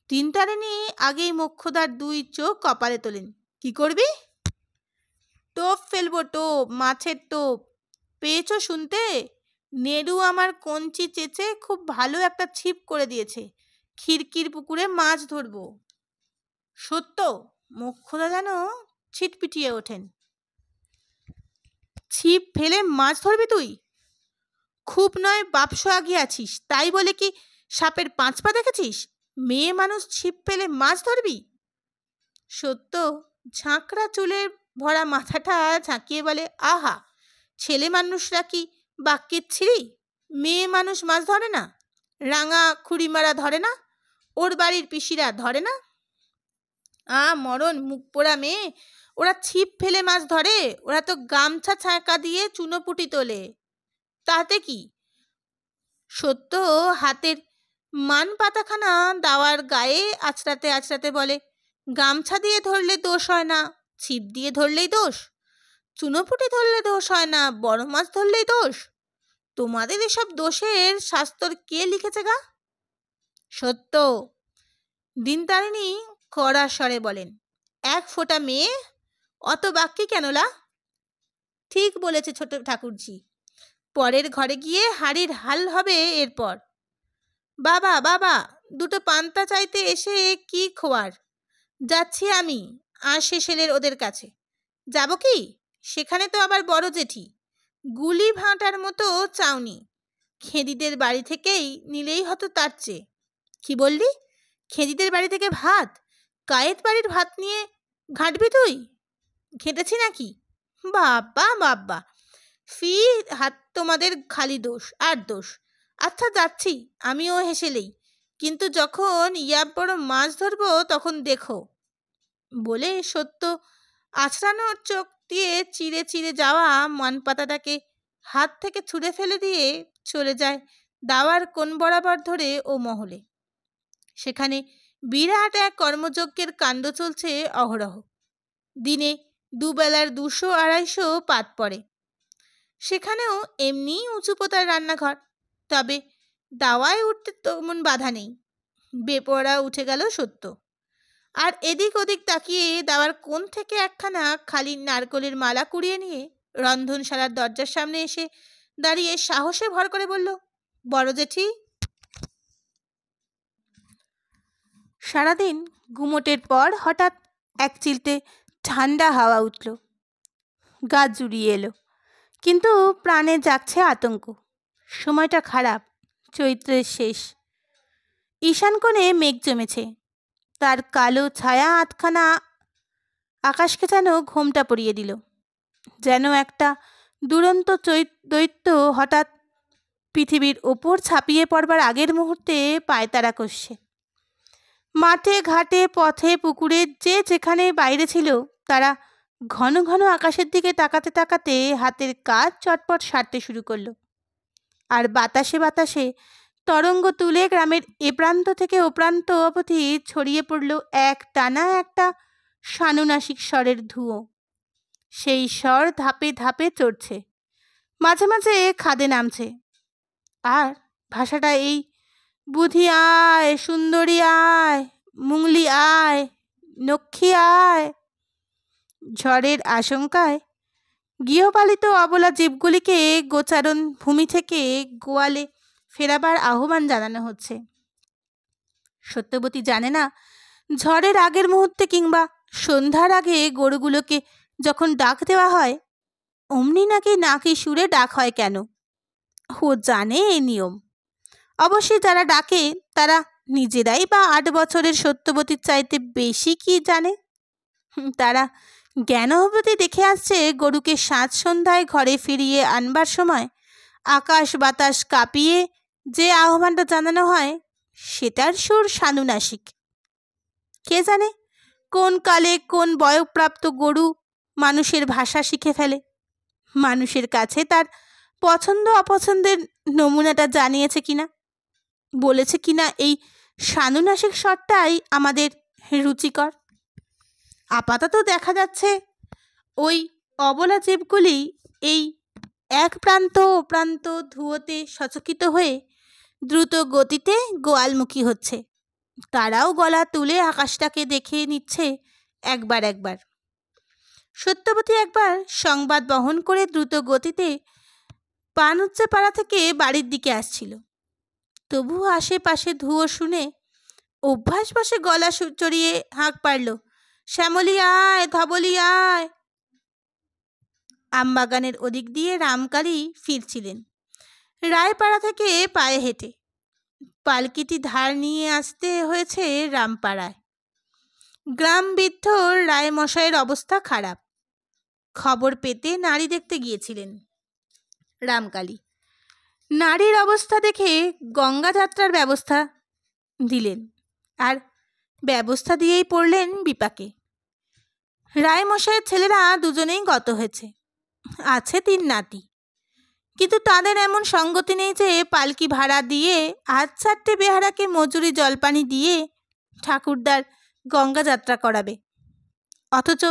দিনতারিণী আগেই মোক্ষদার 2 চোখ কপালে তোলেন। কি করবি? টোপ ফেলবো, টোপ, মাছের টোপ। পেয়েছো শুনতে? নেড়ু আমার কঞ্চি চেচে খুব ভালো একটা ছিপ করে দিয়েছে, খিড়কির পুকুরে মাছ ধরবো। সত্য, মোক্ষদা যেন ছিটপিটিয়ে ওঠেন। ছিপ ফেলে মাছ ধরবি তুই? খুব নয় বাপসো আগিয়ে আছিস, তাই বলে কি সাপের 5 পা দেখেছিস? মেয়ে মানুষ ছিপ ফেলে মাছ ধরবি? সত্য ঝাঁকড়া চুলে ভরা মাথাটা ঝাঁকিয়ে বলে, আহা, ছেলে মানুষরা কি বাক্যের ছিঁড়ি? মেয়ে মানুষ মাছ ধরে না? রাঙা খুঁড়িমারা ধরে না? ওর বাড়ির পিসিরা ধরে না? মরণ মুখ পোড়া মেয়ে, ওরা ছিপ ফেলে মাছ ধরে? ওরা তো গামছা ছাঁকা দিয়ে চুনোপুটি তোলে, তাতে কি? সত্য হাতের মান পাতাখানা দাওয়ার গায়ে আছড়াতে আছড়াতে বলে, গামছা দিয়ে ধরলে দোষ হয় না, ছিপ দিয়ে ধরলেই দোষ। চুনোপুটি ধরলে দোষ হয় না, বড় মাছ ধরলেই দোষ। তোমাদের এসব দোষের শাস্ত্র কে লিখেছে গা? সত্য, দিনতারিণী কড়া স্বরে বলেন, 1 ফোঁটা মেয়ে, অত বাক্যে কেনলা? ঠিক বলেছে ছোট ঠাকুরজি, পরের ঘরে গিয়ে হাড়ির হাল হবে এরপর। বাবা বাবা, দুটো পান্তা চাইতে এসে কি খোয়ার? যাচ্ছি আমি শেষেলের ওদের কাছে। যাব কি? সেখানে তো আবার বড় জেঠি, গুলি ভাঁটার মতো চাউনি, খেদিদের বাড়ি থেকেই নিলেই হতো তার চেয়ে। কি বললি? খেদিদের বাড়ি থেকে ভাত? কায়েত বাড়ির ভাত নিয়ে ঘাঁটবি তুই? ঘেঁটেছি নাকি? বাবা বাবা, ফি হাত তোমাদের খালি দোষ আর দোষ। আচ্ছা যাচ্ছি, আমিও হেসেলেই, কিন্তু যখন বড় মাছ ধরবো তখন দেখো। বলে সত্য আছড়ানোর চোখ দিয়ে চিড়ে চিড়ে যাওয়া মানপাতাটাকে হাত থেকে ছুঁড়ে ফেলে দিয়ে চলে যায় দাওয়ার কোণ বরাবর ধরে ও মহলে। সেখানে বিরাট এক কর্মযজ্ঞের কাণ্ড চলছে অহরহ। দিনে দুবেলার 200-250 পাত পড়ে। সেখানেও এমনি উঁচু পোতার রান্নাঘর, তবে দাওয়ায় উঠতে তেমন বাধা নেই। বেপরোয়া উঠে গেল সত্য, আর এদিক ওদিক তাকিয়ে দাওয়ার কোণ থেকে একখানা খালি নারকলের মালা কুড়িয়ে নিয়ে রন্ধনশালার দরজার সামনে এসে দাঁড়িয়ে সাহসে ভর করে বলল, বড় জেঠি। সারাদিন ঘুমোটের পর হঠাৎ এক চিলতে ঠান্ডা হাওয়া উঠল, গা জুড়িয়ে এলো, কিন্তু প্রাণে জাগছে আতঙ্ক। সময়টা খারাপ, চৈত্রের শেষ। ঈশান কোণে মেঘ জমেছে, তার কালো ছায়া আধখানা আকাশকে যেন ঘোমটা পরিয়ে দিল। যেন একটা দুরন্ত দৈত্য হঠাৎ পৃথিবীর ওপর ছাপিয়ে পড়বার আগের মুহূর্তে পায়তারা কষছে। মাঠে ঘাটে পথে পুকুরে যে যেখানে বাইরে ছিল, তারা ঘন ঘন আকাশের দিকে তাকাতে তাকাতে হাতের কাজ চটপট সারতে শুরু করলো। আর বাতাসে বাতাসে তরঙ্গ তুলে গ্রামের এ প্রান্ত থেকে ও প্রান্ত অবধি ছড়িয়ে পড়ল এক টানা একটা সানুনাসিক স্বরের ধুয়ো। সেই স্বর ধাপে ধাপে চড়ছে, মাঝে মাঝে খাদে নামছে। আর ভাষাটা এই, বুধি আয়, সুন্দরী আয়, মুংলি আয়, নক্ষী আয়। ঝড়ের আশঙ্কায় গৃহপালিত অবলা জীবগুলিকে গোচারণ ভূমি থেকে গোয়ালে ফেরাবার আহ্বান জানানো হচ্ছে। সত্যবতী জানে না, ঝড়ের আগের মুহূর্তে কিংবা সন্ধ্যার আগে গরুগুলোকে যখন ডাক দেওয়া হয়, অমনি নাকি সুরে ডাক হয় কেন। ও জানে এই নিয়ম। অবশ্যই যারা ডাকে তারা নিজেরাই বা 8 বছরের সত্যবতীর চাইতে বেশি কি জানে। তারা জ্ঞান অবধি দেখে আসছে গরুকে সাঁঝ সন্ধ্যায় ঘরে ফিরিয়ে আনবার সময় আকাশ বাতাস কাঁপিয়ে যে আহ্বানটা জানানো হয়, সেটার সুর সানুনাসিক। কে জানে কোন কালে কোন বয়ঃপ্রাপ্ত গরু মানুষের ভাষা শিখে ফেলে, মানুষের কাছে তার পছন্দ অপছন্দের নমুনাটা জানিয়েছে কিনা, বলেছে কিনা এই সানুনাসিক স্বরটাই আমাদের রুচিকর। আপাতত দেখা যাচ্ছে ওই অবলা জীবগুলি এই এক প্রান্ত ও প্রান্ত ধুয়োতে সচকিত হয়ে দ্রুত গতিতে গোয়ালমুখী হচ্ছে। তারাও গলা তুলে আকাশটাকে দেখে নিচ্ছে একবার একবার। সত্যবতী একবার সংবাদ বহন করে দ্রুত গতিতে পানুচ্চে পাড়া থেকে বাড়ির দিকে আসছিল। তবুও আশেপাশে ধুয়ো শুনে অভ্যাসবশে গলা চড়িয়ে হাঁক পারল, শ্যামলী আয়, ধবলি আয়। আমবাগানের ওদিক দিয়ে রামকালী ফিরছিলেন রায়পাড়া থেকে পায়ে হেঁটে। পালকিটি ধার নিয়ে আসতে হয়েছে রামপাড়ায়। গ্রাম বৃদ্ধ রায়মশাইয়ের অবস্থা খারাপ। খবর পেতে নারী দেখতে গিয়েছিলেন রামকালী। নারীর অবস্থা দেখে গঙ্গা যাত্রার ব্যবস্থা দিলেন, আর ব্যবস্থা দিয়েই পড়লেন বিপাকে। রায়মশাইয়ের ছেলেরা দুজনেই গত হয়েছে, আছে 3 নাতি, কিন্তু তাদের এমন সঙ্গতি নেই যে পালকি ভাড়া দিয়ে 8-4টে বেহারাকে মজুরি জলপানি দিয়ে ঠাকুরদার গঙ্গা যাত্রা করাবে। অথচ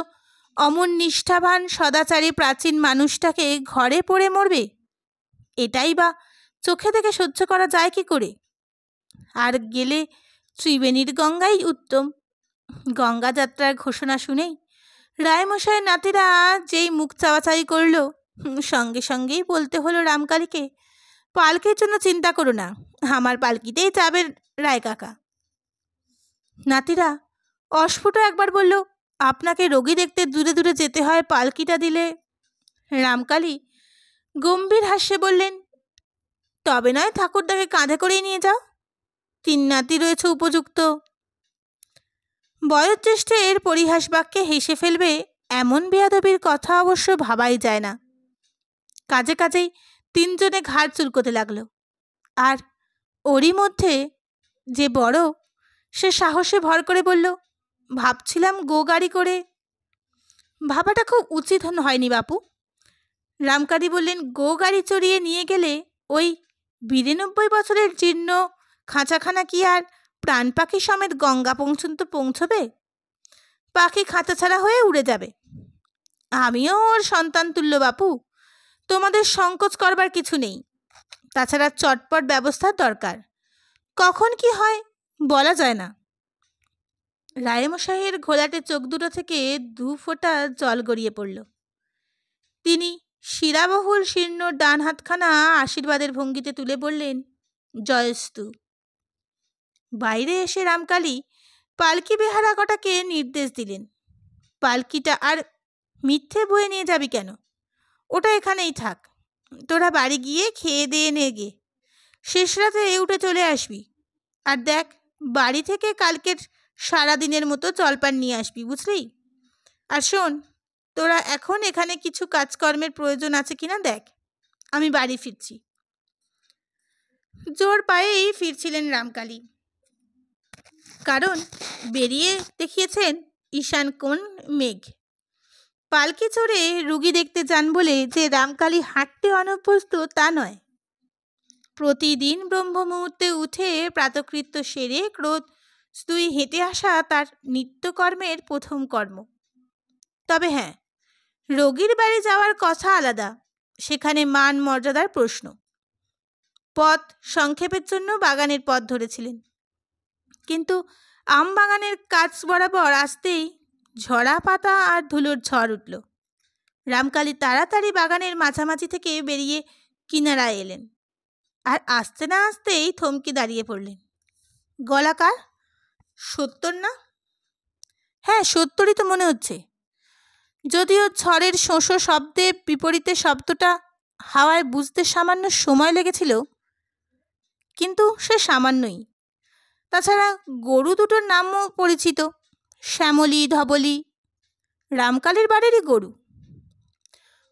অমন নিষ্ঠাবান সদাচারী প্রাচীন মানুষটাকে ঘরে পড়ে মরবে, এটাই বা চোখে দেখে সহ্য করা যায় কি করে? আর গেলে ত্রিবেণীর গঙ্গাই উত্তম। গঙ্গা যাত্রার ঘোষণা শুনেই রায়মশাইয়ের নাতিরা যেই মুখ চাওয়াচাই করল, সঙ্গে সঙ্গেই বলতে হলো রামকালীকে, পালকির জন্য চিন্তা করো না, আমার পালকিতেই যাবে রায় কাকা। নাতিরা অস্ফুট একবার বলল, আপনাকে রোগী দেখতে দূরে দূরে যেতে হয়, পালকিটা দিলে। রামকালী গম্ভীর হাস্যে বললেন, তবে নয় ঠাকুরদাকে কাঁধে করেই নিয়ে যাও। তিন নাতি রয়েছে উপযুক্ত। বয়োজ্যেষ্ঠের পরিহাস বাক্যে হেসে ফেলবে এমন বেয়াদবির কথা অবশ্য ভাবাই যায় না। কাজে কাজেই তিনজনে ঘাড় চুলকোতে লাগলো। আর ওরই মধ্যে যে বড়, সে সাহসে ভর করে বলল, ভাবছিলাম গো গাড়ি করে। ভাবাটা খুব উচিত হয়নি বাপু। রামকালী বললেন, গো গাড়ি চড়িয়ে নিয়ে গেলে ওই ৯২ বছরের জীর্ণ খাঁচাখানা কি আর প্রাণ পাখি সমেত গঙ্গা পর্যন্ত পৌঁছবে? পাখি খাঁচা ছাড়া হয়ে উড়ে যাবে। আমিও ওর সন্তান তুল্য বাপু, তোমাদের সংকোচ করবার কিছু নেই। তাছাড়া চটপট ব্যবস্থার দরকার, কখন কি হয় বলা যায় না। রায়মশাইয়ের ঘোলাটে চোখ দুটো থেকে ২ ফোঁটা জল গড়িয়ে পড়ল। তিনি শিরাবহুল শীর্ণ ডান হাতখানা আশীর্বাদের ভঙ্গিতে তুলে বললেন, জয়স্তু। বাইরে এসে রামকালী পালকি বেহারা কটাকে নির্দেশ দিলেন, পালকিটা আর মিথ্যে বয়ে নিয়ে যাবি কেন? ওটা এখানেই থাক। তোরা বাড়ি গিয়ে খেয়ে দিয়ে নে গে, শেষ রাতে উঠে চলে আসবি। আর দেখ, বাড়ি থেকে কালকের সারাদিনের মতো জলপান নিয়ে আসবি, বুঝলি? আর শোন, তোরা এখন এখানে কিছু কাজকর্মের প্রয়োজন আছে কিনা দেখ, আমি বাড়ি ফিরছি। জোর পায়েই ফিরছিলেন রামকালী, কারণ বেরিয়ে দেখিয়েছেন ঈশান কোণ মেঘ। পালকি চড়ে রুগী দেখতে যান বলে যে রামকালী হাঁটতে অনভ্যস্ত তা নয়। প্রতিদিন ব্রহ্ম মুহূর্তে উঠে প্রাতকৃত্য সেরে ক্রোধ স্তুই হেঁটে আসা তার নিত্যকর্মের প্রথম কর্ম। তবে হ্যাঁ, রোগীর বাড়ি যাওয়ার কথা আলাদা, সেখানে মান মর্যাদার প্রশ্ন। পথ সংক্ষেপের জন্য বাগানের পথ ধরেছিলেন, কিন্তু আম বাগানের কাছ বরাবর আসতেই ঝরা পাতা আর ধুলোর ঝড় উঠল। রামকালী তাড়াতাড়ি বাগানের মাঝামাঝি থেকে বেরিয়ে কিনারায় এলেন, আর আসতে না আসতেই থমকে দাঁড়িয়ে পড়লেন। গলাকার? ৭০ না? হ্যাঁ, ৭০ই তো মনে হচ্ছে, যদিও ঝড়ের শোঁসো শব্দে বিপরীতে শব্দটা হাওয়ায় বুঝতে সামান্য সময় লেগেছিল, কিন্তু সে সামান্যই। তাছাড়া গরু দুটোর নামও পরিচিত, শ্যামলী, ধবলী, রামকালীর বাড়িরই গরু।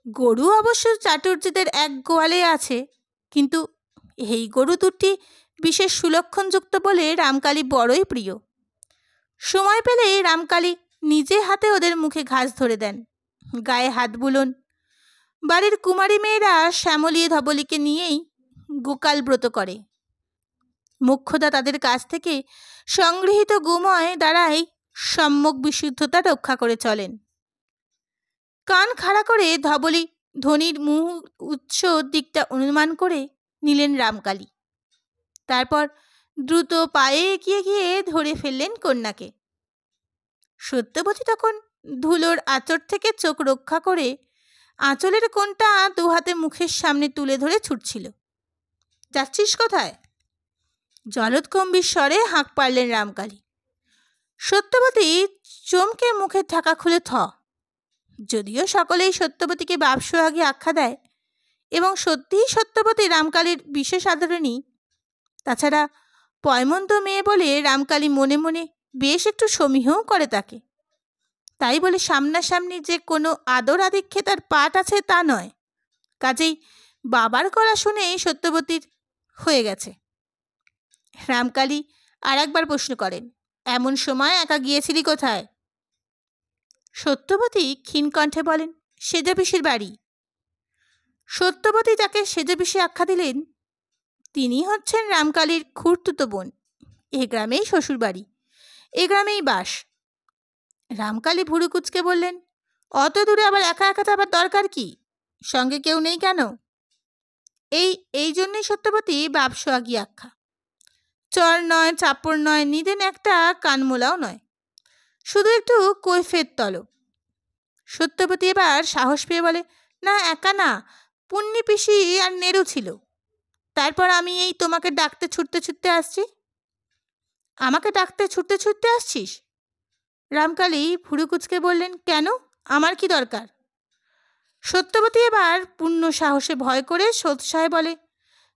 গরু অবশ্য চাটুর্যেদের এক গোয়ালে আছে, কিন্তু এই গরু দুটি বিশেষ সুলক্ষণযুক্ত বলে রামকালী বড়ই প্রিয়। সময় পেলেই রামকালী নিজে হাতে ওদের মুখে ঘাস ধরে দেন, গায়ে হাত বুলোন। বাড়ির কুমারী মেয়েরা শ্যামলী ধবলীকে নিয়েই গোকাল ব্রত করে। মুখ্যদা তাদের কাছ থেকে সংগৃহীত গোময় দ্বারাই সম্যক বিশুদ্ধতা রক্ষা করে চলেন। কান খাড়া করে ধবলী ধ্বনির মুখ উৎস দিকটা অনুমান করে নিলেন রামকালী। তারপর দ্রুত পায়ে এগিয়ে গিয়ে ধরে ফেললেন কন্যাকে। সত্যবতী তখন ধুলোর আঁচড় থেকে চোখ রক্ষা করে আঁচলের কোণটা ২ হাতে মুখের সামনে তুলে ধরে ছুটছিল। যাচ্ছিস কোথায়? জলৎকম্বির স্বরে হাঁক পারলেন রামকালী। সত্যবতী চমকে মুখের ঢাকা খুলে থ। যদিও সকলেই সত্যবতীকে বাপসোহাগী আখ্যা দেয়, এবং সত্যিই সত্যবতী রামকালীর বিশেষ আদরণী। তাছাড়া পয়মন্ত মেয়ে বলে রামকালী মনে মনে বেশ একটু সমীহও করে তাকে। তাই বলে সামনাসামনি যে কোনো আদর আদিক্ষে তার পাঠ আছে তা নয়। কাজেই বাবার গলা শুনেই সত্যবতীর হয়ে গেছে। রামকালী আর একবার প্রশ্ন করেন, এমন সময় একা গিয়েছিলি কোথায়? সত্যবতী ক্ষীণ কণ্ঠে বলেন, সেজপিসির বাড়ি। সত্যবতী যাকে সেজপিসি আখ্যা দিলেন, তিনি হচ্ছেন রামকালীর খুড়তুতো বোন। এ গ্রামেই শ্বশুর বাড়ি, এ গ্রামেই বাস। রামকালী ভুরু কুঁচকে বললেন, অত দূরে আবার একা একা যাবার দরকার কি? সঙ্গে কেউ নেই কেন? এই জন্যই সত্যবতী বাপসোহাগী আখ্যা। চর নয়, চাপড় নয়, নিদেন একটা কানমোলাও নয়, শুধু একটু কৈফের তলব। সত্যবতী এবার সাহস পেয়ে বলে, না একা না, পুণ্যি পিসি আর নেরু ছিল। তারপর আমি এই তোমাকে ডাকতে ছুটতে ছুটতে আসছি। আমাকে ডাকতে ছুটতে ছুটতে আসছিস? রামকালী ভুরু কুঁচকে বললেন, কেন, আমার কি দরকার? সত্যবতী এবার পূর্ণ সাহসে ভয় করে সোৎসাহে বলে,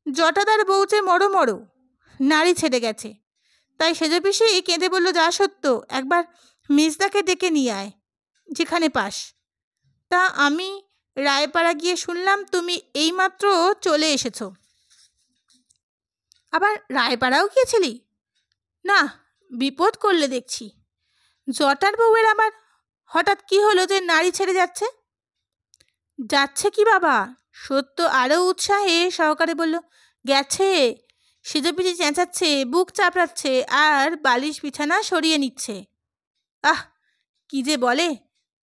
জটাদার বউ যে মরো মরো, নারী ছেড়ে গেছে, তাই সেজপিসি কেঁদে বলল, যা সত্য একবার মিসদাকে ডেকে নিয়ে আয়, যেখানে পাস। তা আমি রায়পাড়া গিয়ে শুনলাম তুমি এইমাত্র চলে এসেছো। আবার রায়পাড়াও গিয়েছিলি? না, বিপদ করলে দেখছি। জটার বউয়ের আবার হঠাৎ কি হলো যে নারী ছেড়ে যাচ্ছে? যাচ্ছে কি বাবা? সত্য আরও উৎসাহে সহকারে বলল, গেছে। সেজপিসি চেঁচাচ্ছে, বুক চাপড়াচ্ছে আর বালিশ বিছানা সরিয়ে নিচ্ছে। আহ, কি যে বলে,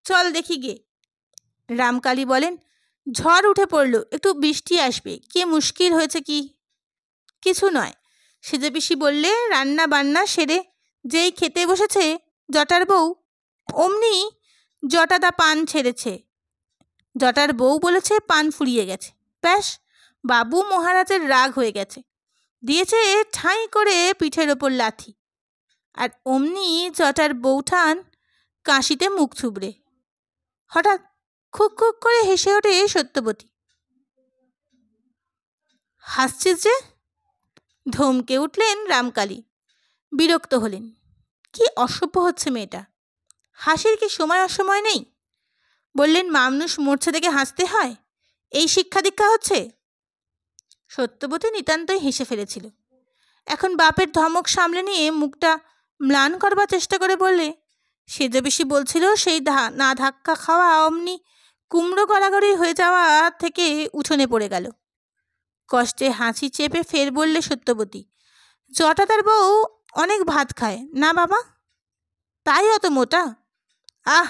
চল দেখি গে। রামকালী বলেন, ঝড় উঠে পড়ল, একটু বৃষ্টি আসবে, কে মুশকিল হয়েছে কি? কিছু নয়। সেজপিসি বললে, রান্না বান্না সেরে যেই খেতে বসেছে জটার বউ, অমনি জটাদা পান ছেড়েছে। জটার বউ বলেছে পান ফুরিয়ে গেছে। ব্যাস, বাবু মহারাজের রাগ হয়ে গেছে, দিয়েছে ঠাঁই করে পিঠের ওপর লাথি। আর অমনি জটার বউঠান কাশিতে মুখ থুবড়ে। হঠাৎ খুক খুক করে হেসে ওঠে সত্যবতী। হাসছিস যে? ধমকে উঠলেন রামকালী। বিরক্ত হলেন, কি অসভ্য হচ্ছে মেয়েটা, হাসির কি সময় অসময় নেই? বললেন, মানুষ মরছে দেখে হাসতে হয়, এই শিক্ষা দীক্ষা হচ্ছে? সত্যবতী নিতান্তই হেসে ফেলেছিল। এখন বাপের ধমক সামলে নিয়ে মুখটা ম্লান করবার চেষ্টা করে বললে, সেজপিসি বলছিল সেই না ধাক্কা খাওয়া অমনি কুমড়ো গড়াগড়ি হয়ে যাওয়া থেকে উঠোনে পড়ে গেল। কষ্টে হাসি চেপে ফের বললে সত্যবতী, জটাদার বউ অনেক ভাত খায় না বাবা, তাই অত মোটা। আহ,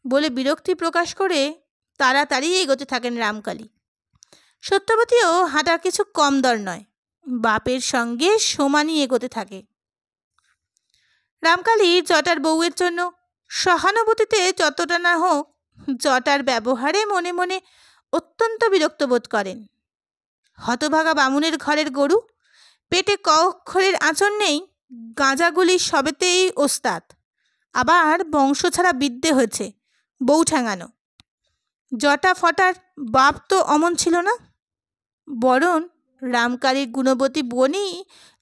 বলে বিরক্তি প্রকাশ করে তাড়াতাড়ি এগোতে থাকেন রামকালী। সত্যবতীও হাঁটা কিছু কম দর নয়, বাপের সঙ্গে সমানই এগোতে থাকে। রামকালী জটার বউয়ের জন্য সহানুভূতিতে যতটা না হোক, জটার ব্যবহারে মনে মনে অত্যন্ত বিরক্ত বোধ করেন। হতভাগা বামুনের ঘরের গরু, পেটে ক অক্ষরের আঁচড় নেই, গাঁজাগুলি সবেতেই ওস্তাদ, আবার বংশ ছাড়া বিদ্যে হয়েছে বউ ঠ্যাঙানো। জটা ফটার বাপ তো অমন ছিল না, বরং রামকালীর গুণবতী বোনই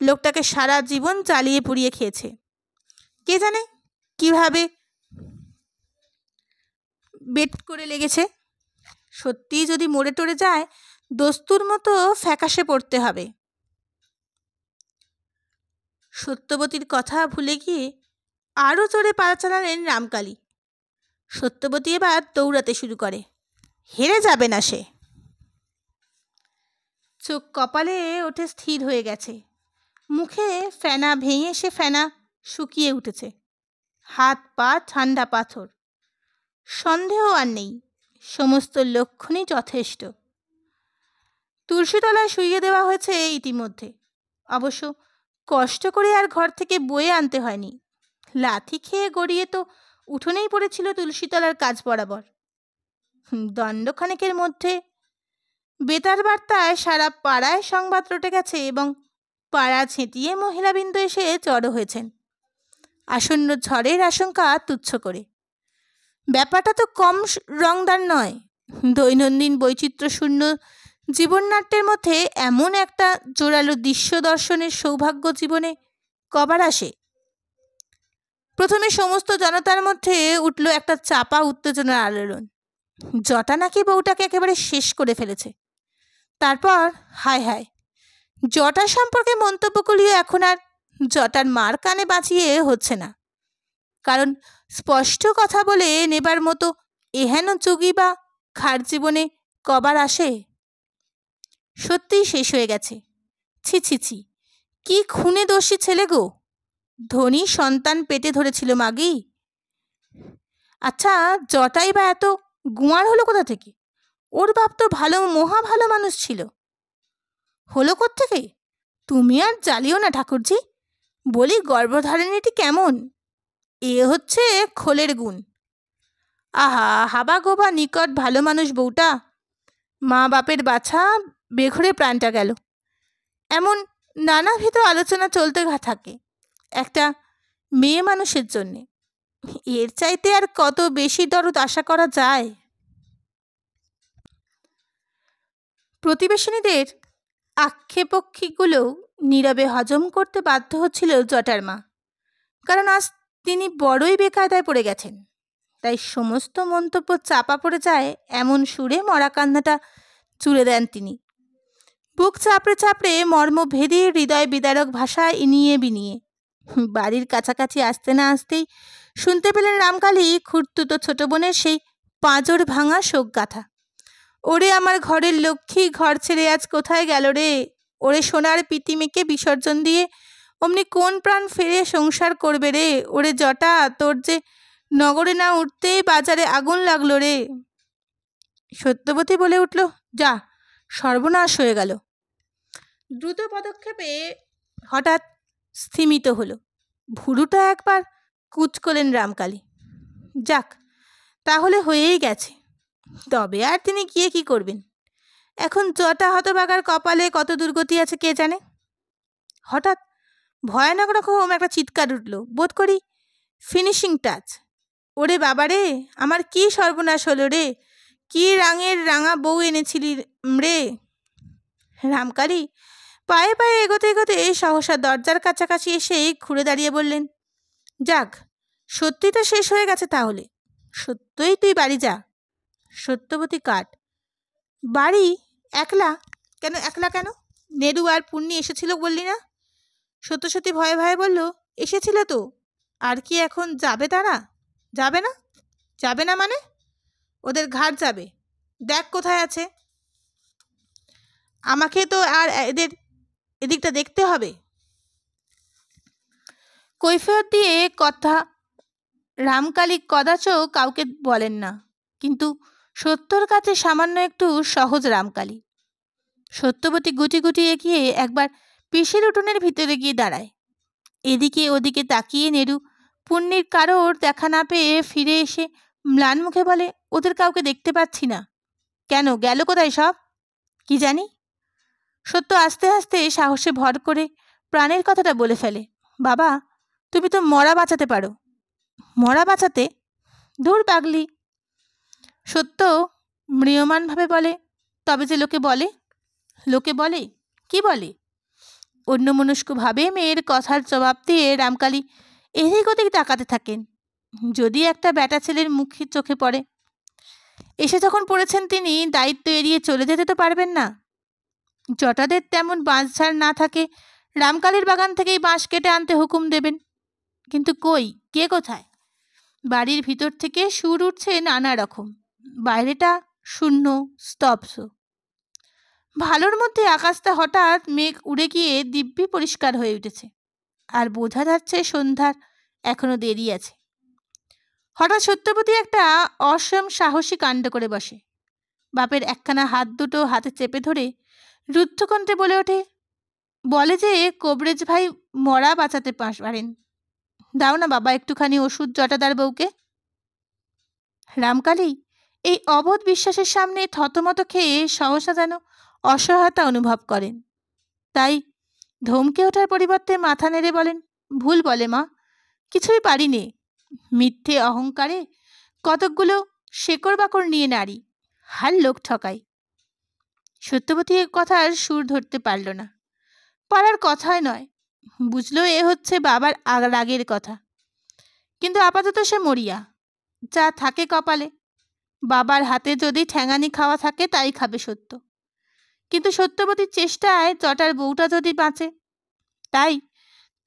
লোকটাকে সারা জীবন জ্বালিয়ে পুড়িয়ে খেয়েছে। কে জানে কিভাবে বেট করে লেগেছে। সত্যিই যদি মরে টরে যায়, দস্তুর মতো ফ্যাকাশে পড়তে হবে। সত্যবতীর কথা ভুলে গিয়ে আরও জোরে পা চালালেন রামকালী। সত্যবতী এবার দৌড়াতে শুরু করে, হেরে যাবে না সে। চোখ কপালে ওঠে স্থির হয়ে গেছে, মুখে ফেনা ভেঙে সে ফেনা শুকিয়ে উঠেছে, হাত পা ঠান্ডা পাথর। সন্দেহ আর নেই, সমস্ত লক্ষণই যথেষ্ট। তুলসীতলায় শুইয়ে দেওয়া হয়েছে ইতিমধ্যে, অবশ্য কষ্ট করে আর ঘর থেকে বয়ে আনতে হয়নি। লাথি খেয়ে গড়িয়ে তো উঠোনেই পড়েছিল তুলসীতলার কাজ বরাবর। দণ্ডখানেকের মধ্যে বেতার বার্তায় সারা পাড়ায় সংবাদ রটে গেছে এবং পাড়া ছেঁটিয়ে মহিলাবৃন্দ এসে জড়ো হয়েছেন আসন্ন ঝড়ের আশঙ্কা তুচ্ছ করে। ব্যাপারটা তো কম রংদার নয়। দৈনন্দিন বৈচিত্র্যশূন্য জীবননাট্যের মধ্যে এমন একটা জোরালো দৃশ্য দর্শনের সৌভাগ্য জীবনে কবার আসে? প্রথমে সমস্ত জনতার মধ্যে উঠল একটা চাপা উত্তেজনার আলোড়ন। জটা নাকি বউটাকে একেবারে শেষ করে ফেলেছে। তারপর হায় হায়, জটা সম্পর্কে মন্তব্যগুলিও এখন আর জটার মার কানে বাঁচিয়ে হচ্ছে না, কারণ স্পষ্ট কথা বলে নেবার মতো এহেন যোগী বা খার জীবনে কবার আসে? সত্যিই শেষ হয়ে গেছে। ছি ছি ছি, কি খুনে দোষী ছেলে গো! ধনী সন্তান পেটে ধরেছিল মাগি। আচ্ছা, জটাই বা এত গুঁয়ার হলো কোথা থেকে? ওর বাপ তো ভালো, মহা ভালো মানুষ ছিল। হলো কোত্থেকে? তুমি আর জ্বালিও না ঠাকুরজি, বলি গর্ভধারিণীটি কেমন? এ হচ্ছে খোলের গুণ। আহা, হাবা গোবা নিকট ভালো মানুষ বউটা, মা বাপের বাছা, বেঘরে প্রাণটা গেল, এমন নানাবিধ আলোচনা চলতে থাকে একটা মেয়ে মানুষের জন্যে। এর চাইতে আর কত বেশি দরদ আশা করা যায়? প্রতিবেশিনীদের আক্ষেপক্ষীগুলো নীরবে হজম করতে বাধ্য হচ্ছিল জটার মা, কারণ আজ তিনি বড়ই বেকায়দায় পড়ে গেছেন। তাই সমস্ত মন্তব্য চাপা পড়ে যায় এমন সুরে মরা কান্নাটা জুড়ে দেন তিনি। বুক চাপড়ে চাপড়ে মর্মভেদী হৃদয় বিদারক ভাষা ইনিয়ে বিনিয়ে। বাড়ির কাছাকাছি আসতে না আসতেই শুনতে পেলেন রামকালী খুঁড়তুতো ছোট বোনের সেই পাঁজর ভাঙা শোক গাথা। ওরে আমার ঘরের লক্ষ্মী, ঘর ছেড়ে আজ কোথায় গেল রে? ওরে সোনার পিতিমেকে বিসর্জন দিয়ে অমনি কোন প্রাণ ফিরে সংসার করবে রে? ওরে জটা, তোর যে নগরে না উঠতেই বাজারে আগুন লাগলো রে। সত্যবতী বলে উঠল, যা, সর্বনাশ হয়ে গেল। দ্রুত পদক্ষেপে হঠাৎ স্থিমিত হলো। ভুরুটা একবার কুঁচকলেন রামকালী। যাক, তাহলে হয়েই গেছে, তবে আর তিনি গিয়ে কি করবেন? এখন জটা হতভাগার কপালে কত দুর্গতি আছে কে জানে। হঠাৎ ভয়ানক রকম একটা চিৎকার উঠল, বোধ করি ফিনিশিং টাচ। ওরে বাবা রে, আমার কি সর্বনাশ হলো রে! কি রাঙের রাঙা বউ এনেছিলি রে! রামকালী পায়ে পায়ে এগোতে এগোতে সহসা দরজার কাছাকাছি এসে ঘুরে দাঁড়িয়ে বললেন, যাক, সত্যি তো শেষ হয়ে গেছে তাহলে। সত্যই তুই বাড়ি যা। সত্যবতী কাট। বাড়ি? একলা কেন? একলা কেন? নেরু আর পুণ্যি এসেছিল বললি না? সত্যি ভয়ে ভয়ে বলল, এসেছিল তো। আর কি এখন যাবে তারা? যাবে না? যাবে না মানে? ওদের ঘাট যাবে। দেখ কোথায় আছে। আমাকে তো আর এদের এদিকটা দেখতে হবে। কৈফিয়ত দিয়ে কথা রামকালী কদাচ কাউকে বলেন না, কিন্তু সত্যর কাছে সামান্য একটু সহজ রামকালী। সত্যবতী গুটি গুটি এগিয়ে একবার পিসির উঠোনের ভিতরে গিয়ে দাঁড়ায়। এদিকে ওদিকে তাকিয়ে নেরু পুণ্যির কারোর দেখা না পেয়ে ফিরে এসে ম্লান মুখে বলে, ওদের কাউকে দেখতে পাচ্ছি না। কেন, গেল কোথায় সব? কি জানি। সত্য আস্তে আস্তে সাহসে ভর করে প্রাণের কথাটা বলে ফেলে, বাবা, তুমি তো মরা বাঁচাতে পারো। মরা বাঁচাতে? দূর পাগলি। সত্য ম্রিয়মানভাবে বলে, তবে যে লোকে বলে। লোকে বলে? কি বলে? অন্যমনস্কভাবে মেয়ের কথার জবাব দিয়ে রামকালী এদিক ওদিক তাকাতে থাকেন। যদি একটা ব্যাটা ছেলের মুখে চোখে পড়ে। এসে যখন পড়েছেন তিনি, দায়িত্ব এড়িয়ে চলে যেতে তো পারবেন না। জটাদের তেমন বাঁশঝাড় না থাকে, রামকালীর বাগান থেকেই বাঁশ কেটে আনতে হুকুম দেবেন। কিন্তু কই, কে কোথায়? বাড়ির ভিতর থেকে সুর উঠছে নানা রকম, বাইরেটা শূন্য স্তব্ধ। ভালোর মধ্যে আকাশটা হঠাৎ মেঘ উড়ে গিয়ে দিব্যি পরিষ্কার হয়ে উঠেছে, আর বোঝা যাচ্ছে সন্ধ্যার এখনো দেরি আছে। হঠাৎ সত্যবতী একটা অসম সাহসী কাণ্ড করে বসে। বাপের একখানা হাত দুটো হাতে চেপে ধরে রুদ্ধকণ্ঠে বলে ওঠে, বলে যে কবরেজ ভাই মরা বাঁচাতে পারেন। দাও না বাবা একটুখানি ওষুধ জটাদার বউকে। রামকালী এই অবোধ বিশ্বাসের সামনে থতমত খেয়ে সহসা যেন অসহায়তা অনুভব করেন। তাই ধমকে ওঠার পরিবর্তে মাথা নেড়ে বলেন, ভুল বলে মা, কিছুই পারিনে। মিথ্যে অহংকারে কতকগুলো শেকড় বাকড় নিয়ে নারী, হার লোক ঠকাই। সত্যবতী এ কথার সুর ধরতে পারল না। পারার কথাই নয়, বুঝলো এ হচ্ছে বাবার রাগের কথা। কিন্তু আপাতত সে মরিয়া, যা থাকে কপালে। বাবার হাতে যদি ঠ্যাঙানি খাওয়া থাকে তাই খাবে সত্য। কিন্তু সত্যবতীর চেষ্টায় জটার বউটা যদি বাঁচে। তাই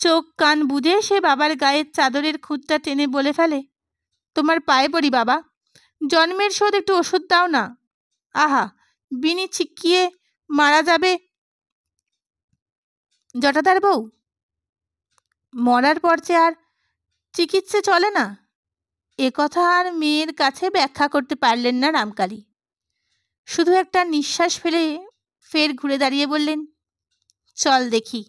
চোখ কান বুঝে সে বাবার গায়ের চাদরের খুঁতটা টেনে বলে ফেলে, তোমার পায়ে পড়ি বাবা, জন্মের শোধ একটু ওষুধ দাও না। আহা, বিনি ছিকিয়ে মারা যাবে জটাদার বউ। মরার পর যে আর চিকিৎসা চলে না, এ কথা আর মেয়ের কাছে ব্যাখ্যা করতে পারলেন না রামকালী। শুধু একটা নিঃশ্বাস ফেলে ফের ঘুরে দাঁড়িয়ে বললেন, চল দেখি।